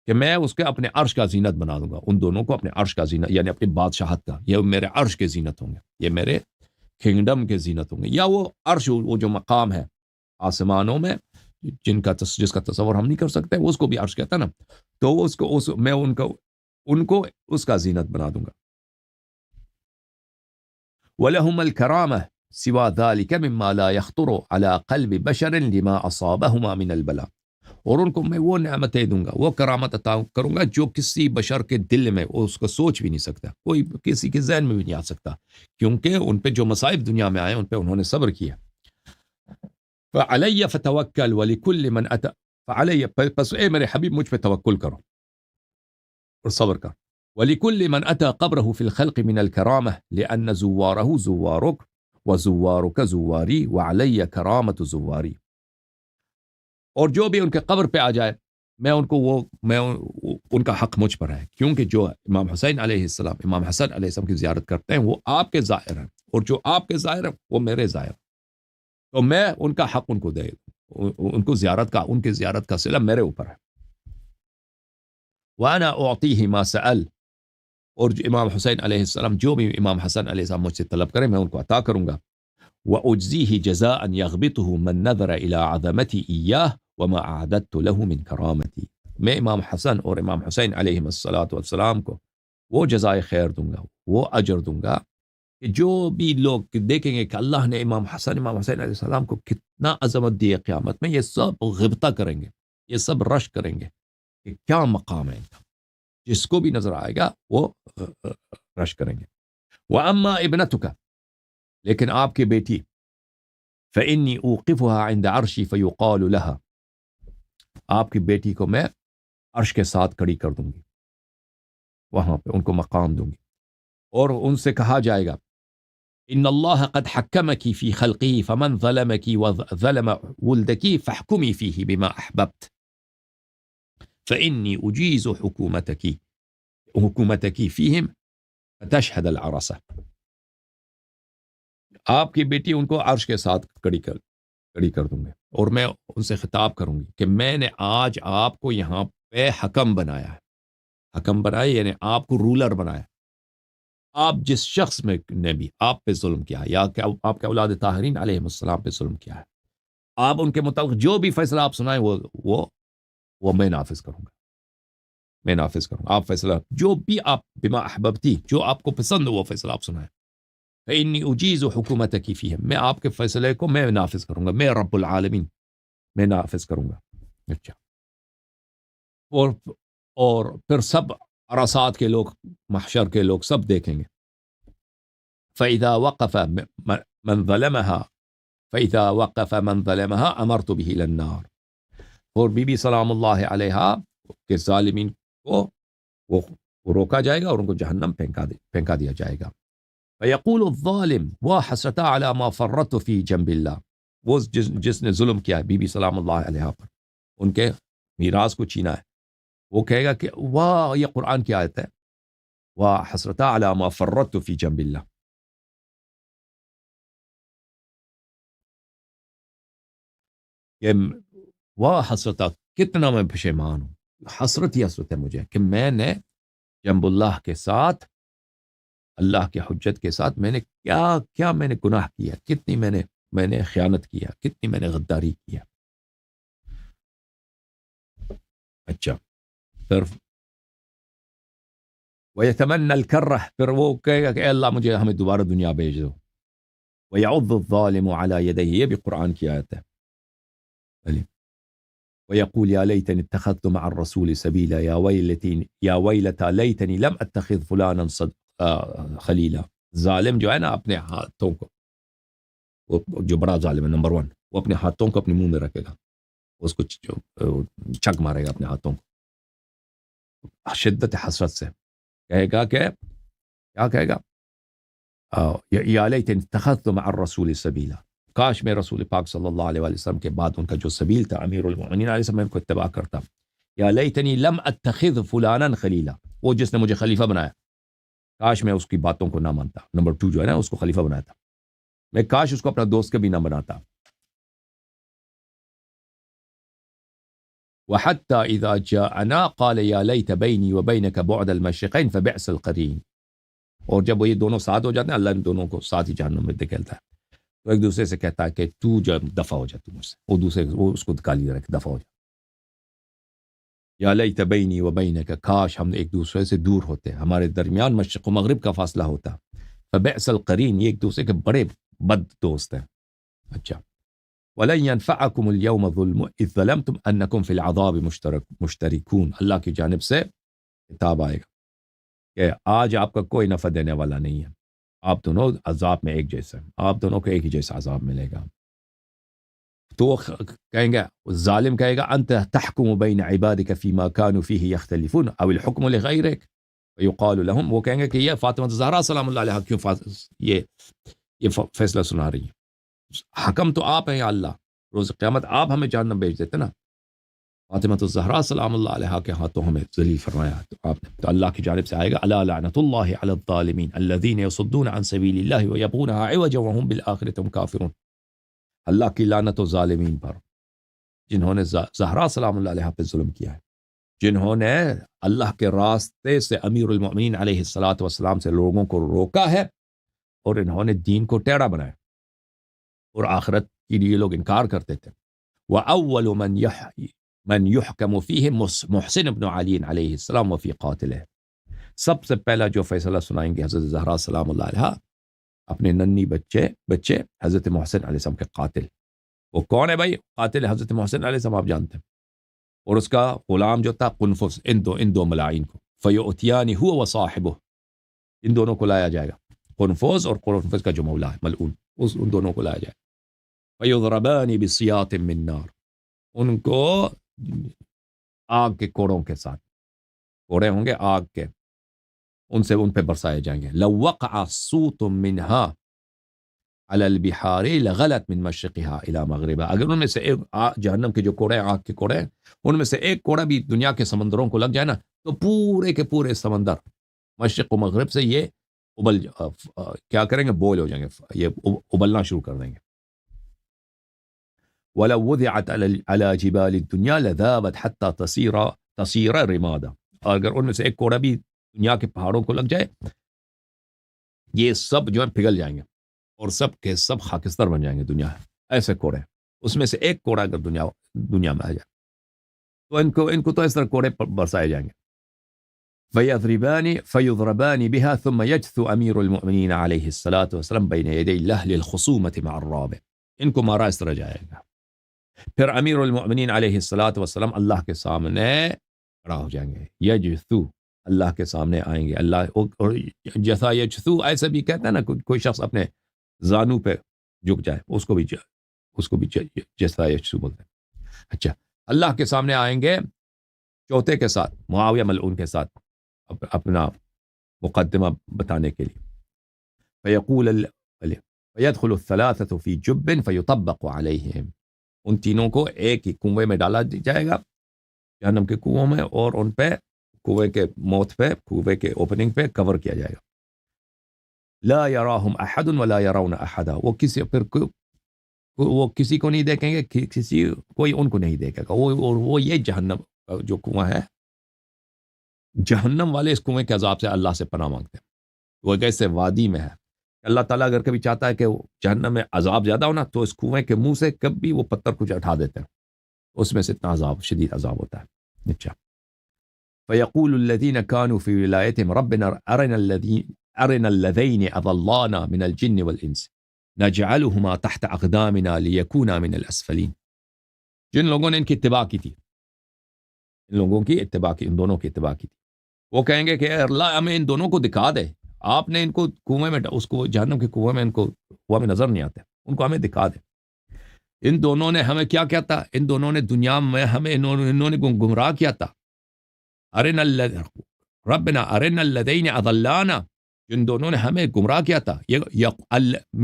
[SPEAKER 1] کہ میں اس کے اپنے عرش کا زینت بنا دوں گا، ان دونوں کو اپنے عرش کا زینت، یعنی اپنی بادشاہت کا. یہ میرے عرش کے زینت ہوں گے، یہ میرے کنگڈم کے زینت ہوں گے. یا وہ عرش، وہ جو مقام ہے آسمانوں میں جس کا تصور ہم نہیں کر سکتے، اس کو بھی عرش کہتا ہے نا، تو میں ان کو اس کا زینت بنا دوں گا. وَلَهُمَ الْكَرَامَةُ سِوَى ذَلِكَ مِمَّا لَا يَخْطُرُ عَلَى قَلْبِ بَشَرٍ لِمَا أَصَابَهُمَا مِنَ الْبَلَاءِ. اور ان کو میں وہ نعمتیں دوں گا، وہ کرامت عطا کروں گا جو کسی بشر کے دل میں اس کو سوچ بھی نہیں سکتا، کوئی کسی کے ذہن میں بھی نہیں آ سکتا، کیونکہ ان پہ جو مصائب دنیا میں آئے ان پہ انہوں نے صبر کیا. فَعَلَيَّ فَتَوَكَّلْ وَلِكُلِّ مَنْ أَتَى. فَعَلَيَّ، پس اے میرے حبیب مجھ پہ توکل کرو اور صبر کر. وَلِكُلِّ مَنْ أَتَى قَبْرَهُ فِي الْخَلْقِ مِنَ الْكَرَامَةِ لِأَنَّ زُوَّارَهُ زُوَّارُكَ وَزُوَّارُكَ زُوَّارِي وَعَلَيَّ كَرَامَةُ زُوَّارِي. اور جو بھی ان کے قبر پہ آ جائے، میں ان کا حق مجھ پر ہے، کیونکہ جو امام حسین علیہ السلام، امام حسن علیہ السلام کی زیارت کرتے ہیں وہ آپ کے زائر ہیں، اور جو آپ کے زائر ہیں وہ میرے زائر، تو میں ان کا حق ان کو دے، ان کی زیارت کا صلہ میرے اوپر ہے. وَأَنَا أُعْطِيهِ مَا سَأَلَ. اور جو امام حسین علیہ السلام، جو بھی امام حسن علیہ السلام مجھ سے طلب کرے میں ان کو عطا کروں گا. وَأُجْزِيهِ جَزَاءً يَغْبِطُهُ مَنْ نَظَرَ إِلَىٰ عَظَمَتِي إِيَّاهُ وَمَا أَعْدَدْتُ لَهُ مِنْ كَرَامَتِي. میں امام حسن اور امام حسین علیہ السلام کو وہ جزائے خیر دوں گا، وہ اجر دوں گا کہ جو بھی لوگ دیکھیں گے کہ اللہ نے امام حسین علیہ السلام کو کتنا عظمت دی ہے، قیامت میں یہ سب غبطہ کریں گے، یہ سب رش کریں گے کہ کیا مقام ہے ان کا. جس کو بھی نظر آئے گا وہ رش کریں گے. وَأَمَّا ابْنَتُكَ. لیکن آپ کی بیٹی فإني أوقفها عند عرشي فيقال لها، آپ کی بیٹی کو میں عرش کے ساتھ کھڑی کر دوں گی، وہاں پہ ان کو مقام دوں گی، اور ان سے کہا جائے گا ان اللہ قد حکمک فی خلقہ فمن ظلمک وظلم ولدک فاحکمی فیہ بما احببت فإنی اجیز حکومتک فیہم فتشہد العرصہ. آپ کی بیٹی ان کو عرش کے ساتھ کھڑی کر دوں گے، اور میں ان سے خطاب کروں گی کہ میں نے آج آپ کو یہاں پہ حکم بنایا ہے، حکم بنایا یعنی آپ کو رولر بنایا. آپ جس شخص میں نے بھی آپ پہ ظلم کیا ہے یا کہ آپ کے اولاد طاہرین علیہ السلام پہ ظلم کیا ہے، آپ ان کے مطابق جو بھی فیصلہ آپ سنائیں وہ میں نافذ کروں گا، میں نافذ کروں گا. آپ فیصلہ جو بھی آپ بما احببتی، جو آپ کو پسند ہو وہ فیصلہ آپ سنائیں. فإنی اجیز حکومتک فیہم، میں آپ کے فیصلے کو میں نافذ کروں گا، میں رب العالمین میں نافذ کروں گا. اچھا، اور پھر سب عرصات کے لوگ، محشر کے لوگ سب دیکھیں گے. فإذا وقف من ظلمها أمرت به إلى النار. اور بی بی سلام اللہ علیہا کے ظالمین کو وہ روکا جائے گا اور ان کو جہنم پھینکا دیا جائے گا. فیقول الظالم وحسرتا علی ما فرطت فی جنب اللہ، وہ جس نے ظلم کیا ہے بی بی سلام اللہ علیہا پر، ان کے میراث کو چھینا ہے، وہ کہے گا کہ واہ، یہ قرآن کی آیت ہے، وحسرتا علی ما فرطت فی جنب اللہ، کہ واہ حسرتا، کتنا میں پشیمان ہوں، حسرت ہی حسرت ہے مجھے کہ میں نے جنب اللہ کے ساتھ، اللہ کے حجت کے ساتھ میں نے کیا میں نے گناہ کیا، کتنی میں نے خیانت کیا، کتنی میں نے غداری کیا. اچھا، پھر وَيَتَمَنَّى الْكَرَّةَ، پھر وہ کہے گا کہ اے اللہ مجھے ہمیں دوبارہ دنیا بھیج دو. وَيَعُضُّ الظَّالِمُ عَلَى يَدَيْهِ، یہ بھی قرآن کی آیت ہے. ويقول يا ليتني اتخذت مع الرسول سبيلا يا ويلتى ليتني لم اتخذ فلانا خليلا. ظالم جو ہے نا اپنے ہاتھوں کو، جو بڑا ظالم ہے نمبر 1، وہ اپنے ہاتھوں کو اپنے منہ میں رکھے گا، اس کو چھک مارے گا اپنے ہاتھوں کو شدت حسرت سے، کہے گا کہ کیا کہے گا، یا لیتنی اتخذت مع الرسول سبیلا، کاش میں رسول پاک صلی اللہ علیہ وسلم کے بعد ان کا جو سبیل تھا امیر المؤمنین علیہ السلام، ان کو اتباع کرتا. یا لیتنی لم اتخذ فلانا خلیلا، وہ جس نے مجھے خلیفہ بنایا، کاش میں اس کی باتوں کو نہ مانتا. نمبر 2 جو ہے نا، اس کو خلیفہ بنایا تھا، میں کاش اس کو اپنا دوست کبھی نہ بناتا. وحتى اذا جاءنا قال يا ليت بيني وبينك بعد المشرقين فبئس القرين. اور جب وہ یہ دونوں ساتھ ہو جاتے ہیں، اللہ ان دونوں کو ساتھ ہی جہنم میں دھکیلتا ہے، تو ایک دوسرے سے کہتا ہے کہ تو جب دفع ہو جا تو مجھ سے، وہ اس کو دھکالی دے رہا ہے کہ دفع ہو جا. یا لیت بینی و بینک، کاش ہم ایک دوسرے سے دور ہوتے، ہمارے درمیان مشرق و مغرب کا فاصلہ ہوتا. فبئس القرین، یہ ایک دوسرے کے بڑے بد دوست ہیں. اچھا، وَلَن يَنفَعَكُمُ الْيَوْمَ ظُلْمٌ إِذْ ظَلَمْتُمْ أَنَّكُمْ فِي الْعَذَابِ مُشْتَرِكُونَ. اللہ کی جانب سے خطاب آئے گا کہ آج آپ کا کوئی نفع دینے والا نہیں ہے، آپ دونوں عذاب میں ایک جیسے ہیں، آپ دونوں کو ایک ہی جیسا عذاب ملے گا. تو وہ کہیں گے، ظالم کہے گا انت تحکم بین عبادک فیما کانوا فیہ یختلفون او الحکم لغیرک، ویقال لهم، وہ کہیں گے کہ یہ فاطمہ زہرا سلام اللہ علیہا کیوں یہ فیصلہ سنا رہی ہے، حکم تو آپ ہیں یا اللہ، روز قیامت آپ ہمیں جہنم بھیج دیتے نا. فاطمہ الزہرا سلام اللہ علیہا کے ہاتھوں ہمیں ذلیل فرمایا تو آپ نے، تو اللہ کی جانب سے آئے گا الا لعنت اللہ علی الظالمین الذین یصدون عن سبیل اللہ ویبغونها عوجا وهم بالآخرۃ هم کافرون. اللہ کی لعنت و ظالمین پر جنہوں نے زہرا سلام اللہ علیہ پہ ظلم کیا ہے، جنہوں نے اللہ کے راستے سے امیر المؤمنین علیہ الصلاۃ والسلام سے لوگوں کو روکا ہے، اور انہوں نے دین کو ٹیڑھا بنایا اور آخرت کے لیے لوگ انکار کرتے تھے. وَأَوَّلُ مَنْ يُحْكَمُ فِيهِ محسن ابن علی علیہ السلام وفی قاتلہ. سب سے پہلا جو فیصلہ سنائیں گے حضرت زہرا سلام اللہ علیہ اپنے ننھی بچے حضرت محسن علیہ السلام کے قاتل. وہ کون ہے بھائی؟ قاتل حضرت محسن علیہ السلام آپ جانتے ہیں، اور اس کا غلام جو تھا قنفذ، ان دو ملائن کو، فیؤتیانی هو وصاحبہ، ان دونوں کو لایا جائے گا، قنفذ اور قنفذ کا جو مولا ہے ملعون، ان دونوں کو لایا جائے گا. فیضربان بسیاط من نار، ان کو آگ کے کوڑوں کے ساتھ، کوڑے ہوں گے آگ کے، ان پہ برسائے جائیں گے. لو وقع صوت منها على البحار لغلت من مشرقها الى مغربها، اگر ان میں سے ایک جہنم کے جو کوڑے ہیں، آگ کے کوڑے ہیں، ان میں سے ایک کوڑا بھی دنیا کے سمندروں کو لگ جائے نا، تو پورے کے پورے سمندر مشرق و مغرب سے یہ کیا کریں گے، بوئل ہو جائیں گے، یہ ابلنا شروع کر دیں گے. وَلَوْ وُضِعَتْ عَلَى جِبَالِ الدُّنْيَا لَذَابَتْ حَتَّى تَصِيرَ رِمَادًا، اور اگر ان میں سے ایک کوڑا بھی دنیا کے پہاڑوں کو لگ جائے، یہ سب جو ہے پگھل جائیں گے اور سب کے سب خاکستر بن جائیں گے. دنیا ایسے کوڑے، اس میں سے ایک کوڑا اگر دنیا میں آ جائے تو ان کو تو اس طرح کوڑے برسائے جائیں گے. فيضربان بها ثم يجثو أمير المؤمنين عليه الصلاة والسلام بين يدي الله للخصومة مع الرابع. ان کو مارا اس طرح جائے گا، پھر امیر المؤمنین علیہ الصلاۃ والسلام اللہ کے سامنے کھڑا ہو جائیں گے. یجثو، اللہ کے سامنے آئیں گے. اللہ جیسا یجثو ایسا بھی کہتا ہے نا، کوئی شخص اپنے زانو پہ جھک جائے، اس کو بھی جیسا یجثو بولتے ہیں. اچھا، اللہ کے سامنے آئیں گے چوتھے کے ساتھ، معاویہ ملعون کے ساتھ، اپنا مقدمہ بتانے کے لیے. فيدخل الثلاثة في جب فيطبق عليهم، ان تینوں کو ایک ہی کنویں میں ڈالا جائے گا، جہنم کے کنووں میں، اور ان پہ کنویں کے موت پہ، کنویں کے اوپننگ پہ کور کیا جائے گا. لا يراهم احد ولا يرون احدا، وہ کسی کو نہیں دیکھیں گے، کوئی ان کو نہیں دیکھے گا. وہ یہ جہنم جو کنواں ہے، جہنم والے اس کنویں کے عذاب سے اللہ سے پناہ مانگتے ہیں. وہ ایسے وادی میں ہے، اللہ تعالیٰ اگر کبھی چاہتا ہے کہ جہنم میں عذاب زیادہ ہونا، تو اس کنویں کے منہ سے کبھی وہ پتھر کچھ اٹھا دیتے ہیں، اس میں سے اتنا عذاب، شدید عذاب ہوتا ہے. اچھا، فَيَقُولُ الَّذِينَ كَانُوا فِي وِلَایَتِهِمْ رَبَّنَا أَرِنَا الَّذَيْنِ أَضَلَّانَا مِنَ الْجِنِّ وَالْإِنسِ نَجْعَلُهُمَا تَحْتَ أَقْدَامِنَا لِيَكُونَا مِنَ الْأَسْفَلِينَ. جن لوگوں نے ان کی اتباع کی تھی، ان لوگوں کی اتباع کی، ان دونوں کی اتباع کی تھی، وہ کہیں گے کہ اللہ ہمیں ان دونوں کو دکھا دے، آپ نے ان کو کنویں میں، اس کو جہنم کے کنویں میں، ان کو وہ ہمیں نظر نہیں آتے، ان کو ہمیں دکھا دے. ان دونوں نے ہمیں کیا کیا تھا؟ ان دونوں نے دنیا میں ہمیں انہوں نے گمراہ کیا تھا. ربنا ارنا الذین اضلانا، جن دونوں نے ہمیں گمراہ کیا تھا.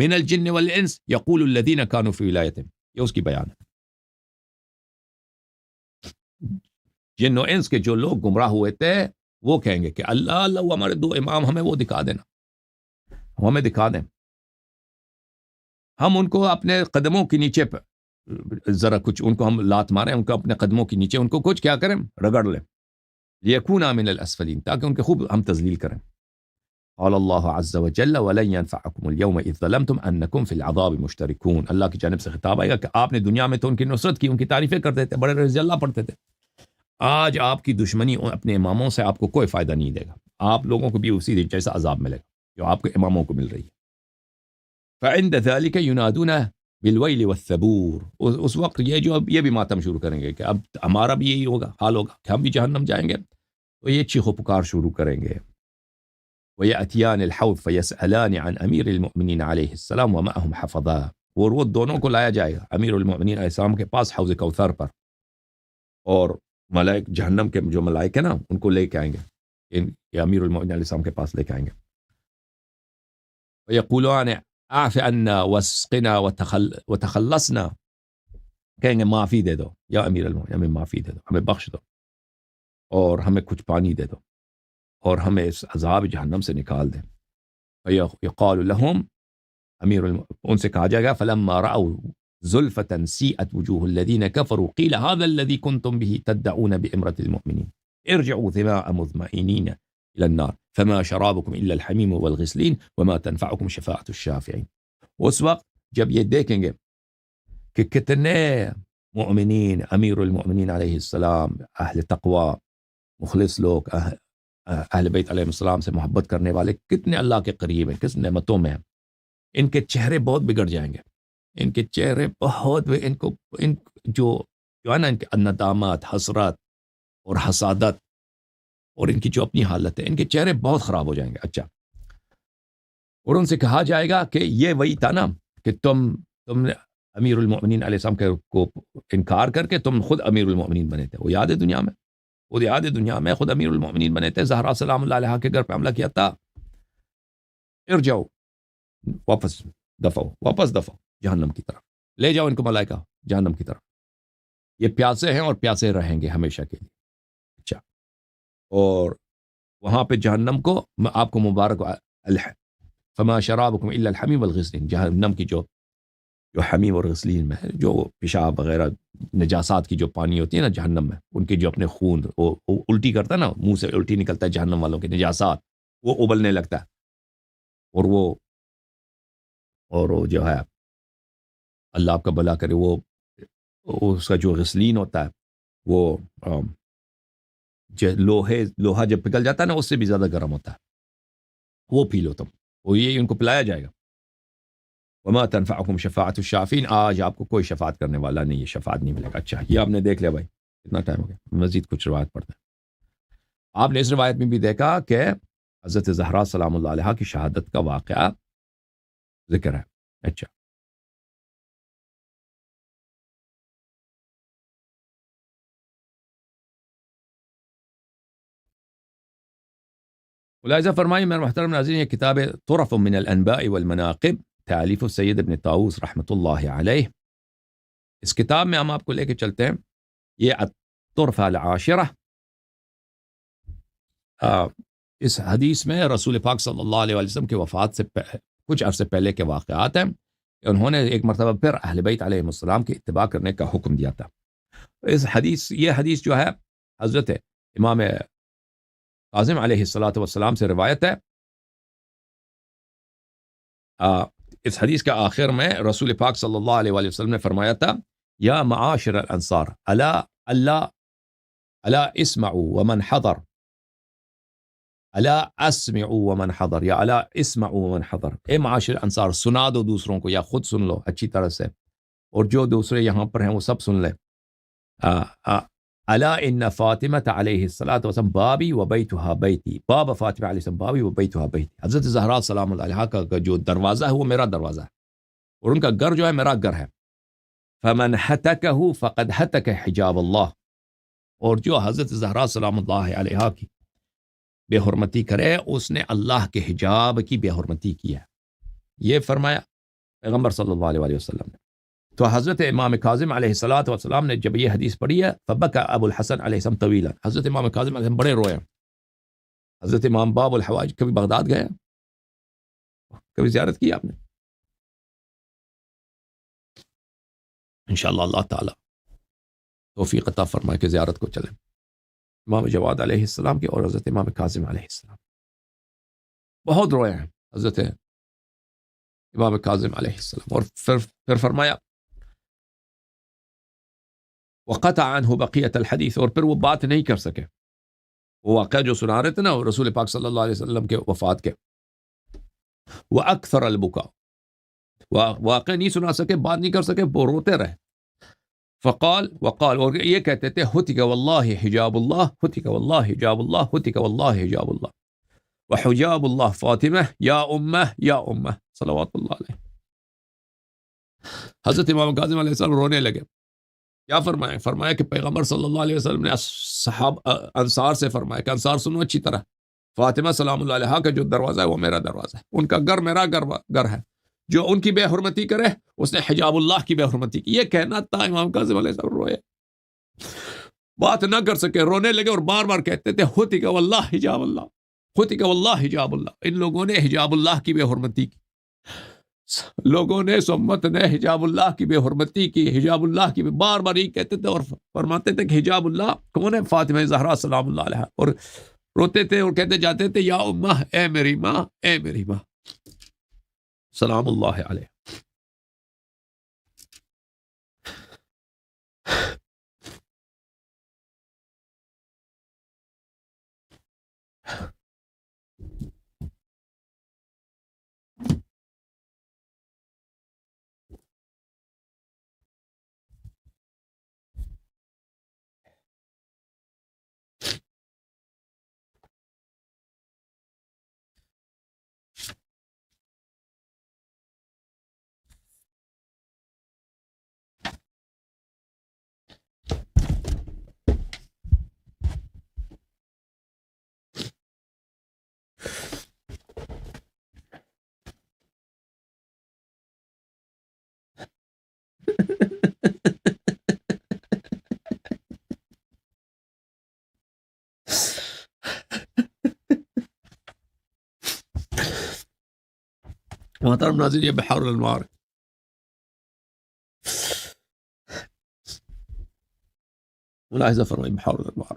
[SPEAKER 1] من الجن والانس یقول الذین کانوا فی ولایتہم، یہ اس کی بیان ہے. جن و انس کے جو لوگ گمراہ ہوئے تھے، وہ کہیں گے کہ اللہ ہمارے دو امام ہمیں وہ دکھا دینا، ہمیں دکھا دیں، ہم ان کو اپنے قدموں کے نیچے ذرا کچھ، ان کو ہم لات ماریں، ان کو اپنے قدموں کے نیچے ان کو کچھ کیا کریں، رگڑ لیں، لیکونا من الاسفلین، تاکہ ان کے خوب ہم تذلیل کریں. قال اللہ عز وجل ولن ينفعكم اليوم اذ ظلمتم انکم فی العذاب مشترکون. اللہ کی جانب سے خطاب آئے گا کہ آپ نے دنیا میں تو ان کی نصرت کی، ان کی تعریفیں کرتے تھے، بڑے رضی اللہ پڑھتے تھے. آج آپ کی دشمنی اپنے اماموں سے آپ کو کوئی فائدہ نہیں دے گا، آپ لوگوں کو بھی اسی دن جیسا عذاب ملے گا جو آپ کے اماموں کو مل رہی ہے. فعند ذلك ينادون بالویل والثبور، اس وقت یہ بھی ماتم شروع کریں گے کہ اب ہمارا بھی یہی ہوگا، حال ہوگا کہ ہم بھی جہنم جائیں گے، تو یہ چیخ و پکار شروع کریں گے. وَيَأْتِيَانِ الْحَوْضَ فَيَسْأَلَانِ عَنْ أَمِيرِ الْمُؤْمِنِينَ عَلَيْهِ السَّلَامُ وَمَعَهُمْ حَفَظَاءُ، اور وہ دونوں کو لایا جائے گا امیر المؤمنین علیہ السلام کے پاس حوض کوثر پر، اور ملائک جہنم کے جو ملائک ہیں نا، ان کو لے کے آئیں گے، یہ امیر المؤمنین علیہ السلام کے پاس لے کے آئیں گے. وَيَقُولُونَ اعف عنا واسقنا وتخلصنا، کہیں گے معافی دے دو یا امیر المؤمنین، ہمیں معافی دے دو، ہمیں بخش دو، اور ہمیں کچھ پانی دے دو، اور ہمیں اس عذاب جہنم سے نکال دیں. فیقال لهم، ان سے کہا جائے گا فلما رأوا زلفة سیئت وجوه الذین كفروا قیل هذا الذي كنتم به تدعون بإمرة المؤمنین ارجعوا ثماء مطمئنین إلى النار فما شرابكم إلا الحميم والغسلين وما تنفعكم شفاعة الشافعين. اس وقت جب یہ دیکھیں گے کہ کتنے مؤمنین، امیر المؤمنین علیہ السلام، اہل تقوی، مخلص لوگ، اہل بیت علیہ السلام سے محبت کرنے والے، کتنے اللہ کے قریب ہیں، کس نعمتوں میں ہیں، ان کے چہرے بہت بگڑ جائیں گے، ان کے چہرے بہت، ان جو ہے نا، ان کے ندامات، حسرت اور حسادت، اور ان کی جو اپنی حالت ہے، ان کے چہرے بہت خراب ہو جائیں گے. اچھا، اور ان سے کہا جائے گا کہ یہ وہی تھا نا کہ تم نے امیر المؤمنین علیہ السلام کو انکار کر کے تم خود امیر المؤمنین بنے تھے. وہ یاد ہے دنیا میں، وہ یاد ہے دنیا میں خود امیر المؤمنین بنے تھے. زہرا سلام اللہ علیہ کے گھر پہ حملہ کیا تھا. ارجعو، واپس واپس دفعو جہنم کی طرف، لے جاؤ ان کو ملائکہ جہنم کی طرف. یہ پیاسے ہیں اور پیاسے رہیں گے ہمیشہ کے لیے. اچھا، اور وہاں پہ جہنم کو آپ کو مبارک فما شرابکم الا الحمیم والغسلین. جہنم کی جو حمیم اور غسلین میں ہے، جو پیشاب وغیرہ نجاسات کی جو پانی ہوتی ہے نا جہنم میں، ان کے جو اپنے خون وہ الٹی کرتا ہے نا، منہ سے الٹی نکلتا ہے جہنم والوں کے نجاسات، وہ ابلنے لگتا ہے. اور وہ جو ہے اللہ آپ کا بھلا کرے، وہ اس کا جو غسلین ہوتا ہے وہ لوہا جب پگھل جاتا ہے نا اس سے بھی زیادہ گرم ہوتا ہے، وہ پی لو تم. وہ یہ ان کو پلایا جائے گا. وما تنفعکم شفاعت الشافین، آج آپ کو کوئی شفاعت کرنے والا نہیں ہے، شفاعت نہیں ملے گا. اچھا، یہ آپ نے دیکھ لیا بھائی، کتنا ٹائم ہو گیا. مزید کچھ روایت پڑھتے ہیں. آپ نے اس روایت میں بھی دیکھا کہ حضرت زہرا سلام اللہ علیہ کی شہادت کا واقعہ ذکر ہے. اچھا، ملاحظہ فرمائی میرے محترم ناظرین، یہ کتاب طرف من الانباء والمناقب تالیف سید ابن طاووس رحمۃ اللہ علیہ. اس کتاب میں ہم آپ کو لے کے چلتے ہیں. یہ الطرفہ العاشرہ، اس حدیث میں رسول پاک صلی اللہ علیہ وسلم کی وفات سے کچھ عرصے پہلے کے واقعات ہیں. انہوں نے ایک مرتبہ پھر اہل بیت علیہ السلام کی اتباع کرنے کا حکم دیا تھا. یہ حدیث جو ہے حضرت امام کاظم علیہ السلام سے روایت ہے. اس حدیث کے آخر میں رسول پاک صلی اللہ علیہ وآلہ وسلم نے فرمایا تھا، یا معاشر الانصار الا اسمعوا ومن حضر، الا اسمعوا ومن حضر، یا الا اسمعوا ومن حضر. اے معاشر انصار، سنا دو دوسروں کو یا خود سن لو اچھی طرح سے، اور جو دوسرے یہاں پر ہیں وہ سب سن لیں. الا ان فاطمہ علیہ السلام بابی و بیتها بیتی، باب فاطمہ علیہ السلام بابی و بیتها بیتی. حضرت زہرا سلام اللہ علیہ کا جو دروازہ ہے وہ میرا دروازہ ہے، اور ان کا گھر جو ہے میرا گھر ہے. فمن ہتکہ فقد ہتک حجاب اللہ، اور جو حضرت زہرا سلام اللہ علیہ کی بے حرمتی کرے اس نے اللہ کے حجاب کی بے حرمتی کی ہے. یہ فرمایا پیغمبر صلی اللہ علیہ وسلم نے. تو حضرت امام کاظم علیہ السلام نے جب یہ حدیث پڑھی ہے، فبکا ابو الحسن علیہ السلام طویلا، حضرت امام کاظم علیہ السلام بڑے روئے. حضرت امام باب الحوائج، کبھی بغداد گئے، کبھی زیارت کی آپ نے؟ انشاءاللہ اللہ تعالی توفیق عطا فرمائے کہ زیارت کو چلیں. امام جواد علیہ السلام کی اور حضرت امام کاظم علیہ السلام بہت روئے ہیں حضرت امام کاظم علیہ السلام. اور پھر فرمایا وقطع عنہ بقیت الحدیث، اور پھر وہ بات نہیں کر سکے. وہ واقعہ جو سنا رہے تھے نا رسول پاک صلی اللہ علیہ وسلم کے وفات کے، وہ اکثر البکا، واقعہ نہیں سنا سکے، بات نہیں کر سکے، وہ روتے رہے. وقال، اور یہ کہتے تھے ہتک واللہ حجاب اللہ، ہتک واللہ حجاب اللہ، ہتک واللہ حجاب اللہ، وحجاب اللہ فاطمہ یا امہ یا امہ صلوات اللہ علیہ. حضرت امام کاظم علیہ السلام رونے لگے. کیا فرمایا کہ پیغمبر صلی اللہ علیہ وسلم نے انصار سے فرمایا کہ انصار سنو اچھی طرح، فاطمہ سلام اللہ علیہ کا جو دروازہ ہے وہ میرا دروازہ ہے، ان کا گھر میرا گھر ہے. جو ان کی بے حرمتی کرے اس نے حجاب اللہ کی بے حرمتی کی. یہ کہنا تھا امام کاظم علیہ السلام روئے، بات نہ کر سکے، رونے لگے اور بار بار کہتے تھے ہتک واللہ حجاب اللہ، ہتک واللہ حجاب اللہ. ان لوگوں نے حجاب اللہ کی بے حرمتی کی، لوگوں نے سمت نے حجاب اللہ کی بے حرمتی کی، حجاب اللہ کی بار بار یہ کہتے تھے اور فرماتے تھے کہ حجاب اللہ کون ہے؟ فاطمہ زہرا سلام اللہ علیہ. اور روتے تھے اور کہتے جاتے تھے یا امہ، اے میری ماں، اے میری ماں سلام اللہ علیہ. محترم ناظرین یہ بحار الانوار ملاحظہ فرمائیں بحار الانوار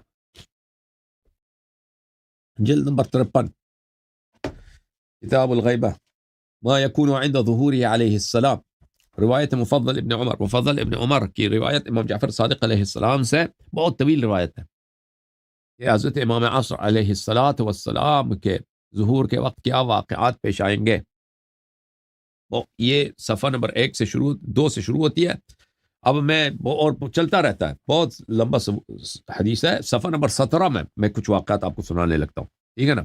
[SPEAKER 1] جلد نمبر 53 کتاب الغیبہ ما یکون عند ظہورہ علیہ السلام روایت مفضل ابن عمر کی روایت امام جعفر صادق علیہ السلام سے بہت طویل روایت ہے کہ حضرت امام عصر علیہ السلام کے ظہور کے وقت کیا واقعات پیش آئیں گے. یہ صفحہ نمبر 1 سے شروع 2 سے شروع ہوتی ہے. اب میں اور چلتا رہتا ہے, بہت لمبا حدیث ہے. صفحہ نمبر 17 میں کچھ واقعات آپ کو سنانے لگتا ہوں, ٹھیک ہے نا.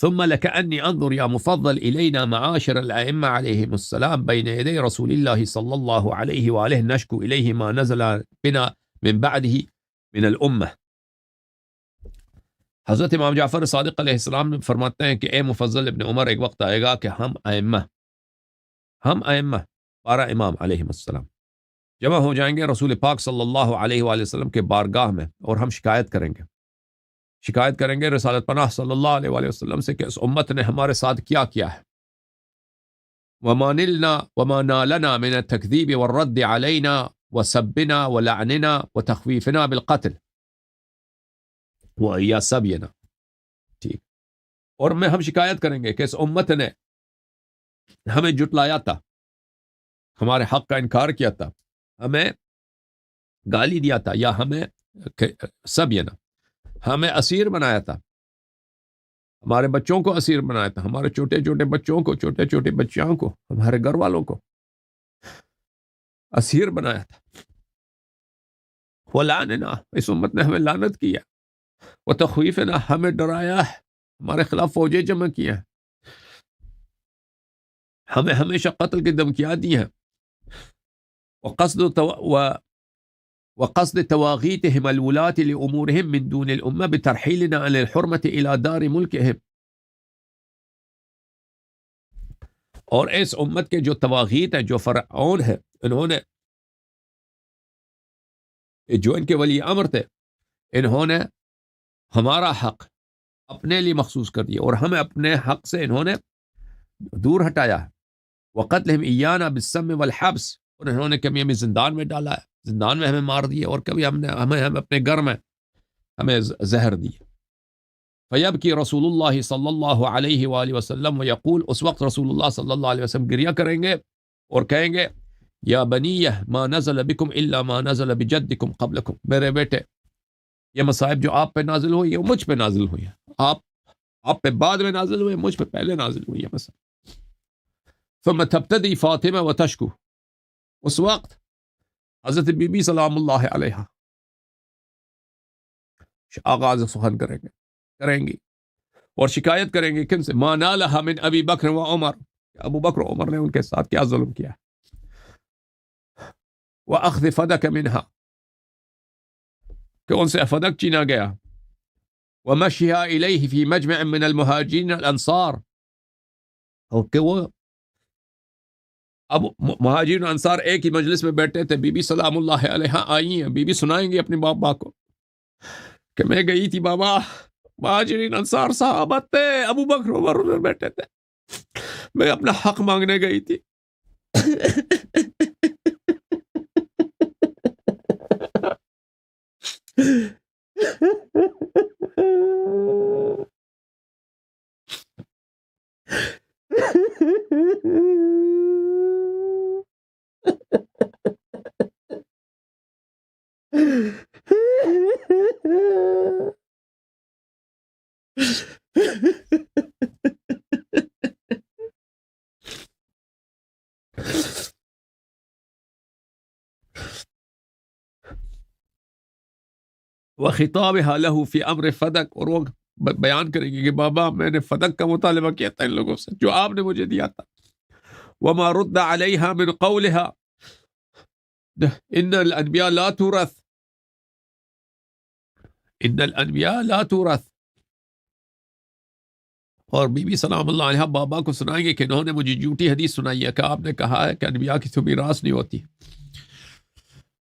[SPEAKER 1] ثم لكأني أنظر يا مفضل إلينا معاشر الأئمة عليهم السلام بين يدي رسول الله صلى الله عليه وآله نشكو إليه ما نزل بنا من بعده من الأمة. حضرت امام جعفر صادق علیہ السلام فرماتے ہیں کہ اے مفضل ابن عمر, ایک وقت آئے گا کہ ہم ائمہ 12 امام علیہ السلام جمع ہو جائیں گے رسول پاک صلی اللہ علیہ وآلہ وسلم کے بارگاہ میں, اور ہم شکایت کریں گے رسالت پناہ صلی اللہ علیہ وآلہ وسلم سے کہ اس امت نے ہمارے ساتھ کیا کیا ہے. وما نالنا من التکذیب والرد علینا وسبنا ولعننا وتخویفنا بالقتل یا سبینا. ٹھیک, اور ہم شکایت کریں گے کہ اس امت نے ہمیں جھٹلایا تھا, ہمارے حق کا انکار کیا تھا, ہمیں گالی دیا تھا, یا ہمیں سبینا ہمیں اسیر بنایا تھا, ہمارے بچوں کو اسیر بنایا تھا, ہمارے چھوٹے چھوٹے بچوں کو, چھوٹے چھوٹے بچیوں کو, ہمارے گھر والوں کو اسیر بنایا تھا. ولعننا, اس امت نے ہمیں لعنت کیا. وتخویفنا, ہمیں ڈرایا ہے, ہمارے خلاف فوجیں جمع کی ہیں, ہمیں ہمیشہ قتل کی دھمکیاں دی ہیں. وقصد تواغیتهم الولاة لأمورهم من دون الأمة بترحيلنا عن الحرمة إلى دار ملكهم. اور اس امت کے جو تواغیت ہیں, جو فرعون ہیں, انہوں نے جو ان کے ولی امر تھے, انہوں نے ہمارا حق اپنے لیے مخصوص کر دیا, اور ہمیں اپنے حق سے انہوں نے دور ہٹایا ہے. وقتلهم إيانا بالسم والحبس, اور انہوں نے کبھی ہمیں زندان میں ڈالا ہے, زندان میں ہمیں مار دیا, اور کبھی ہمیں اپنے گھر میں ہمیں زہر دی. فیبکی رسول اللہ صلی اللہ علیہ وآلہ وسلم ویقول, اس وقت رسول اللہ صلی اللہ علیہ وسلم گریہ کریں گے اور کہیں گے یا بنیہ ما نزل بکم الا ما نزل بجدکم قبلکم, میرے بیٹے یہ مصائب جو آپ پہ نازل ہوئی ہے وہ مجھ پہ نازل ہوئی ہے, آپ پہ بعد میں نازل ہوئی ہے, مجھ پہ پہلے نازل ہوئی ہے مصائب. ثم تبتدی فاطمہ و تشکو, اس وقت حضرت بی بی سلام اللہ علیہ آغاز سخن کریں گی اور شکایت کریں گے کن سے؟ ما نالہا من ابی بکر و عمر, ابو بکر و عمر نے ان کے ساتھ کیا ظلم کیا. وَأَخْذِ فَدَكَ مِنْهَا, کہ ان سے فدق چینا گیا. وَمَشْيِهَا إِلَيْهِ فِي مَجْمَعٍ مِّنَ الْمُهَاجِرِينَ الْأَنصَارِ, اور کہ وہ اب مہاجرین انصار ایک ہی مجلس میں بیٹھے تھے, بی بی سلام اللہ علیہ آئی ہیں, بی بی سنائیں گے اپنے بابا کو کہ میں گئی تھی بابا, مہاجرین انصار صحابت تھے, ابو بکر عمر ادھر بیٹھے تھے, میں اپنا حق مانگنے گئی تھی. وخطابها له في امر فدق, اور وہ بیان کریں گے کہ بابا میں نے فدق کا مطالبہ کیا تھا ان لوگوں سے جو آپ نے مجھے دیا تھا. وما رد عليها من قولها ان الانبیاء لا تورث, ان الانبیاء لا تورث, اور بی بی سلام اللہ علیہ بابا کو سنائیں گے کہ انہوں نے مجھے جھوٹی حدیث سنائی ہے کہ آپ نے کہا ہے کہ انبیاء کی تو میراث نہیں ہوتی.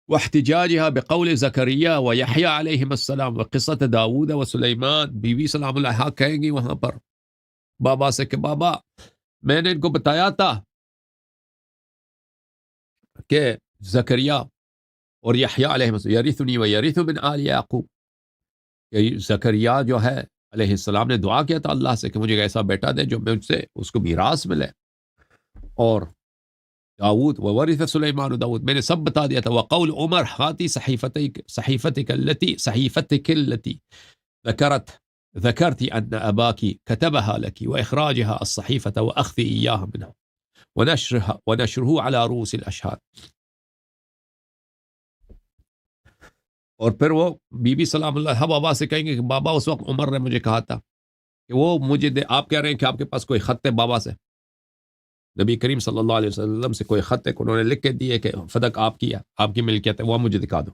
[SPEAKER 1] واحتجاجها بقول زکریا و یحییٰ علیہم السلام و قصۃ داؤد و سلیمان, بی بی سلام اللہ کہیں گی وہاں پر بابا سے کہ بابا میں نے ان کو بتایا تھا کہ زکریا اور یحییٰ علیہ السلام یرثنی و یرث من آل یعقوب، کہ زکریا جو ہے علیہ السلام نے دعا کیا تھا اللہ سے کہ مجھے ایک ایسا بیٹا دے جو مجھ سے اس کو میراث ملے، اور داؤد وورث سلیمان داؤد میں نے سب بتا دیا تھا۔ وقول عمر ہاتی صحیفتک التي ذكرت أن أباك كتبها لك وإخراجها الصحيفة وأخذ إياها منها ونشره على رؤوس الأشهاد۔ اور پھر وہ بی بی سلام اللہ بابا سے کہیں گے کہ بابا اس وقت عمر نے مجھے کہا تھا کہ وہ مجھے آپ کہہ رہے ہیں کہ آپ کے پاس کوئی خط ہے بابا سے، نبی کریم صلی اللہ علیہ وسلم سے کوئی خط ہے کہ انہوں نے لکھ کے دیے کہ فدق آپ کی ہے، آپ کی ملکیت ہے، وہ مجھے دکھا دو۔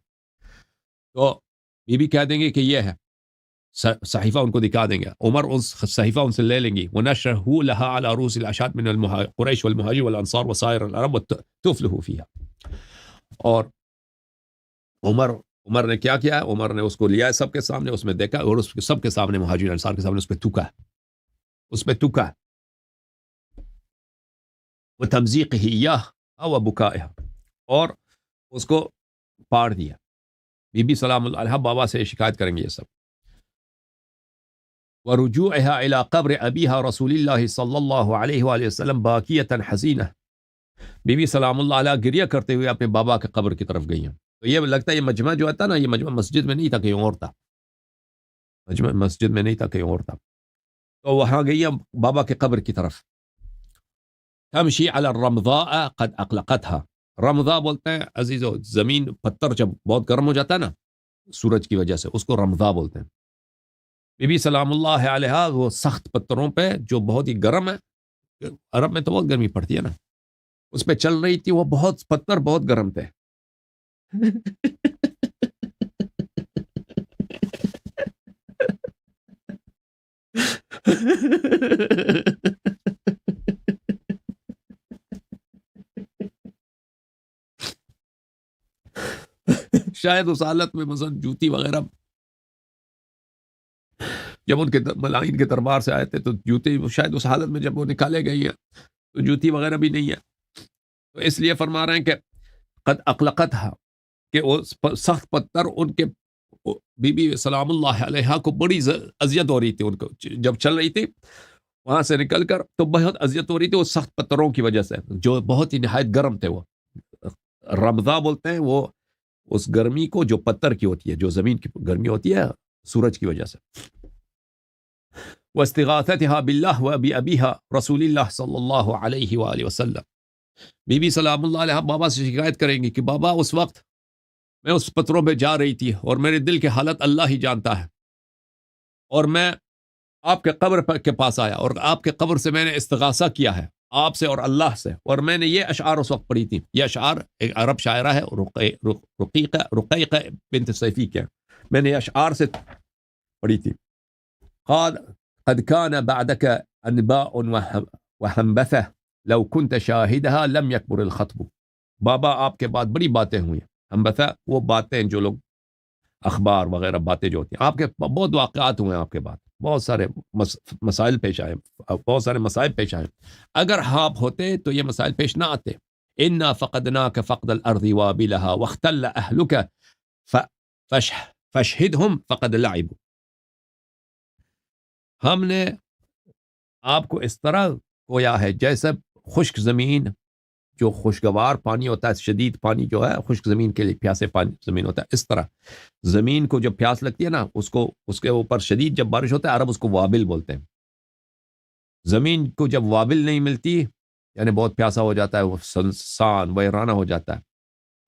[SPEAKER 1] تو بی بی کہہ دیں گے کہ یہ ہے صحیفہ، ان کو دکھا دیں گے، عمر اس صحیفہ ان سے لے لیں گی، وَنَشْرَهُ لَهَا عَلَى رُؤُوسِ الْأَشْهَادِ مِنَ قُرَيْشِ وَالْمُهَاجِرِ وَالْأَنصَارِ وَسَائِرِ الْعَرَبِ وَتُفْلِحُ فِيهَا۔ اور عمر نے کیا کیا ہے؟ عمر نے اس کو لیا ہے سب کے سامنے، اس میں دیکھا اور اس کے سب کے سامنے، مہاجرین انصار کے سامنے اس پہ تھوکا ہے، اس پہ تھوکا ہے، وَتَمْزِيقِهِ إِيَّاهُ وَبُكَائِهَا، اور اس کو پاڑ دیا۔ بی بی سلام اللہ علیہ بابا سے شکایت کریں گے یہ سب۔ ورجوعها إلى قبر أبيها رسول الله صلی اللہ علیہ وآلہ وسلم باکیۃ حزینہ، بی بی سلام اللہ علیہ گریہ کرتے ہوئے اپنے بابا کے قبر کی طرف گئی ہیں۔ تو یہ لگتا ہے یہ مجمع جو تھا نا، یہ مجمع مسجد میں نہیں تھا، کہیں اور تھا، مجمع مسجد میں نہیں تھا، کہیں اور تھا۔ تو وہاں گئی ہیں بابا کے قبر کی طرف۔ تمشی علی الرمضاء قد اقلقتها، رمضاء بولتے ہیں عزیزو، زمین پتھر جب بہت گرم ہو جاتا ہے نا سورج کی وجہ سے، اس کو رمضاء بولتے ہیں۔ بی بی سلام اللہ علیہ وہ سخت پتھروں پہ جو بہت ہی گرم ہے، عرب میں تو بہت گرمی پڑتی ہے نا، اس پہ چل رہی تھی، وہ بہت پتھر بہت گرم تھے۔ شاید اس حالت میں مثلا جوتی وغیرہ، جب ان کے ملائن کے دربار سے آئے تھے تو جوتے شاید اس حالت میں جب وہ نکالے گئی ہیں تو جوتی وغیرہ بھی نہیں ہے، تو اس لیے فرما رہے ہیں کہ قد اقلقتها، کہ وہ سخت پتھر ان کے بی بی سلام اللہ علیہ کو بڑی اذیت ہو رہی تھی، ان کو جب چل رہی تھی وہاں سے نکل کر تو بہت اذیت ہو رہی تھی وہ سخت پتھروں کی وجہ سے جو بہت ہی نہایت گرم تھے۔ وہ رمضاء بولتے ہیں وہ اس گرمی کو جو پتھر کی ہوتی ہے، جو زمین کی گرمی ہوتی ہے سورج کی وجہ سے۔ واستغاثتها بالله وبأبيها رسول اللہ صلی اللہ علیہ وآلہ وسلم، بی بی سلام اللہ علیہ بابا سے شکایت کریں گی کہ بابا اس وقت میں اس پتھروں پہ جا رہی تھی اور میرے دل کی حالت اللہ ہی جانتا ہے، اور میں آپ کے قبر کے پاس آیا اور آپ کے قبر سے میں نے استغاثہ کیا ہے آپ سے اور اللہ سے، اور میں نے یہ اشعار اس وقت پڑھی تھی۔ یہ اشعار ایک عرب شاعرہ ہے رقیقہ بنت سیفی کے، میں نے یہ اشعار سے پڑھی تھی۔ قد كان بعدك انباء وحنبثه لو كنت شاهدها لم يكبر الخطب، بابا آپ کے بعد بڑی باتیں ہوئی ہیں، حنبثہ وہ باتیں جو لوگ اخبار وغیرہ باتیں جو ہوتی ہیں، آپ کے بہت واقعات ہوئے ہیں، آپ کے بعد بہت سارے مسائل پیش آئے، بہت سارے مسائل پیش آئے، اگر آپ ہوتے تو یہ مسائل پیش نہ آتے۔ انا فقدناك فقد الارض وابلها واختل اهلك فاشهدهم فقد لعبوا، ہم نے آپ کو اس طرح کویا ہے جیسے خشک زمین جو خوشگوار پانی ہوتا ہے، شدید پانی جو ہے خشک زمین کے لیے پیاسے پانی زمین ہوتا ہے، اس طرح زمین کو جب پیاس لگتی ہے نا، اس کو اس کے اوپر شدید جب بارش ہوتا ہے، عرب اس کو وابل بولتے ہیں۔ زمین کو جب وابل نہیں ملتی یعنی بہت پیاسا ہو جاتا ہے، وہ سنسان ویرانہ ہو جاتا ہے،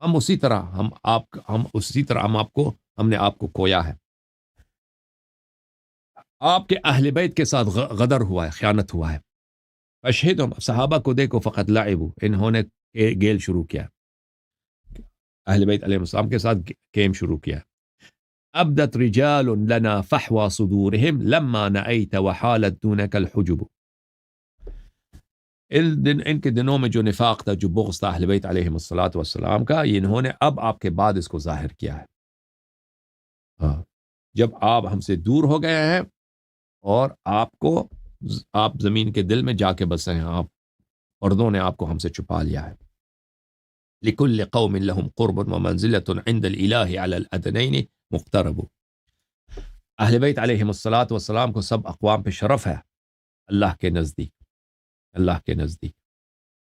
[SPEAKER 1] ہم اسی طرح ہم نے آپ کو کویا ہے۔ آپ کے اہل بیت کے ساتھ غدر ہوا ہے، خیانت ہوا ہے۔ اشہدہم، صحابہ کو دیکھو، فقط لعبوا، انہوں نے گیل شروع کیا، اہل بیت علیہ السلام کے ساتھ گیم شروع کیا۔ ابدت رجال لنا فحوى صدورهم لما نأیت وحالت دونک الحجب، ان کے دنوں میں جو نفاق تھا، جو بغض تھا اہل بیت علیہ السلام کا، یہ انہوں نے اب آپ کے بعد اس کو ظاہر کیا ہے۔ ہاں، جب آپ ہم سے دور ہو گئے ہیں اور آپ کو آپ زمین کے دل میں جا کے بسے ہیں، آپ پردوں نے آپ کو ہم سے چھپا لیا ہے۔ لِكُلِّ قَوْمٍ لَهُمْ قُرْبٌ وَمَنزِلَةٌ عِنْدَ الْإِلَٰهِ عَلَى الْأَدْنَيْنِ مُقْتَرَبٌ۔ اہل بیت علیہم الصلاۃ والسلام کو سب اقوام پہ شرف ہے اللہ کے نزدیک، اللہ کے نزدیک،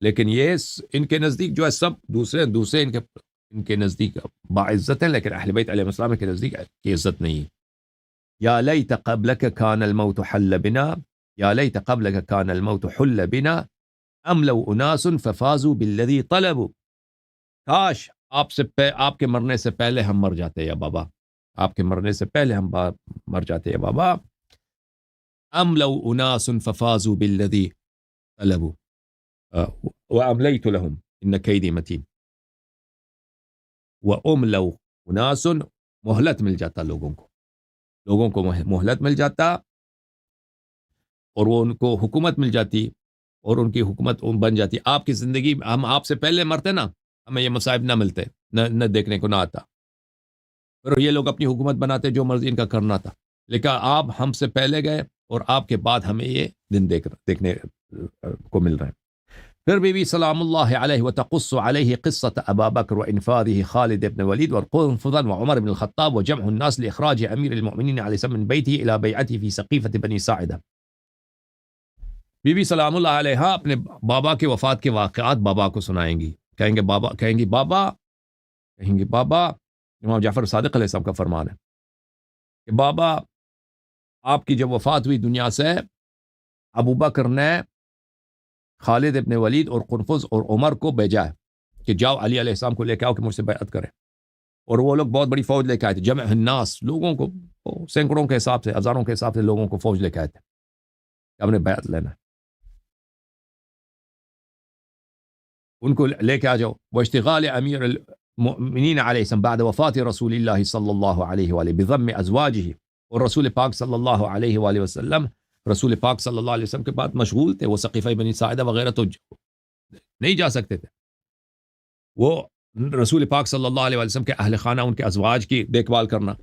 [SPEAKER 1] لیکن یہ ان کے نزدیک جو ہے سب دوسرے ان کے نزدیک باعزت ہیں، لیکن اہل بیت علیہ السلام کے نزدیک کی عزت نہیں ہے۔ یا لیت قبلک کان الموت حل بنا، یا لیت قبلک کان الموت حل بنا ام لو اناس ففازوا بالذی طلبوا، کاش آپ کے مرنے سے پہلے ہم مر جاتے یا بابا، آپ کے مرنے سے پہلے ہم مر جاتے یا بابا۔ ام لو اناس ففازوا بالذی طلبوا واملیت لهم ان کیدی متین، واملو اناس، مہلت مل جاتا لوگوں کو مہلت مل جاتا، اور وہ ان کو حکومت مل جاتی، اور ان کی حکومت بن جاتی۔ آپ کی زندگی ہم آپ سے پہلے مرتے نا، ہمیں یہ مصائب نہ ملتے، نہ دیکھنے کو نہ آتا، پھر یہ لوگ اپنی حکومت بناتے جو مرضی ان کا کرنا تھا، لیکن آپ ہم سے پہلے گئے اور آپ کے بعد ہمیں یہ دن دیکھنے کو مل رہے ہیں۔ پھر بی بی سلام اللہ علیہ وتقص علیہ قصة ابا بکر وانفاذه خالد بن ولید وقنفذا وعمر بن الخطاب وجمع الناس لاخراج امیر المؤمنین علیہ السلام من بیته الى بیعته في سقیفة بنی ساعدہ۔ بی بی سلام اللہ علیہ اپنے بابا کے وفات کے واقعات بابا کو سنائیں گی، کہیں گے بابا، امام جعفر صادق علیہ السلام کا فرمان ہے کہ بابا آپ کی جب وفات ہوئی دنیا سے، ابو بکر نے خالد ابن ولید اور قنفذ اور عمر کو بھیجا ہے کہ جاؤ علی علیہ السلام کو لے کے آؤ کہ مجھ سے بیعت کریں، اور وہ لوگ بہت بڑی فوج لے کے آئے تھے، جمع الناس، لوگوں کو سینکڑوں کے حساب سے، ہزاروں کے حساب سے لوگوں کو فوج لے کے آئے تھے کہ ہم نے بیعت لینا ہے، ان کو لے کے آ جاؤ۔ واشتغال امیر المؤمنین علیہ السلام بعد وفات رسول اللہ صلی اللہ علیہ وآلہ بضم ازواجہ، اور رسول پاک صلی اللہ علیہ وآلہ وسلم رسول پاک صلی اللہ علیہ وسلم کے بعد مشغول تھے، وہ سقیفہ بنی ساعدہ وغیرہ تو نہیں جا سکتے تھے، وہ رسول پاک صلی اللہ علیہ وسلم کے اہل خانہ، ان کے ازواج کی دیکھ بھال کرنا،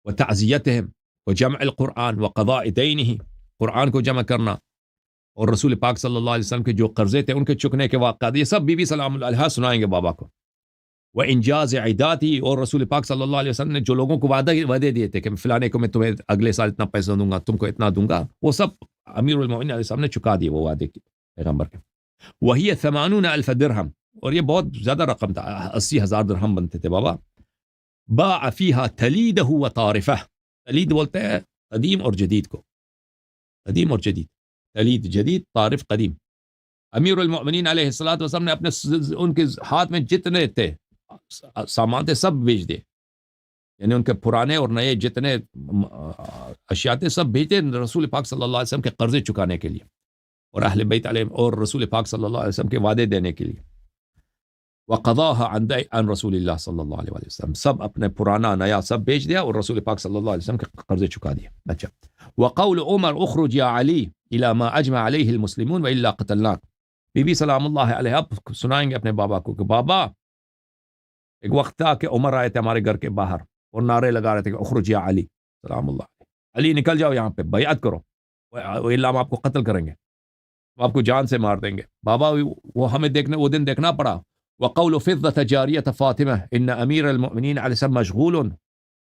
[SPEAKER 1] وتعزیتہم وجمع القرآن وقضاء دینہ، قرآن کو جمع کرنا، اور رسول پاک صلی اللہ علیہ وسلم کے جو قرضے تھے ان کے چکنے کے واقعات، یہ سب بی بی سلام اللہ علیہ سنائیں گے بابا کو۔ وہ انجاز عیداتی، اور رسول پاک صلی اللہ علیہ وسلم نے جو لوگوں کو وعدے دیے تھے کہ فلانے کو میں تمہیں اگلے سال اتنا پیسہ دوں گا، تم کو اتنا دوں گا، وہ سب امیر المؤمنین علیہ السلام نے چکا دیے وہ وعدے کی پیغمبر کے۔ وہی 80,000 درہم، اور یہ بہت زیادہ رقم تھا، 80,000 درہم بنتے تھے بابا۔ باع فیہا تلیدہ و طارفہ، تلید بولتے ہیں قدیم اور جدید کو، قدیم اور جدید، تلید جدید، طارف قدیم۔ امیر المؤمنین علیہ الصلوۃ والسلام نے اپنے ان کے ہاتھ میں جتنے تھے سامان تھے سب بیچ دیے، یعنی ان کے پرانے اور نئے جتنے اشیاء تھے سب بیچ دیے رسول پاک صلی اللہ علیہ وسلم کے قرضے چکانے کے لیے، اور اہل بیت علیہ اور رسول پاک صلی اللہ علیہ وسلم کے وعدے دینے کے لیے۔ وقضاها عن رسول اللہ صلی اللہ علیہ وسلم، سب اپنے پرانا نیا سب بیچ دیا اور رسول پاک صلی اللہ علیہ وسلم کے قرضے چکا دیا۔ اچھا، وقول عمر اخرج یا علی الى ما اجمع علیہ المسلمون والا قتلناک، بی بی سلام اللہ علیہ اب سنائیں گے اپنے بابا کو کہ بابا ایک وقت تھا کہ عمر آئے تھے ہمارے گھر کے باہر اور نعرے لگا رہے تھے کہ اخرج یا علی، سلام اللہ علیہ، علی نکل جاؤ یہاں پہ، بیعت کرو، الا ہم آپ کو قتل کریں گے، آپ کو جان سے مار دیں گے۔ بابا وہ ہمیں وہ دن دیکھنا پڑا۔ وقول فضة جاریة فاطمہ ان امیر المؤمنین علیہ السلام مشغول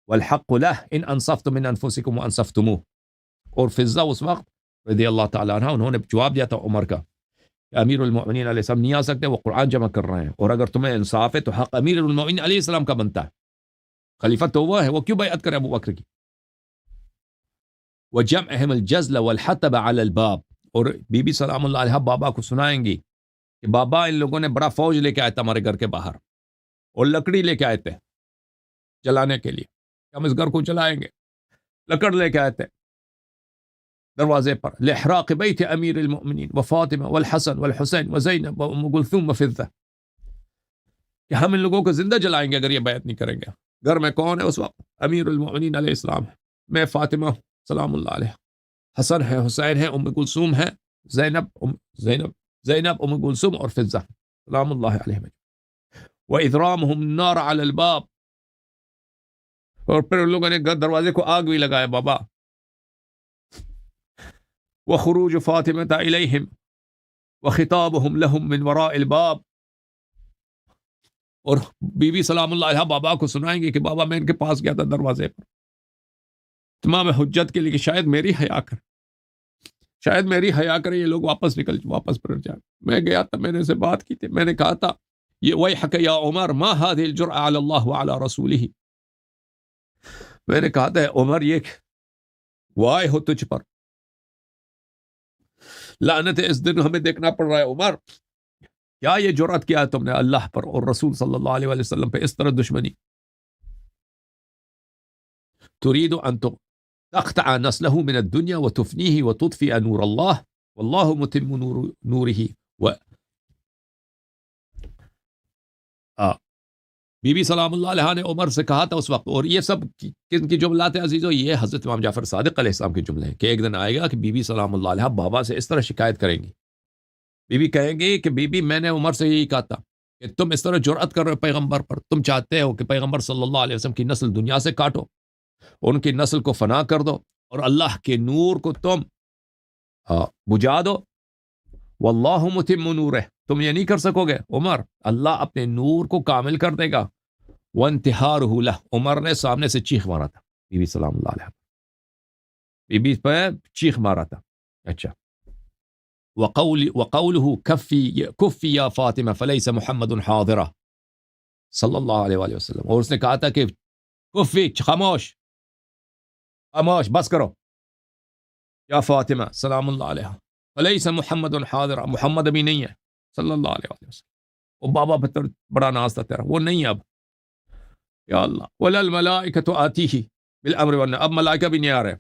[SPEAKER 1] والحق له ان انصفتم من انفسکم وانصفتموه، اور فضہ اس وقت رضی اللہ تعالیٰ عنہ انہوں نے جواب دیا تھا عمر کا کہ امیر المؤمنین علیہ السلام نہیں آ سکتے، وہ قرآن جمع کر رہے ہیں، اور اگر تمہیں انصاف ہے تو حق امیر المؤمنین علیہ السلام کا بنتا ہے، خلیفہ تو وہ ہے، وہ کیوں بیعت کرے ابو بکر کی۔ وجمعهم الجزل والحطب على الباب، اور بی بی سلام اللہ علیہ بابا کو سنائیں گی کہ بابا ان لوگوں نے بڑا فوج لے کے آیا تھا ہمارے گھر کے باہر، اور لکڑی لے کے آئے تھے جلانے کے لیے، ہم اس گھر کو جلائیں گے، لکڑ لے کے آئے تھے دروازے پر، لإحراق بیت امیر المؤمنین وفاطمہ والحسن والحسین وزینب وام کلثوم وفضہ، کہ ہم ان لوگوں کو زندہ جلائیں گے اگر یہ بیعت نہیں کریں گے۔ گھر میں کون ہے اس وقت؟ امیر المؤمنین علیہ السلام ہے، میں فاطمہ ہوں سلام اللہ علیہ، حسن ہے، حسین ہے، ام کلثوم ہے، زینب ام کلثوم اور فضہ سلام اللہ علیہ، وإذرامهم النار على الباب، اور پھر ان لوگوں نے دروازے کو آگ بھی لگایا بابا۔ وخروج فاطمة إليهم وخطابهم لهم من وراء الباب. اور بی بی سلام اللہ علیہ بابا کو سنائیں گے کہ بابا میں ان کے پاس گیا تھا دروازے پر تمام حجت کے لیے کہ شاید میری حیا کر، شاید میری حیا کرے، یہ لوگ واپس پلٹ جائیں. میں گیا تھا، میں نے سے بات کی تھی، میں نے کہا تھا یہ ویحک یا عمر ما هذه الجرأة على الله وعلى رسوله. میں نے کہا تھا عمر یہ وائے ہو تجھ پر، لعنت اس دن ہمیں دیکھنا پڑ رہا ہے عمر، کیا یہ جرأت کیا ہے تم نے اللہ پر اور رسول صلی اللہ علیہ وسلم پہ اس طرح دشمنی. تريد ان تقطع نسله من الدنيا وتفنيه وتطفئ نور الله والله متم نوره. بی بی سلام اللہ علیہ نے عمر سے کہا تھا اس وقت، اور یہ سب کن کی جملات ہیں عزیزو؟ یہ حضرت امام جعفر صادق علیہ السلام کے جملے ہیں کہ ایک دن آئے گا کہ بی بی سلام اللہ علیہ بابا سے اس طرح شکایت کریں گی. بی بی کہیں گی کہ بی بی میں نے عمر سے یہی کہا تھا کہ تم اس طرح جرأت کر رہے ہو پیغمبر پر، تم چاہتے ہو کہ پیغمبر صلی اللہ علیہ وسلم کی نسل دنیا سے کاٹو، ان کی نسل کو فنا کر دو اور اللہ کے نور کو تم بجھا دو. واللہ متم نورہ، تم یہ نہیں کر سکو گے عمر، اللہ اپنے نور کو کامل کر دے گا. وانتحارہ لہ، عمر نے سامنے سے چیخ مارا تھا بی بی سلام اللہ علیہ، بی بی پہ چیخ مارا تھا. اچھا، وقوله کفی یا فاطمہ فلیس محمد حاضرہ صلی اللہ علیہ وآلہ وسلم، اور اس نے کہا تھا کہ کفی، خاموش بس کرو، یا فاطمہ سلام اللہ علیہ فلیس محمد حاضرہ، محمد ابھی نہیں ہے صلی اللہ علیہ وآلہ وسلم. وہ بابا پتر بڑا ناز تھا تیرا، وہ نہیں اب. یا اللہ، ولا الملائکۃ آتیہ بالامر والنہی، اب ملائکہ بھی نہیں آ رہے،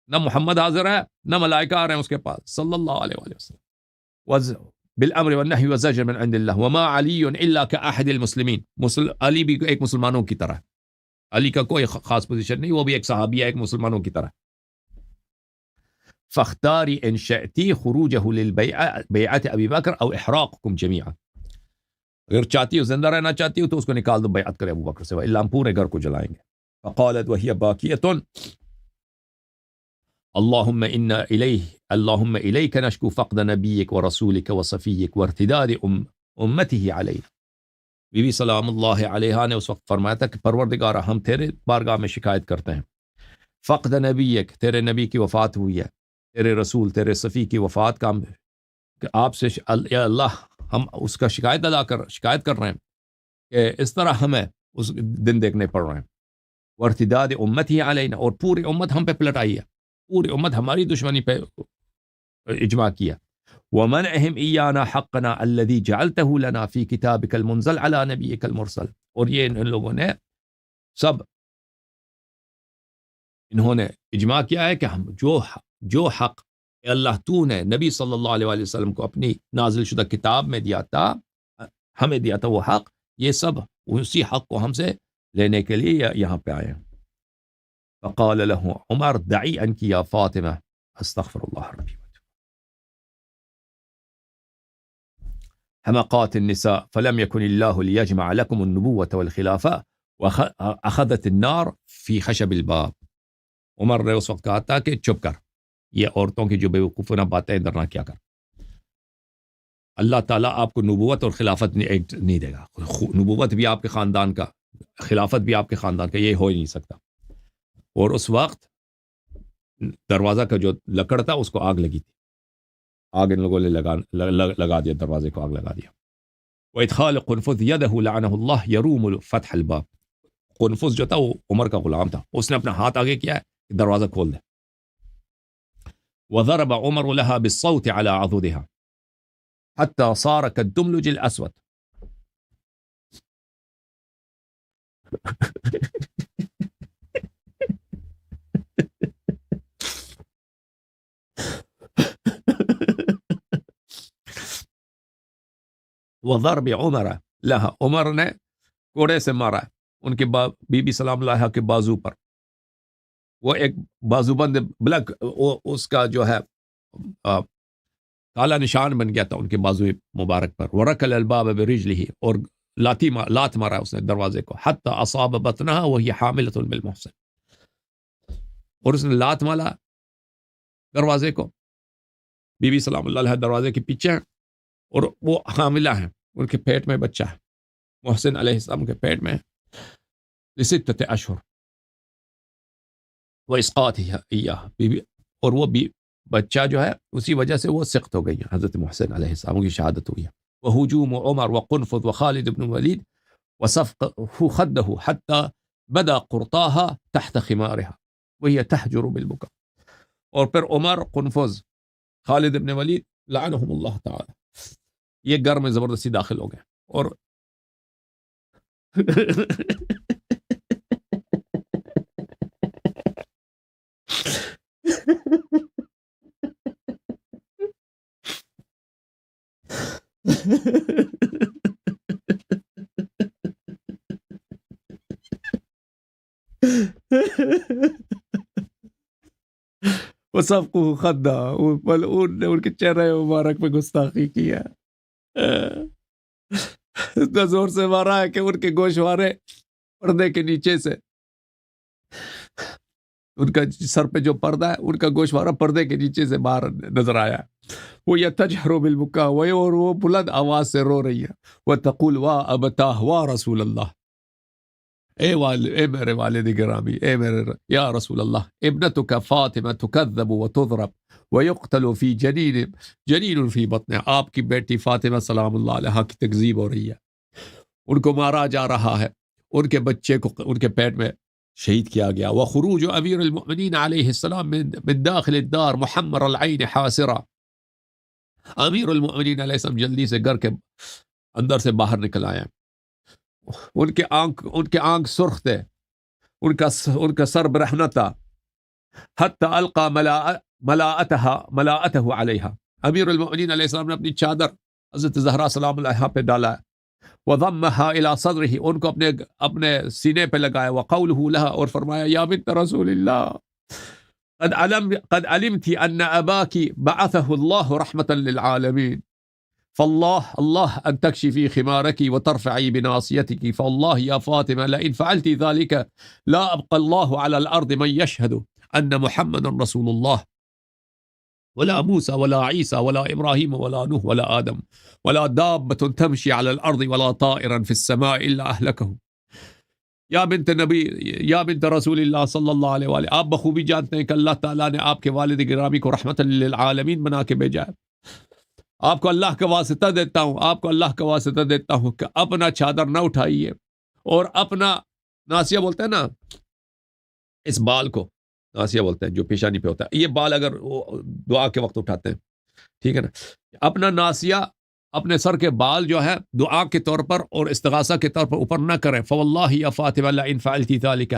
[SPEAKER 1] نہ محمد حاضر ہے نہ ملائکہ آ رہے ہیں اس کے پاس صلی اللہ علیہ وآلہ وسلم. بالامر والنہی والزجر من عند اللہ وما علی الا کاحد المسلمین، علی بھی ایک مسلمانوں کی طرح، علی کا کوئی خاص پوزیشن نہیں، وہ بھی ایک صحابی ہے ایک مسلمانوں کی طرح. فاختاری ان شئتی خروجہ للبیعت ابی بکر او احراقکم جمیعا، اگر چاہتی ہو زندہ رہنا چاہتی ہو تو اس کو نکال دو، بیعت کرے ابو بکر سے، الا ہم پورے گھر کو جلائیں گے. فقالت وہی باکیۃ اللہم الیک نشکو فقد نبیک ورسولک وصفیک وارتداد امتہ علینا. بی بی سلام اللہ علیہ نے اس وقت فرمایا تھا کہ پروردگارہ ہم تیرے بارگاہ میں شکایت کرتے ہیں، فقد نبیک، تیرے نبی کی وفات ہوئی ہے، تیرے رسول تیرے صفی کی وفات کا آپ سے یا اللہ ہم اس کا شکایت کر رہے ہیں کہ اس طرح ہمیں اس دن دیکھنے پڑ رہے ہیں. وارتداد امتی علینا، اور پوری امت ہم پہ پلٹ آئی ہے، پوری امت ہماری دشمنی پہ اجماع کیا. ومنعهم ایانا حقنا الذي جعلته لنا في كتابك المنزل على نبيك المرسل، اور یہ ان لوگوں نے سب انہوں نے اجماع کیا ہے کہ ہم جو حق اللہ تو نے نبی صلی اللہ علیہ وآلہ وسلم کو اپنی نازل شدہ کتاب میں دیا تھا، ہمیں دیا تھا وہ حق، یہ سب اسی حق کو ہم سے لینے کے لیے یہاں پہ آئے ہیں. فقال له عمر دعی عنك یا فاطمہ استغفر اللہ ربی. حمقات النساء فلم يكن الله ليجمع لكم النبوة والخلافة وأخذت النار في خشب الباب. عمر نے اس وقت کہا تھا کہ چپ کر، یہ عورتوں کی جو بیوقوفانہ باتیں ادھر نہ کیا کر، اللہ تعالیٰ آپ کو نبوت اور خلافت نہیں دے گا، نبوت بھی آپ کے خاندان کا، خلافت بھی آپ کے خاندان کا، یہ ہو ہی نہیں سکتا. اور اس وقت دروازہ کا جو لکڑ تھا اس کو آگ لگی تھی، آگ ان لوگوں نے لگا دیا، دروازے کو آگ لگا دیا. وَإِدْخَالِ قُنْفُذْ يَدَهُ لَعَنَهُ اللَّهُ يَرُومُ فَتْحَ الْبَابِ، قنفذ جو تھا وہ عمر کا غلام تھا، اس نے اپنا ہاتھ آگے کیا ہے کہ دروازہ کھول دے. وضرب عمر لها بالصوت على عضدها حتى صار كالدملج الأسود. وضرب عمر لها، عمر نے کوڑے سے مارا ان کے بی بی سلام اللہ کے بازو پر، وہ ایک بازو بند بلک اس کا جو ہے کالا نشان بن گیا تھا ان کے بازو مبارک پر. ورکل الباب برجلہ، اور لات مارا اس نے دروازے کو، حتی اصاب بطنها وہی حاملۃ بالمحسن، اور اس نے لات مارا دروازے کو بی بی سلام اللہ علیہ دروازے کے پیچھے ہیں اور وہ حاملہ ہیں، ان کے پیٹ میں بچہ ہے، محسن علیہ السلام کے پیٹ میں لستۃ اشہر واسقاطها ایاہ بی بی، اور وہ بچہ جو ہے اسی وجہ سے وہ سقط ہو گئی ہے، حضرت محسن علیہ السلام کی شہادت ہوئی ہے۔ وہجوم عمر وقنفذ وخالد بن ولید وصفقه خده حتى بدا قرطاها تحت خمارها وهي تحجر بالبكاء، اور پھر عمر، قنفذ، خالد بن ولید لعنهم اللہ تعالی یہ گھر میں زبردستی داخل ہو گئے اور وہ سب کو خدا ملعون نے ان کے چہرے مبارک پہ گستاخی کیا، اتنا زور سے مارا ہے کہ ان کے گوشوارے پردے کے نیچے سے، ان کا سر پہ جو پردہ ہے ان کا گوشوارہ پردے کے نیچے سے باہر نظر آیا، وہ یتجہر بالبکا، اور وہ بلند آواز سے رو رہی ہے، وتقول وا ابتاہ وا رسول اللہ، اے میرے والد گرامی، اے میرے یا رسول اللہ، ابنتک فاطمہ تکذب وتضرب ویقتل فی جنین فی بطن، آپ کی بیٹی فاطمہ سلام اللہ علیہ کی تکذیب ہو رہی ہے، ان کو مارا جا رہا ہے، ان کے بچے کو ان کے پیٹ میں شہید کیا گیا، وخروج امیر المؤمنین علیہ السلام من داخل الدار محمر العین حاسرہ، امیر المؤمنین علیہ السلام جلدی سے گھر کے اندر سے باہر نکل آئے، ان کے آنکھ سرخ تھے، ان کا سر برہنہ تھا، حتی القا ملاءتہ علیہا، امیر المؤمنین علیہ السلام نے اپنی چادر حضرت زہرا سلام اللہ پہ ڈالا ہے، وضمها الى صدره، ان کو اپنے سینے پہ لگایا، وقوله لها، اور فرمایا یا بنت رسول اللہ قد علمت ان اباك بعثه الله رحمة للعالمين، فالله ان تكشفي خمارك وترفعي بناصيتك، فالله يا فاطمة لئن فعلت ذلك لا ابقى الله على الارض من يشهد ان محمدا رسول الله، ولا موسى ولا عيسى ولا إبراهيم ولا نوح ولا آدم ولا دابة تمشي على الأرض ولا طائرا في السماء إلا أهلكهم، یا بنت نبی، یا بنت رسول اللہ صلی اللہ علیہ وآلہ، آپ بخوبی جانتے ہیں کہ اللہ تعالیٰ نے آپ کے والد گرامی کو رحمت للعالمین بنا کے بھیجا ہے، آپ کو اللہ کا واسطہ دیتا ہوں، آپ کو اللہ کا واسطہ دیتا ہوں کہ اپنا چادر نہ اٹھائیے اور اپنا ناسیہ بولتے ہیں نا اس بال کو، ناسیہ بولتے ہیں جو پیشانی پہ ہوتا ہے، یہ بال اگر دعا کے وقت اٹھاتے ہیں، ٹھیک ہے نا، اپنا ناسیہ اپنے سر کے بال جو ہے دعا کے طور پر اور استغاثہ کے طور پر اوپر نہ کریں، فواللہ یا فاطمہ لئن فعلتی ذالک،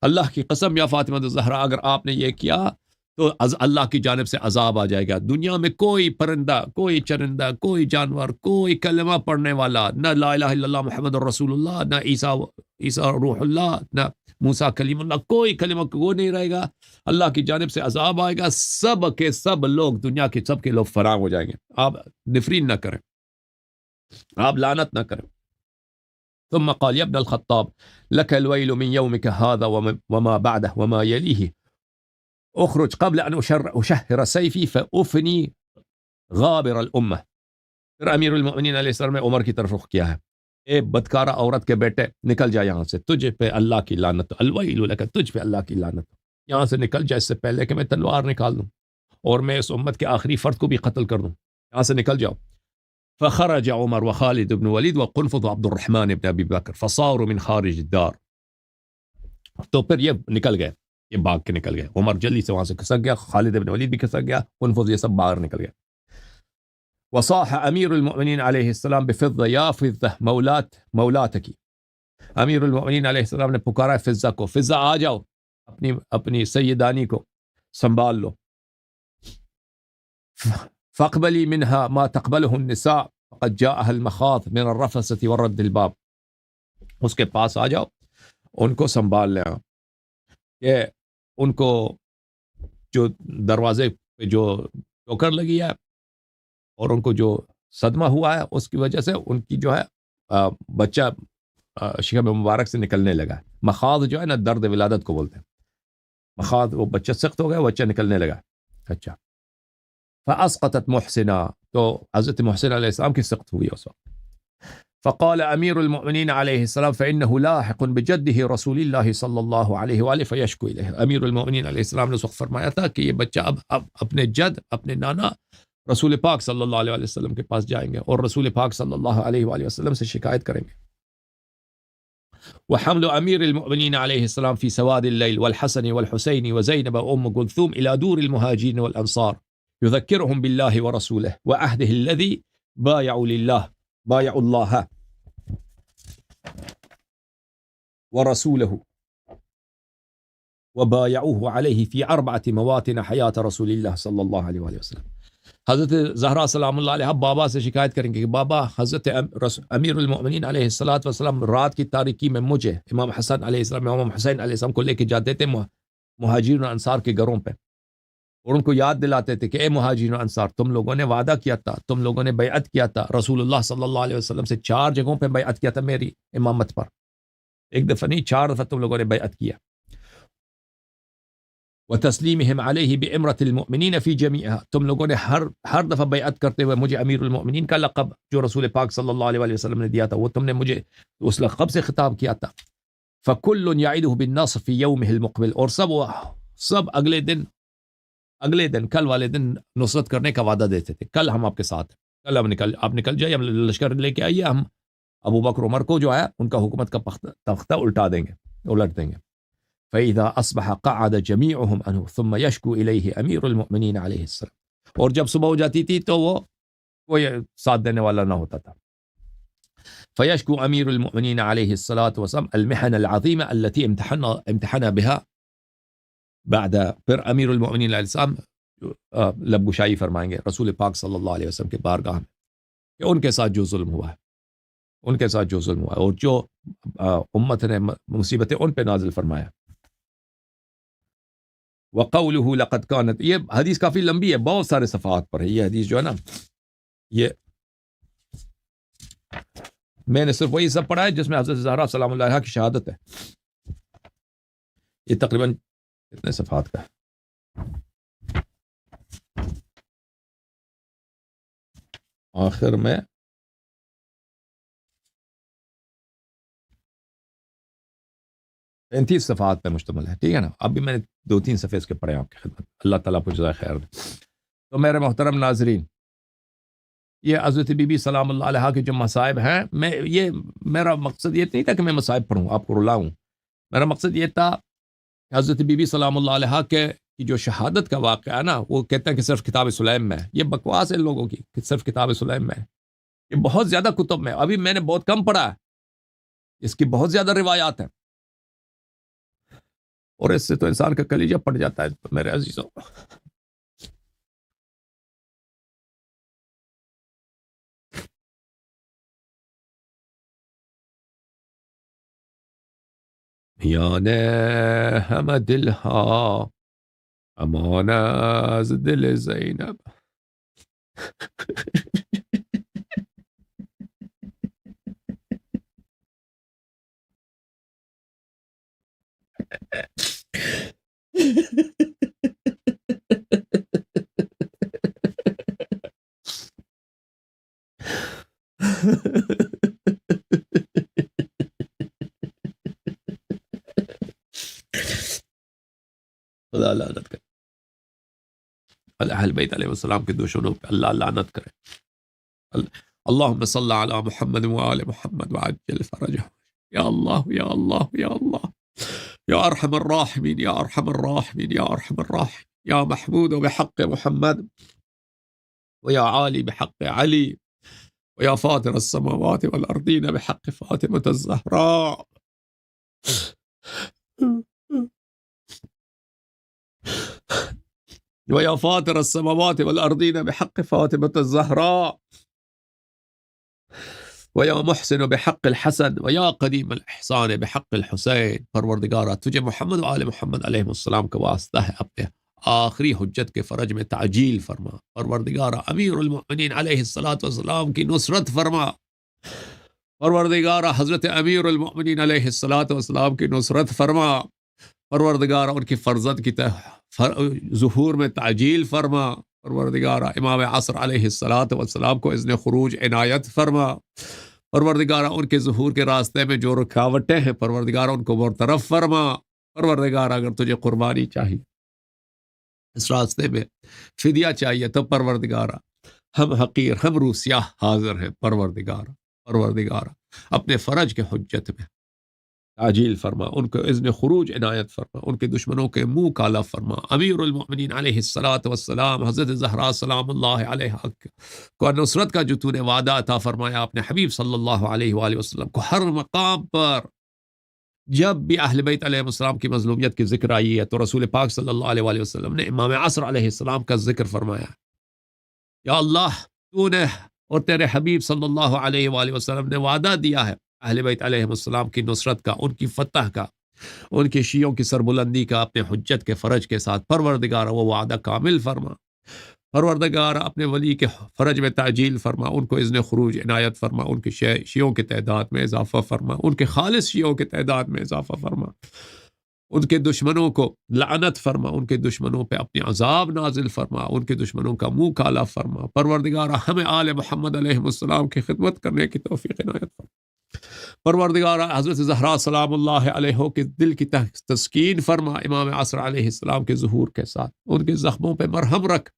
[SPEAKER 1] اللہ کی قسم یا فاطمہ زہرا اگر آپ نے یہ کیا تو اللہ کی جانب سے عذاب آ جائے گا، دنیا میں کوئی پرندہ، کوئی چرندہ، کوئی جانور، کوئی کلمہ پڑھنے والا، نہ لا الہ الا اللہ محمد رسول اللہ، نہ عیسیٰ روح اللہ، نہ موسیٰ کلیم اللہ، کوئی کلمہ وہ نہیں رہے گا، اللہ کی جانب سے عذاب آئے گا، سب کے سب لوگ، دنیا کے سب کے لوگ فراغ ہو جائیں گے، آپ نفرین نہ کریں، آپ لعنت نہ کریں۔ ثم قال يا ابن الخطاب لك الويل من يومك هذا وما بعده وما يليه، اخرج قبل ان اشهر سيفي فافني غابر الامه۔ پھر امیر المؤمنین علیہ السلام نے عمر کی طرف رخ کیا ہے، اے بدکارہ عورت کے بیٹے نکل جا یہاں سے، تجھ پہ اللہ کی لعنت، الویل لک، تجھ پہ اللہ کی لعنت، یہاں سے نکل جا اس سے پہلے کہ میں تلوار نکال دوں اور میں اس امت کے آخری فرد کو بھی قتل کر دوں، یہاں سے نکل جاؤ۔ فخرج عمر وخالد بن ولید وقنفذ عبد الرحمن بن ابی بکر فصاروا من خارج الدار، تو پھر یہ نکل گئے، یہ بھاگ کے نکل گئے، عمر جلدی سے وہاں سے کھسک گیا، خالد بن ولید بھی کھسک گیا، قنفذ یہ سب باہر نکل گئے۔ وصاح امیر المؤمنین علیہ السلام بفضہ یا فضہ مولاتکی، امیر المؤمنین علیہ السلام نے پکارا فضہ کو، فضہ آ جاؤ، اپنی سیدانی کو سنبھال لو، فاقبلی منها ما تقبله النساء فقد جاءها المخاض من الرفثة ورد الباب، اس کے پاس آ جاؤ، ان کو سنبھال لیں کہ ان کو جو دروازے پہ جو ٹھوکر لگی ہے اور ان کو جو صدمہ ہوا ہے اس کی وجہ سے ان کی جو ہے بچہ شکم مبارک سے نکلنے لگا، مخاض جو ہے نا درد ولادت کو بولتے ہیں، مخاض وہ بچہ سخت ہو گیا، بچہ نکلنے لگا، اچھا فاسقطت محسنہ، تو حضرت محسن علیہ السلام کی سقط ہوئی اس وقت. فقال امیر المؤمنین علیہ السلام فانه لاحق بجده رسول اللہ صلی اللہ علیہ وآلہ فیشکو الیہ. امیر المؤمنین علیہ السلام نے اس وقت فرمایا تھا کہ یہ بچہ اب اپنے جد، اپنے نانا رسول پاک صلی اللہ علیہ وسلم کے پاس جائیں گے اور رسول پاک صلی اللہ علیہ وآلہ وسلم سے شکایت کریں گے. وحمل امیر المؤمنین علیہ السلام فی سواد اللیل والحسن والحسین وزینب ام کلثوم الى دور المہاجرین والانصار يذكرهم بالله ورسوله وعهده الذي بايعوا الله ورسوله وبايعوه عليه في 4 مواطن حياة رسول الله صلى الله عليه وآله وسلم. حضرت زہرا سلام اللہ علیہ بابا سے شکایت کریں گے کہ بابا حضرت امیر المؤمنین علیہ السلام رات کی تاریکی میں مجھے امام حسن علیہ السلام، امام حسین علیہ السلام کو لے کے جاتے تھے مہاجرین و انصار کے گھروں پہ، اور ان کو یاد دلاتے تھے کہ اے مہاجرین و انصار، تم لوگوں نے وعدہ کیا تھا، تم لوگوں نے بیعت کیا تھا رسول اللہ صلی اللہ علیہ وسلم سے 4 جگہوں پہ بیعت کیا تھا میری امامت پر، ایک دفعہ نہیں 4 دفعہ تم لوگوں نے بیعت کیا. وتسلیمہم علیہ بامرۃ المؤمنین فی جمیعها، تم لوگوں نے ہر دفعہ بیعت کرتے ہوئے مجھے امیر المؤمنین کا لقب جو رسول پاک صلی اللہ علیہ وسلم نے دیا تھا وہ تم نے مجھے اس لقب سے خطاب کیا تھا. فکل یعدہ بالنصر فی یومہ المقبل، اور سب اگلے دن کل والے دن نصرت کرنے کا وعدہ دیتے تھے. کل ہم آپ کے ساتھ ہیں، کل آپ نکل جائیے، ہم لشکر لے کے آئیے، ہم ابو بکر عمر کو جو ہے ان کا حکومت کا تختہ الٹ دیں گے. فَإِذَا أَصْبَحَ قَعَدَ جَمِيعُهُمْ عَنْهُ ثُمَّ يَشْكُو إِلَيْهِ أَمِيرُ الْمُؤْمِنِينَ عَلَيْهِ السَّلَامُ. اور جب صبح ہو جاتی تھی تو وہ کوئی ساتھ دینے والا نہ ہوتا تھا. فَيَشْكُو أَمِيرُ الْمُؤْمِنِينَ عَلَيْهِ الصَّلَاةُ وَالسَّلَامُ الْمِحَنَ الْعَظِيمَةَ الَّتِي امتحن بها بعد. پھر امیر المؤمنین علیہ السلام لبگشائی فرمائیں گے رسول پاک صلی اللہ علیہ وسلم کے بارگاہ میں کہ ان کے ساتھ جو ظلم ہوا ہے، اور جو امت نے مصیبتیں ان پہ نازل فرمایا. وقوله لقد كانت، یہ حدیث کافی لمبی ہے، بہت سارے صفحات پر ہے یہ حدیث جو ہے نا. یہ میں نے صرف وہی سب پڑھا ہے جس میں حضرت زہرا سلام اللہ علیہا کی شہادت ہے. یہ تقریباً کتنے صفحات کا ہے؟ آخر میں 35 صفحات پہ مشتمل ہے، ٹھیک ہے نا. اب بھی میں نے 2-3 صفحے اس کے پڑھے آپ کی خدمت، اللہ تعالیٰ کو جزائے خیر دے. تو میرے محترم ناظرین، یہ حضرت بی بی سلام اللہ علیہا کے جو مصائب ہیں، میرا مقصد یہ نہیں تھا کہ میں مصائب پڑھوں آپ کو رلاؤں. میرا مقصد یہ تھا کہ حضرت بی بی سلام اللہ علیہا کی جو شہادت کا واقعہ ہے نا، وہ کہتے ہیں کہ صرف کتاب سلیم میں ہے. یہ بکواس ہے لوگوں کی کہ صرف کتاب سلیم میں ہے. یہ بہت زیادہ کتب میں، ابھی میں نے بہت کم پڑھا ہے، اس کی بہت زیادہ روایات ہیں، اور اس سے تو انسان کا کلیجہ پڑ جاتا ہے میرے عزیزوں. یعنی ہم دل ہا امانہ از دل زینب. خدا لعنت کرے، اہل بیت علیہ السلام کے دشمنوں پہ اللہ لعنت کرے. اللہم صلی علی محمد وآل محمد وعجل فرجہ. یا اللہ یا اللہ یا اللہ یا ارحم الراحمین یا ارحم الراحمین یا ارحم الراحمین یا محمود بحق محمد ویا عالی بحق علی ویا فاطر السماوات والارضین بحق فاطمة الزہراء ويا فاطر السماوات والأرضين بحق فاطمة الزهراء ويا محسن بحق الحسن ويا قديم الإحسان بحق الحسين. پروردگارہ تجھے محمد و آل محمد علیہ السلام کا واسطہ ہے، اپنے آخری حجت کے فرج میں تعجیل فرما. پروردگارہ امیر المؤمنین علیہ السلام کی نصرت فرما. پروردگارہ حضرت امیر المؤمنین علیہ السلام کی نصرت فرما. پروردگارہ ان کی فرزند کی ظہور میں تعجیل فرما. پروردگارہ امام عصر علیہ السلام کو اذن خروج عنایت فرما، پروردگارہ ان کے ظہور کے راستے میں جو رکاوٹیں ہیں پروردگارہ ان کو برطرف فرما، پروردگارہ اگر تجھے قربانی چاہیے اس راستے میں فدیہ چاہیے تو پروردگارہ ہم حقیر ہم روسیاہ حاضر ہیں، پروردگارہ اپنے فرج کے حجت میں تعجیل فرما، ان کو اذن خروج عنایت فرما، ان کے دشمنوں کے منہ کالا فرما۔ امیر المؤمنین علیہ السلام حضرت زہرا سلام اللہ علیہ کو نصرت کا جو تو نے وعدہ عطا فرمایا اپنے حبیب صلی اللہ علیہ وآلہ وسلم کو، ہر مقام پر جب بھی اہل بیت علیہ السلام کی مظلومیت کی ذکر آئی ہے تو رسول پاک صلی اللہ علیہ وآلہ وسلم نے امام عصر علیہ السلام کا ذکر فرمایا۔ یا اللہ تو نے اور تیرے حبیب صلی اللہ علیہ وآلہ وسلم نے وعدہ دیا ہے اہل بیت علیہ السلام کی نصرت کا، ان کی فتح کا، ان کے شیعوں کی سربلندی کا اپنے حجت کے فرج کے ساتھ، پروردگار وہ وعدہ کامل فرما، پروردگار اپنے ولی کے فرج میں تعجیل فرما، ان کو اذن خروج عنایت فرما، ان کے شیعوں کے تعداد میں اضافہ فرما، ان کے خالص شیعوں کے تعداد میں اضافہ فرما، ان کے دشمنوں کو لعنت فرما، ان کے دشمنوں پہ اپنی عذاب نازل فرما، ان کے دشمنوں کا منہ کالا فرما، پروردگار ہمیں آل محمد علیہ السلام کی خدمت کرنے کی توفیق عنایت فرما، پروردگار حضرت زہرا سلام اللہ علیہ کے دل کی تسکین فرما، امام عصر علیہ السلام کے ظہور کے ساتھ ان کے زخموں پہ مرہم رکھ،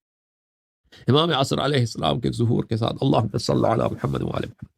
[SPEAKER 1] امام عصر علیہ السلام کے ظہور کے ساتھ۔ اللہم صلی علی محمد وعلی محمد۔